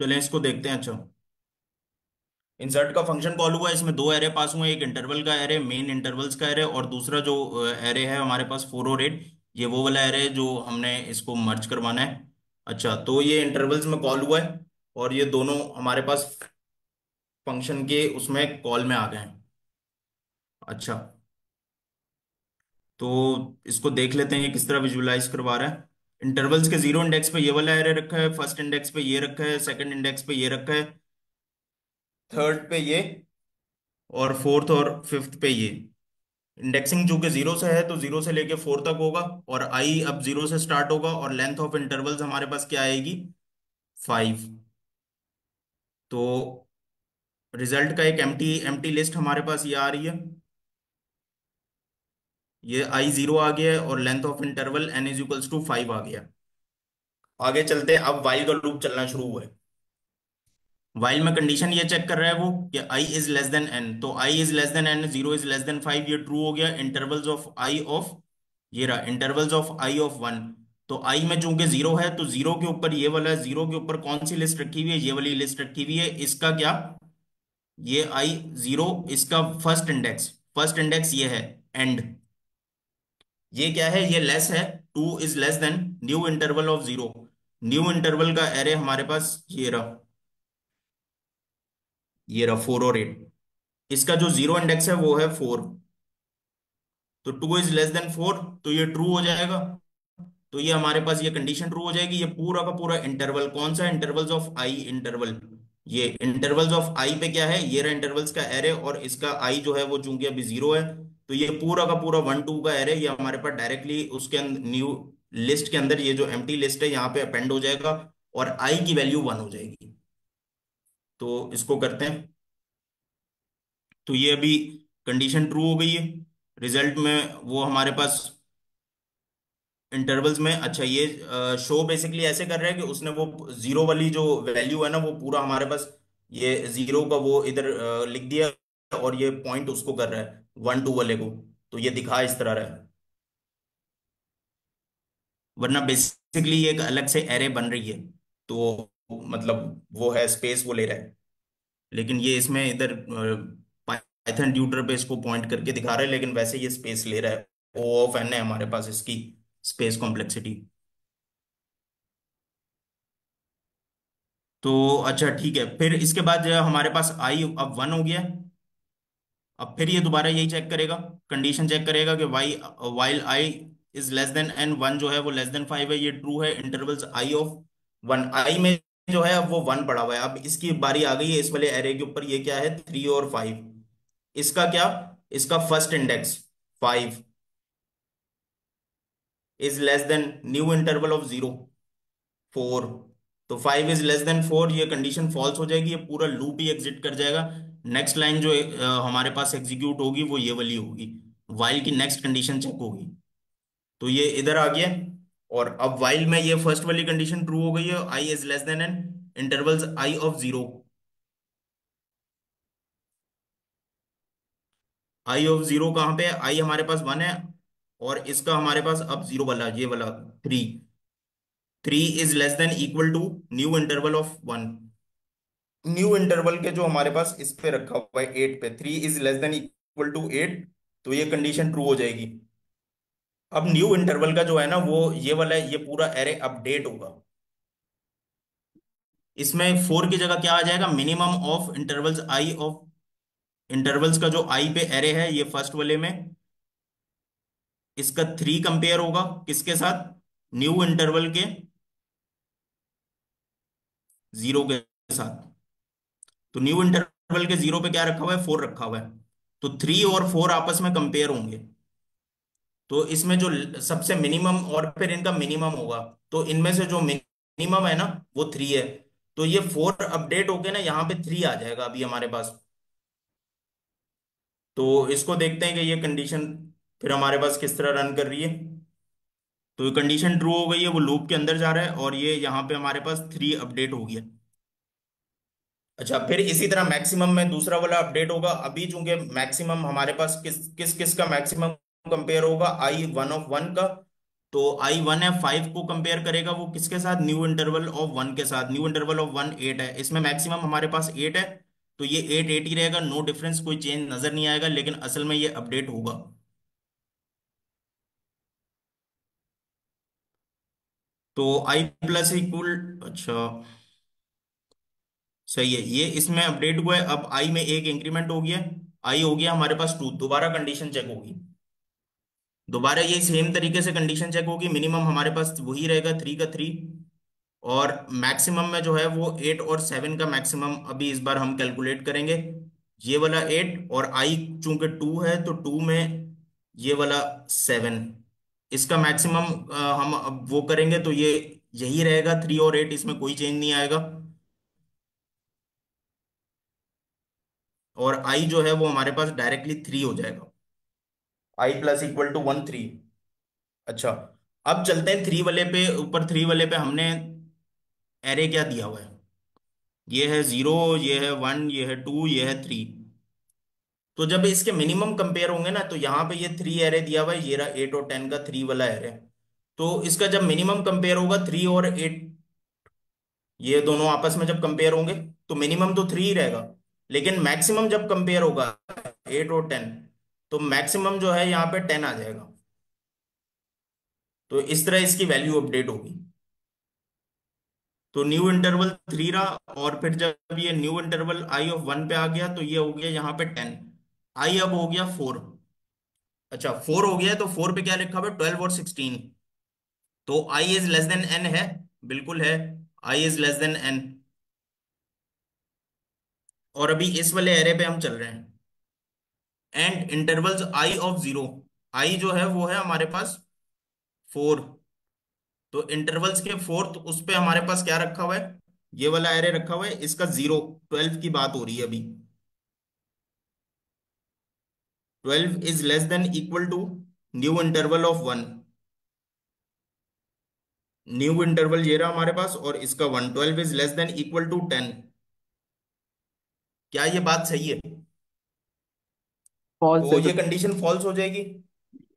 चलें इसको देखते हैं। अच्छा, इंसर्ट का फंक्शन कॉल हुआ, इसमें दो एरे पास हुए, एक इंटरवल का एरे, मेन इंटरवल्स का एरे, और दूसरा जो एरे है हमारे पास 4 और 8, ये वो वाला एरे जो हमने इसको मर्ज करवाना है। अच्छा, तो ये इंटरवल्स में कॉल हुआ है और ये दोनों हमारे पास फंक्शन के उसमें कॉल में आ गए हैं। अच्छा, तो इसको देख लेते हैं ये किस तरह विजुलाइज करवा रहा है। इंटरवल्स के 0 इंडेक्स पे ये वाला एरे रखा है, फर्स्ट इंडेक्स पे ये रखा है, सेकंड इंडेक्स पे ये रखा है, थर्ड पे ये, और फोर्थ और फिफ्थ पे ये। इंडेक्सिंग चूंकि 0 से है तो 0 से लेके 4 तक होगा, और आई अब 0 से स्टार्ट होगा, और लेंथ ऑफ इंटरवल्स हमारे पास क्या आएगी, 5। तो रिजल्ट का एक एम्प्टी एम्प्टी लिस्ट हमारे पास ये आ रही है। ये I0 आ गया है और लेंथ ऑफ इंटरवल n = 5 आ गया। आगे चलते हैं, अब वाइल का लूप चलना शुरू हुआ है। वाइल में कंडीशन ये चेक कर रहा है वो कि I n, तो I n, 0 <5, ये ट्रू हो गया। इंटरवल्स ऑफ I ऑफ, ये रहा इंटरवल्स ऑफ I ऑफ 1, तो I में चूंकि 0 है तो 0 के ऊपर ये वाला, 0 के ऊपर कौन सी लिस्ट रखी हुई है, ये वाली लिस्ट रखी हुई है। इसका क्या, ये I0, इसका फर्स्ट इंडेक्स ये है एंड। ये क्या है, ये लेस है, 2 << new interval of 0। New interval का एरे हमारे पास ये रहा 4 और 8। इसका जो 0 इंडेक्स है वो है 4, तो 2 <<4, तो ये ट्रू हो जाएगा। तो ये हमारे पास ये कंडीशन ट्रू हो जाएगी। ये पूरा का पूरा इंटरवल कौन सा, इंटरवल्स ऑफ आई इंटरवल, ये इंटरवल्स ऑफ आई पे क्या है, ये रहा इंटरवल्स का एरे, और इसका आई जो है वो चूंकि अभी 0 है, तो ये पूरा का पूरा 1 2 का एरे ये हमारे पास डायरेक्टली उसके अंदर न्यू लिस्ट के अंदर, ये जो एम्प्टी लिस्ट है यहाँ पे अपेंड हो जाएगा, और आई की वैल्यू 1 हो जाएगी। तो इसको करते हैं। तो ये अभी कंडीशन ट्रू हो गई है। रिजल्ट में वो हमारे पास इंटरवल्स में, अच्छा ये शो बेसिकली ऐसे कर रहा है कि उसने वो 0 वाली जो वैल्यू है ना वो पूरा हमारे पास, ये 0 का वो इधर लिख दिया, और ये पॉइंट उसको कर रहा है 1 2 वाले को। तो ये दिखा इस तरह रहा है, वरना बेसिकली ये एक अलग से एरे बन रही है। तो मतलब वो है स्पेस वो ले रहा है, लेकिन ये इसमें इधर पाइथन ट्यूटर पे इसको पॉइंट करके दिखा रहा है, लेकिन वैसे ये स्पेस ले रहा है। ओ ऑफ एन है हमारे पास इसकी स्पेस कॉम्प्लेक्सिटी। तो अच्छा ठीक है, फिर इसके बाद जो है हमारे पास आई अब 1 हो गया। अब फिर ये दोबारा यही चेक करेगा, कंडीशन चेक करेगा कि वाई वाइल I n1, जो है वो <<5 है, ये ट्रू है। इंटरवल्स आई ऑफ 1, आई में जो है अब वो 1 पड़ा हुआ है। अब इसकी बारी आ गई है इस वाले एरे के ऊपर, ये क्या है 3 और 5। इसका क्या, इसका first index 5 new interval of 0 4, तो 5 <<4, ये कंडीशन फॉल्स हो जाएगी, ये पूरा लूप ही एग्जिट कर जाएगा। नेक्स्ट लाइन जो हमारे पास एग्जीक्यूट होगी वो ये वाली होगी, वाइल की नेक्स्ट कंडीशन चेक होगी। तो ये इधर आ गया, और अब वाइल में ये फर्स्ट वाली कंडीशन ट्रू हो गई है, I n, intervals I of 0, I of 0 कहाँ पे है, I हमारे पास 1 है, और इसका हमारे पास अब 0 वाला, ये वाला 3, 3 << new interval of 1। New interval के जो हमारे पास इस पे रखा हुआ है 8 पे, 3 <<8, तो ये कंडीशन ट्रू हो जाएगी। अब न्यू इंटरवल का जो है ना वो ये वाला है, ये पूरा एरे अपडेट होगा। इसमें 4 की जगह क्या आ जाएगा, minimum of intervals I of, intervals का जो आई पे एरे है ये फर्स्ट वाले में, इसका 3 कंपेयर होगा किसके साथ, न्यू इंटरवल के 0 के साथ। तो न्यू इंटरवल के 0 पे क्या रखा हुआ है, 4 रखा हुआ है। तो 3 और 4 आपस में कंपेयर होंगे। तो इसमें जो सबसे मिनिमम और फिर इनका मिनिमम होगा, तो इनमें से जो मिनिमम है ना वो 3 है। तो ये 4 अपडेट होके ना यहाँ पे 3 आ जाएगा अभी हमारे पास। तो इसको देखते हैं कि ये कंडीशन फिर हमारे पास किस तरह रन कर रही है। तो ये कंडीशन ट्रू हो गई है, वो लूप के अंदर जा रहा है और ये यहाँ पे हमारे पास 3 अपडेट हो गया। अच्छा, फिर इसी तरह मैक्सिमम में दूसरा वाला अपडेट होगा। अभी चूंकि मैक्सिमम हमारे पास किस किस किस का मैक्सिमम कंपेयर होगा, I1 का। तो I1 है 5 को कंपेयर करेगा वो किसके साथ, न्यू इंटरवल ऑफ 1 के साथ। न्यू इंटरवल ऑफ 1 8 है, इसमें मैक्सिमम हमारे पास 8 है। तो ये 8 8 ही रहेगा, नो डिफरेंस, कोई चेंज नजर नहीं आएगा, लेकिन असल में ये अपडेट होगा। तो आई प्लस इक्वल, अच्छा सही है, ये इसमें अपडेट हुआ है। अब आई में एक इंक्रीमेंट हो गया, आई हो गया हमारे पास 2। दोबारा कंडीशन चेक होगी, दोबारा ये सेम तरीके से कंडीशन चेक होगी। मिनिमम हमारे पास वही रहेगा 3 का 3, और मैक्सिमम में जो है वो 8 और 7 का मैक्सिमम अभी इस बार हम कैलकुलेट करेंगे। ये वाला 8 और आई चूंकि 2 है तो 2 में ये वाला 7, इसका मैक्सिमम हम अब वो करेंगे तो ये यही रहेगा 3 और 8, इसमें कोई चेंज नहीं आएगा। और आई जो है वो हमारे पास डायरेक्टली 3 हो जाएगा, I +1 3। अच्छा, अब चलते हैं 3 वाले पे। ऊपर 3 वाले पे हमने एरे क्या दिया हुआ है, ये है 0, ये है 1, ये है 2, ये है 3। तो जब इसके मिनिमम कंपेयर होंगे ना, तो यहाँ पे ये 3 एरे दिया हुआ है, ये रहा 8 और 10 का 3 वाला एरे। तो इसका जब मिनिमम कंपेयर होगा 3 और 8, ये दोनों आपस में जब कंपेयर होंगे तो मिनिमम तो 3 ही रहेगा, लेकिन मैक्सिमम जब कंपेयर होगा 8 और 10, तो मैक्सिमम जो है यहाँ पे 10 आ जाएगा। तो इस तरह इसकी वैल्यू अपडेट होगी। तो न्यू इंटरवल 3 रहा, और फिर जब ये न्यू इंटरवल I of 1 पे आ गया तो ये हो गया यहाँ पे 10। आई अब हो गया 4। अच्छा, 4 हो गया, तो 4 पे क्या लिखा हुआ है, 12 और 16। तो I is less than n है, बिल्कुल है, I is less than n। और अभी इस वाले एरे पे हम चल रहे हैं। एंड इंटरवल्स I of 0, आई जो है वो है हमारे पास 4। तो इंटरवल्स के फोर्थ उस पे हमारे पास क्या रखा हुआ है, ये वाला एरे रखा हुआ है, इसका 0, 12 की बात हो रही है अभी। 12 is less than equal to new interval of 1। New interval ये रहा हमारे पास और इसका 1। 12 is less than equal to 10। क्या ये बात सही है? फॉल्स तो है ये सर। कंडीशन फॉल्स हो जाएगी।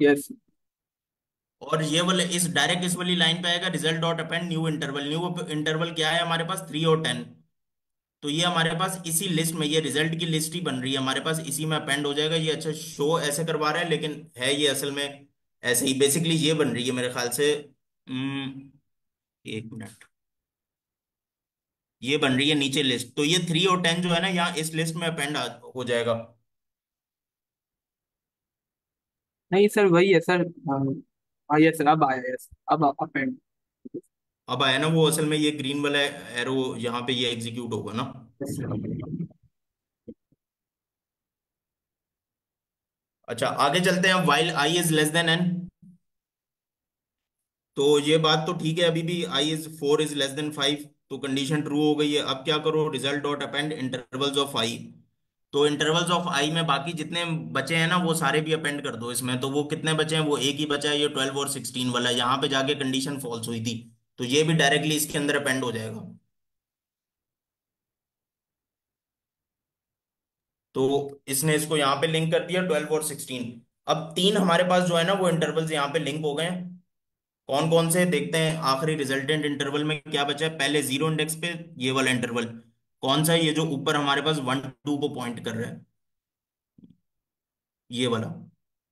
यस। और ये वाले इस डायरेक्ट इस वाली लाइन पे आएगा, result dot append new interval. New interval क्या है हमारे पास, 3 और 10। तो ये हमारे पास इसी लिस्ट में, ये रिजल्ट की लिस्ट ही बन रही है हमारे पास, इसी में अपेंड हो जाएगा ये। अच्छा, शो ऐसे करवा रहा है लेकिन है ये असल में ऐसे ही, बेसिकली ये बन रही है मेरे ख्याल से। 1 मिनट, ये बन रही है नीचे लिस्ट, तो ये 3 और 10 जो है ना यहाँ इस लिस्ट में अपेंड हो जाएगा। नहीं सर, वही है सर। हाँ यस सर, अब आया। यस, अब अपेंड। अब आया ना वो, असल में ये ग्रीन वाला एरो यहाँ पे ये एग्जीक्यूट होगा ना। अच्छा, आगे चलते हैं। While I is less than N, तो ये बात तो ठीक है, अभी भी I is 4 is less than 5, तो कंडीशन ट्रू हो गई है। अब क्या करो, result dot append intervals of i. तो इंटरवल्स ऑफ आई में बाकी जितने बचे हैं ना वो सारे भी अपेंड कर दो इसमें। तो वो कितने बचे हैं, वो एक ही बचा है, ये 12 और 16 वाला। यहाँ पे जाके कंडीशन फॉल्स हुई थी, तो ये भी डायरेक्टली इसके अंदर अपेंड हो जाएगा। तो इसने इसको यहाँ पे लिंक कर दिया 12 और 16। अब 3 हमारे पास जो है ना वो इंटरवल्स यहाँ पे लिंक हो गए हैं। कौन कौन से देखते हैं, आखिरी रिजल्टेंट इंटरवल में क्या बचा है। पहले 0 इंडेक्स पे ये वाला इंटरवल कौन सा है, ये जो ऊपर हमारे पास 1 2 को पॉइंट कर रहा है, ये वाला।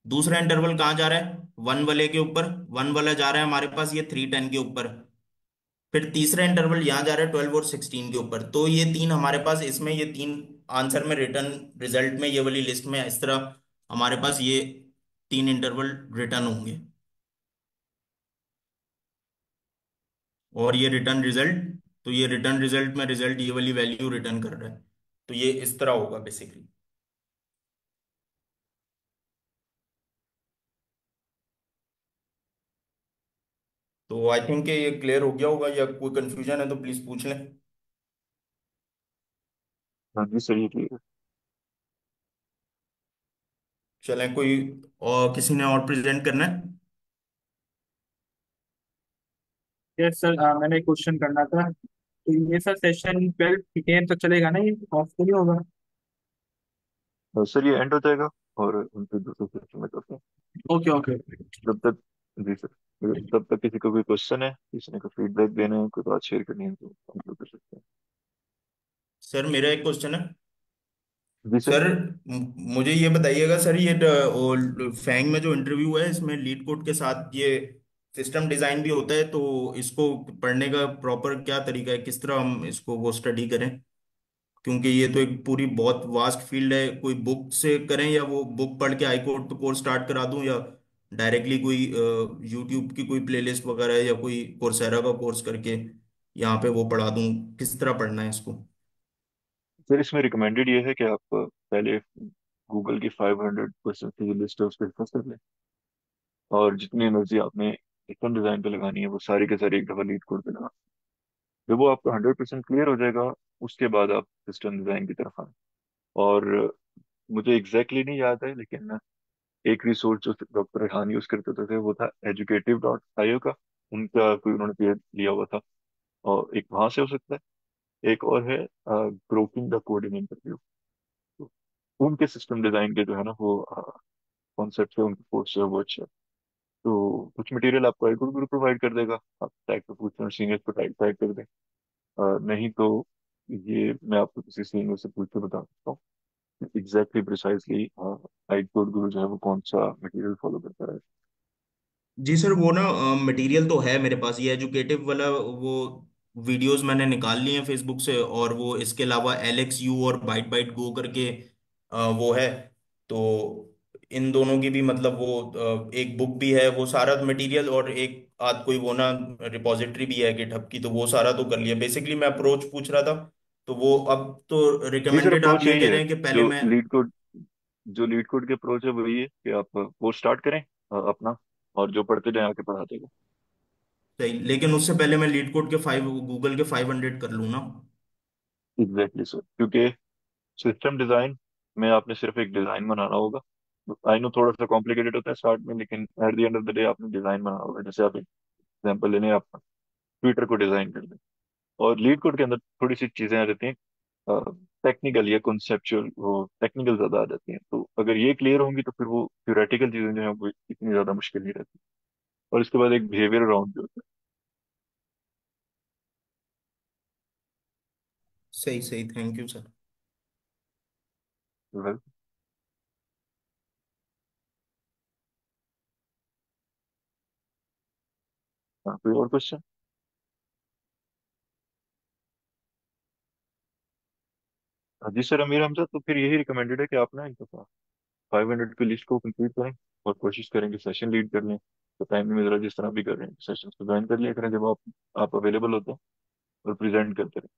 दूसरा इंटरवल कहाँ जा रहा है, 1 वाले के ऊपर। 1 वाला जा रहा है हमारे पास ये 3 10 के ऊपर। फिर तीसरा इंटरवल यहाँ जा रहा है 12 और 16 के ऊपर। तो ये 3 हमारे पास इसमें, ये 3 आंसर में रिटर्न, रिजल्ट में, ये वाली लिस्ट में इस तरह हमारे पास ये 3 इंटरवल रिटर्न होंगे। और ये रिटर्न रिजल्ट, तो ये रिटर्न रिजल्ट में रिजल्ट ये वाली वैल्यू रिटर्न कर रहा है। तो ये इस तरह होगा बेसिकली। तो आई थिंक ये क्लियर हो गया होगा, या कोई कंफ्यूजन है तो प्लीज पूछ लें। हाँ जी सही है, क्लियर। चलें, कोई और किसी ने और प्रेजेंट करना है? यस सर, मैंने क्वेश्चन करना था। तो ये सर सेशन 12 PM तक चलेगा ना, ये ऑफ तो नहीं होगा? सर ये एंड हो जाएगा और हम फिर दूसरे सेशन में करते हैं। Okay okay. जब तक, जी सर, तब तक किसी को कोई क्वेश्चन है, किसी ने कोई फीडबैक देना है, कोई बात शेयर करनी है तो हम लोग कर सकते हैं। सर मेरा एक क्वेश्चन है। जी सर। सर मुझे ये बताइएगा सर, ये फैंग में जो इंटरव्यू है इसमें लीड कोड के साथ ये सिस्टम डिजाइन भी होता है, तो इसको पढ़ने का प्रॉपर क्या तरीका है, किस तरह हम इसको वो स्टडी करें? क्योंकि ये तो एक पूरी बहुत वास्ट फील्ड है। कोई बुक से करें, या वो बुक पढ़ के आई कोड पे कोर्स स्टार्ट करा दूं, या डायरेक्टली कोई यूट्यूब की कोई प्लेलिस्ट वगैरह या कोई कोर्सेरा का कोर्स करके यहाँ पे वो पढ़ा दूं? किस तरह पढ़ना है इसको? सर इसमें रिकमेंडेड ये है कि आप पहले गूगल की 500 क्वेश्चन की जो लिस्ट है उस पर डिस्कस कर लें, और जितनी एनर्जी आपने सिस्टम डिजाइन पे लगानी है वो सारी के सारी एक दफा लीड कोड पे लगा। जब वो आपका 100% क्लियर हो जाएगा, उसके बाद आप सिस्टम डिजाइन की तरफ आए। और मुझे एग्जैक्टली exactly नहीं याद है, लेकिन एक रिसोर्स जो डॉक्टर रेहान यूज करते थे वो था educative.io का। उनका कोई उन्होंने पेज लिया हुआ था, और एक वहां से हो सकता है। एक और है ग्रोकिंग द कोडिंग इंटरव्यू। उनके सिस्टम डिजाइन के जो है ना वो कॉन्सेप्ट है, उनके कोर्स है वो अच्छे हैं। तो कुछ मटेरियल आपको आई गुरु प्रोवाइड कर देगा, आप टैग पे पूछें और सीनियर को टैग टैग कर दें। नहीं तो ये मैं आपको किसी सीनियर से पूछ के बता सकता हूँ एग्जैक्टली प्रिसाइजली आई गुरु जो है वो कौन सा मटेरियल फॉलो करता है। जी सर, वो ना मटेरियल तो है मेरे पास, ये एजुकेटिव वाला वो वीडियोस मैंने निकाल लिए हैं फेसबुक से, और वो इसके अलावा एलेक्स यू और बाइट बाइट गो करके वो है। तो इन दोनों की भी मतलब वो एक बुक भी है, वो सारा मटेरियल, और एक आध कोई वो ना रिपॉजिटरी भी है गिटहब की, तो वो सारा तो कर लिया। बेसिकली मैं अप्रोच पूछ रहा था, तो वो अब तो जी सर रिकमेंडेड आप अप्रोच ये यही कह है। रहे हैं कि पहले जो मैं। लीड कोड जो लीड कोड की अप्रोच है वही है कि आप कोर्स स्टार्ट करें अपना, और जो पढ़ते जाए आके पढ़ाते जाए। सही, लेकिन उससे पहले मैं लीड कोड के 5, गूगल के 500 कर लूँ ना? एग्जैक्टली सर, क्योंकि सिस्टम डिजाइन में आपने सिर्फ एक डिजाइन बनाना होगा। आई नो थोड़ा सा कॉम्प्लिकेटेड होता है स्टार्ट में, लेकिन at the end of the day आपने डिजाइन बनाना होगा। जैसे आप एग्जाम्पल लेने, आप ट्विटर को डिजाइन कर दें, और लीड कोड के अंदर थोड़ी सी चीजें आ जाती हैं टेक्निकल या कॉन्सेप्चुअल, वो टेक्निकल ज्यादा आ जाती हैं। तो अगर ये क्लियर होंगी तो फिर वो थ्योरेटिकल चीजें जो है वो इतनी ज्यादा मुश्किल नहीं रहती। और इसके बाद एक बिहेवियर राउंड भी होता सही सही, थैंक यू सर। है। हाँ, कोई और क्वेश्चन? जी सर अमीर हमजा, तो फिर यही रिकमेंडेड है कि आप ना एक दफा 500 की लिस्ट को कंप्लीट करें, और कोशिश करें कि सेशन लीड कर लें। तो टाइम में जरा जिस तरह भी कर रहे हैं सेशन को ज्वाइन कर लिया करें जब आप अवेलेबल होते हैं, और प्रेजेंट करते रहें।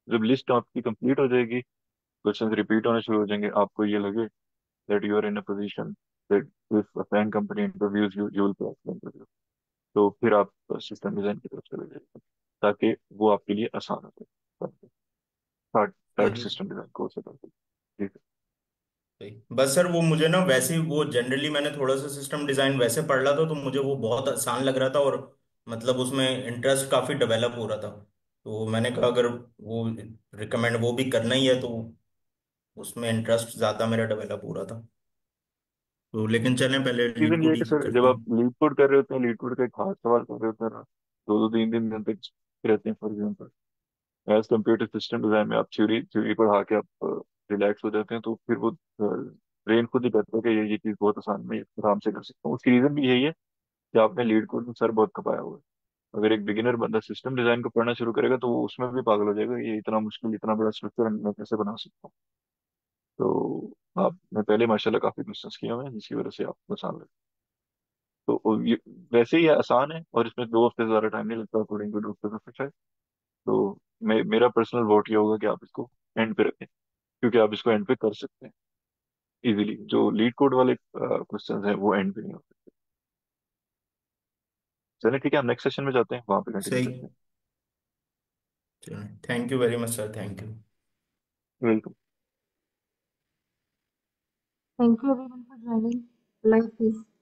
जब लिस्ट आपकी कंप्लीट हो जाएगी, क्वेश्चन रिपीट होने शुरू हो जाएंगे, आपको ये लगे that you are in a position that if a FAANG company interviews you you will pass the interview, तो फिर आप सिस्टम डिजाइन की तरफ चले जाइए, ताकि वो आपके लिए आसान हो जाए। थर्ड थर्ड सही सिस्टम डिजाइन कोर्स है ठीक है। सही। बस सर वो मुझे ना वैसे ही वो जनरली मैंने थोड़ा सा सिस्टम डिजाइन वैसे पढ़ रहा था, तो मुझे वो बहुत आसान लग रहा था, और मतलब उसमें इंटरेस्ट काफी डेवलप हो रहा था। तो मैंने कहा अगर वो रिकमेंड वो भी करना ही है, तो उसमें इंटरेस्ट ज्यादा मेरा डेवलप हो रहा था। तो लेकिन चलें, पहले लीड रीजन ये कोड है ही कि सर जब करते आप हैं। लीड कोड कर रहे होते हैं, लीड कोड का एक खास सवाल कर रहे होते हैं ना, 2 2 3 3 दिन तक रहते हैं for example. As compared to system design में आप थ्योरी थ्योरी पढ़ा के आप रिलैक्स हो जाते हैं, तो फिर वो ब्रेन खुद ही कहता है कि ये चीज़ बहुत आसान, मैं आराम से कर सकता हूँ। उसकी रीजन भी यही है कि आपने लीड कोड में सर बहुत खपाया हुआ है। अगर एक बिगिनर बंदा सिस्टम डिजाइन को पढ़ना शुरू करेगा तो वो उसमें भी पागल हो जाएगा, ये इतना मुश्किल इतना बड़ा स्ट्रक्चर मैं कैसे बना सकता हूँ। तो आपने पहले माशाल्लाह काफी क्वेश्चंस किए हुए हैं जिसकी वजह से आपको आसान लगे। तो ये वैसे ही आसान है, और इसमें 2 हफ्ते से ज्यादा टाइम नहीं लगता अकॉर्डिंग टू डॉक्टर प्रोफेसर। तो मेरा पर्सनल वोट ये होगा कि आप इसको एंड पे रखें, क्योंकि आप इसको एंड पे कर सकते हैं इजीली। जो लीड कोड वाले क्वेश्चंस हैं वो एंड पे नहीं होते। चलिए ठीक है, हम नेक्स्ट सेशन में जाते हैं, वहां पे कंटिन्यू सही। करते हैं। चलो, thank you very much sir, thank you. Welcome. Thank you everyone for joining. Life is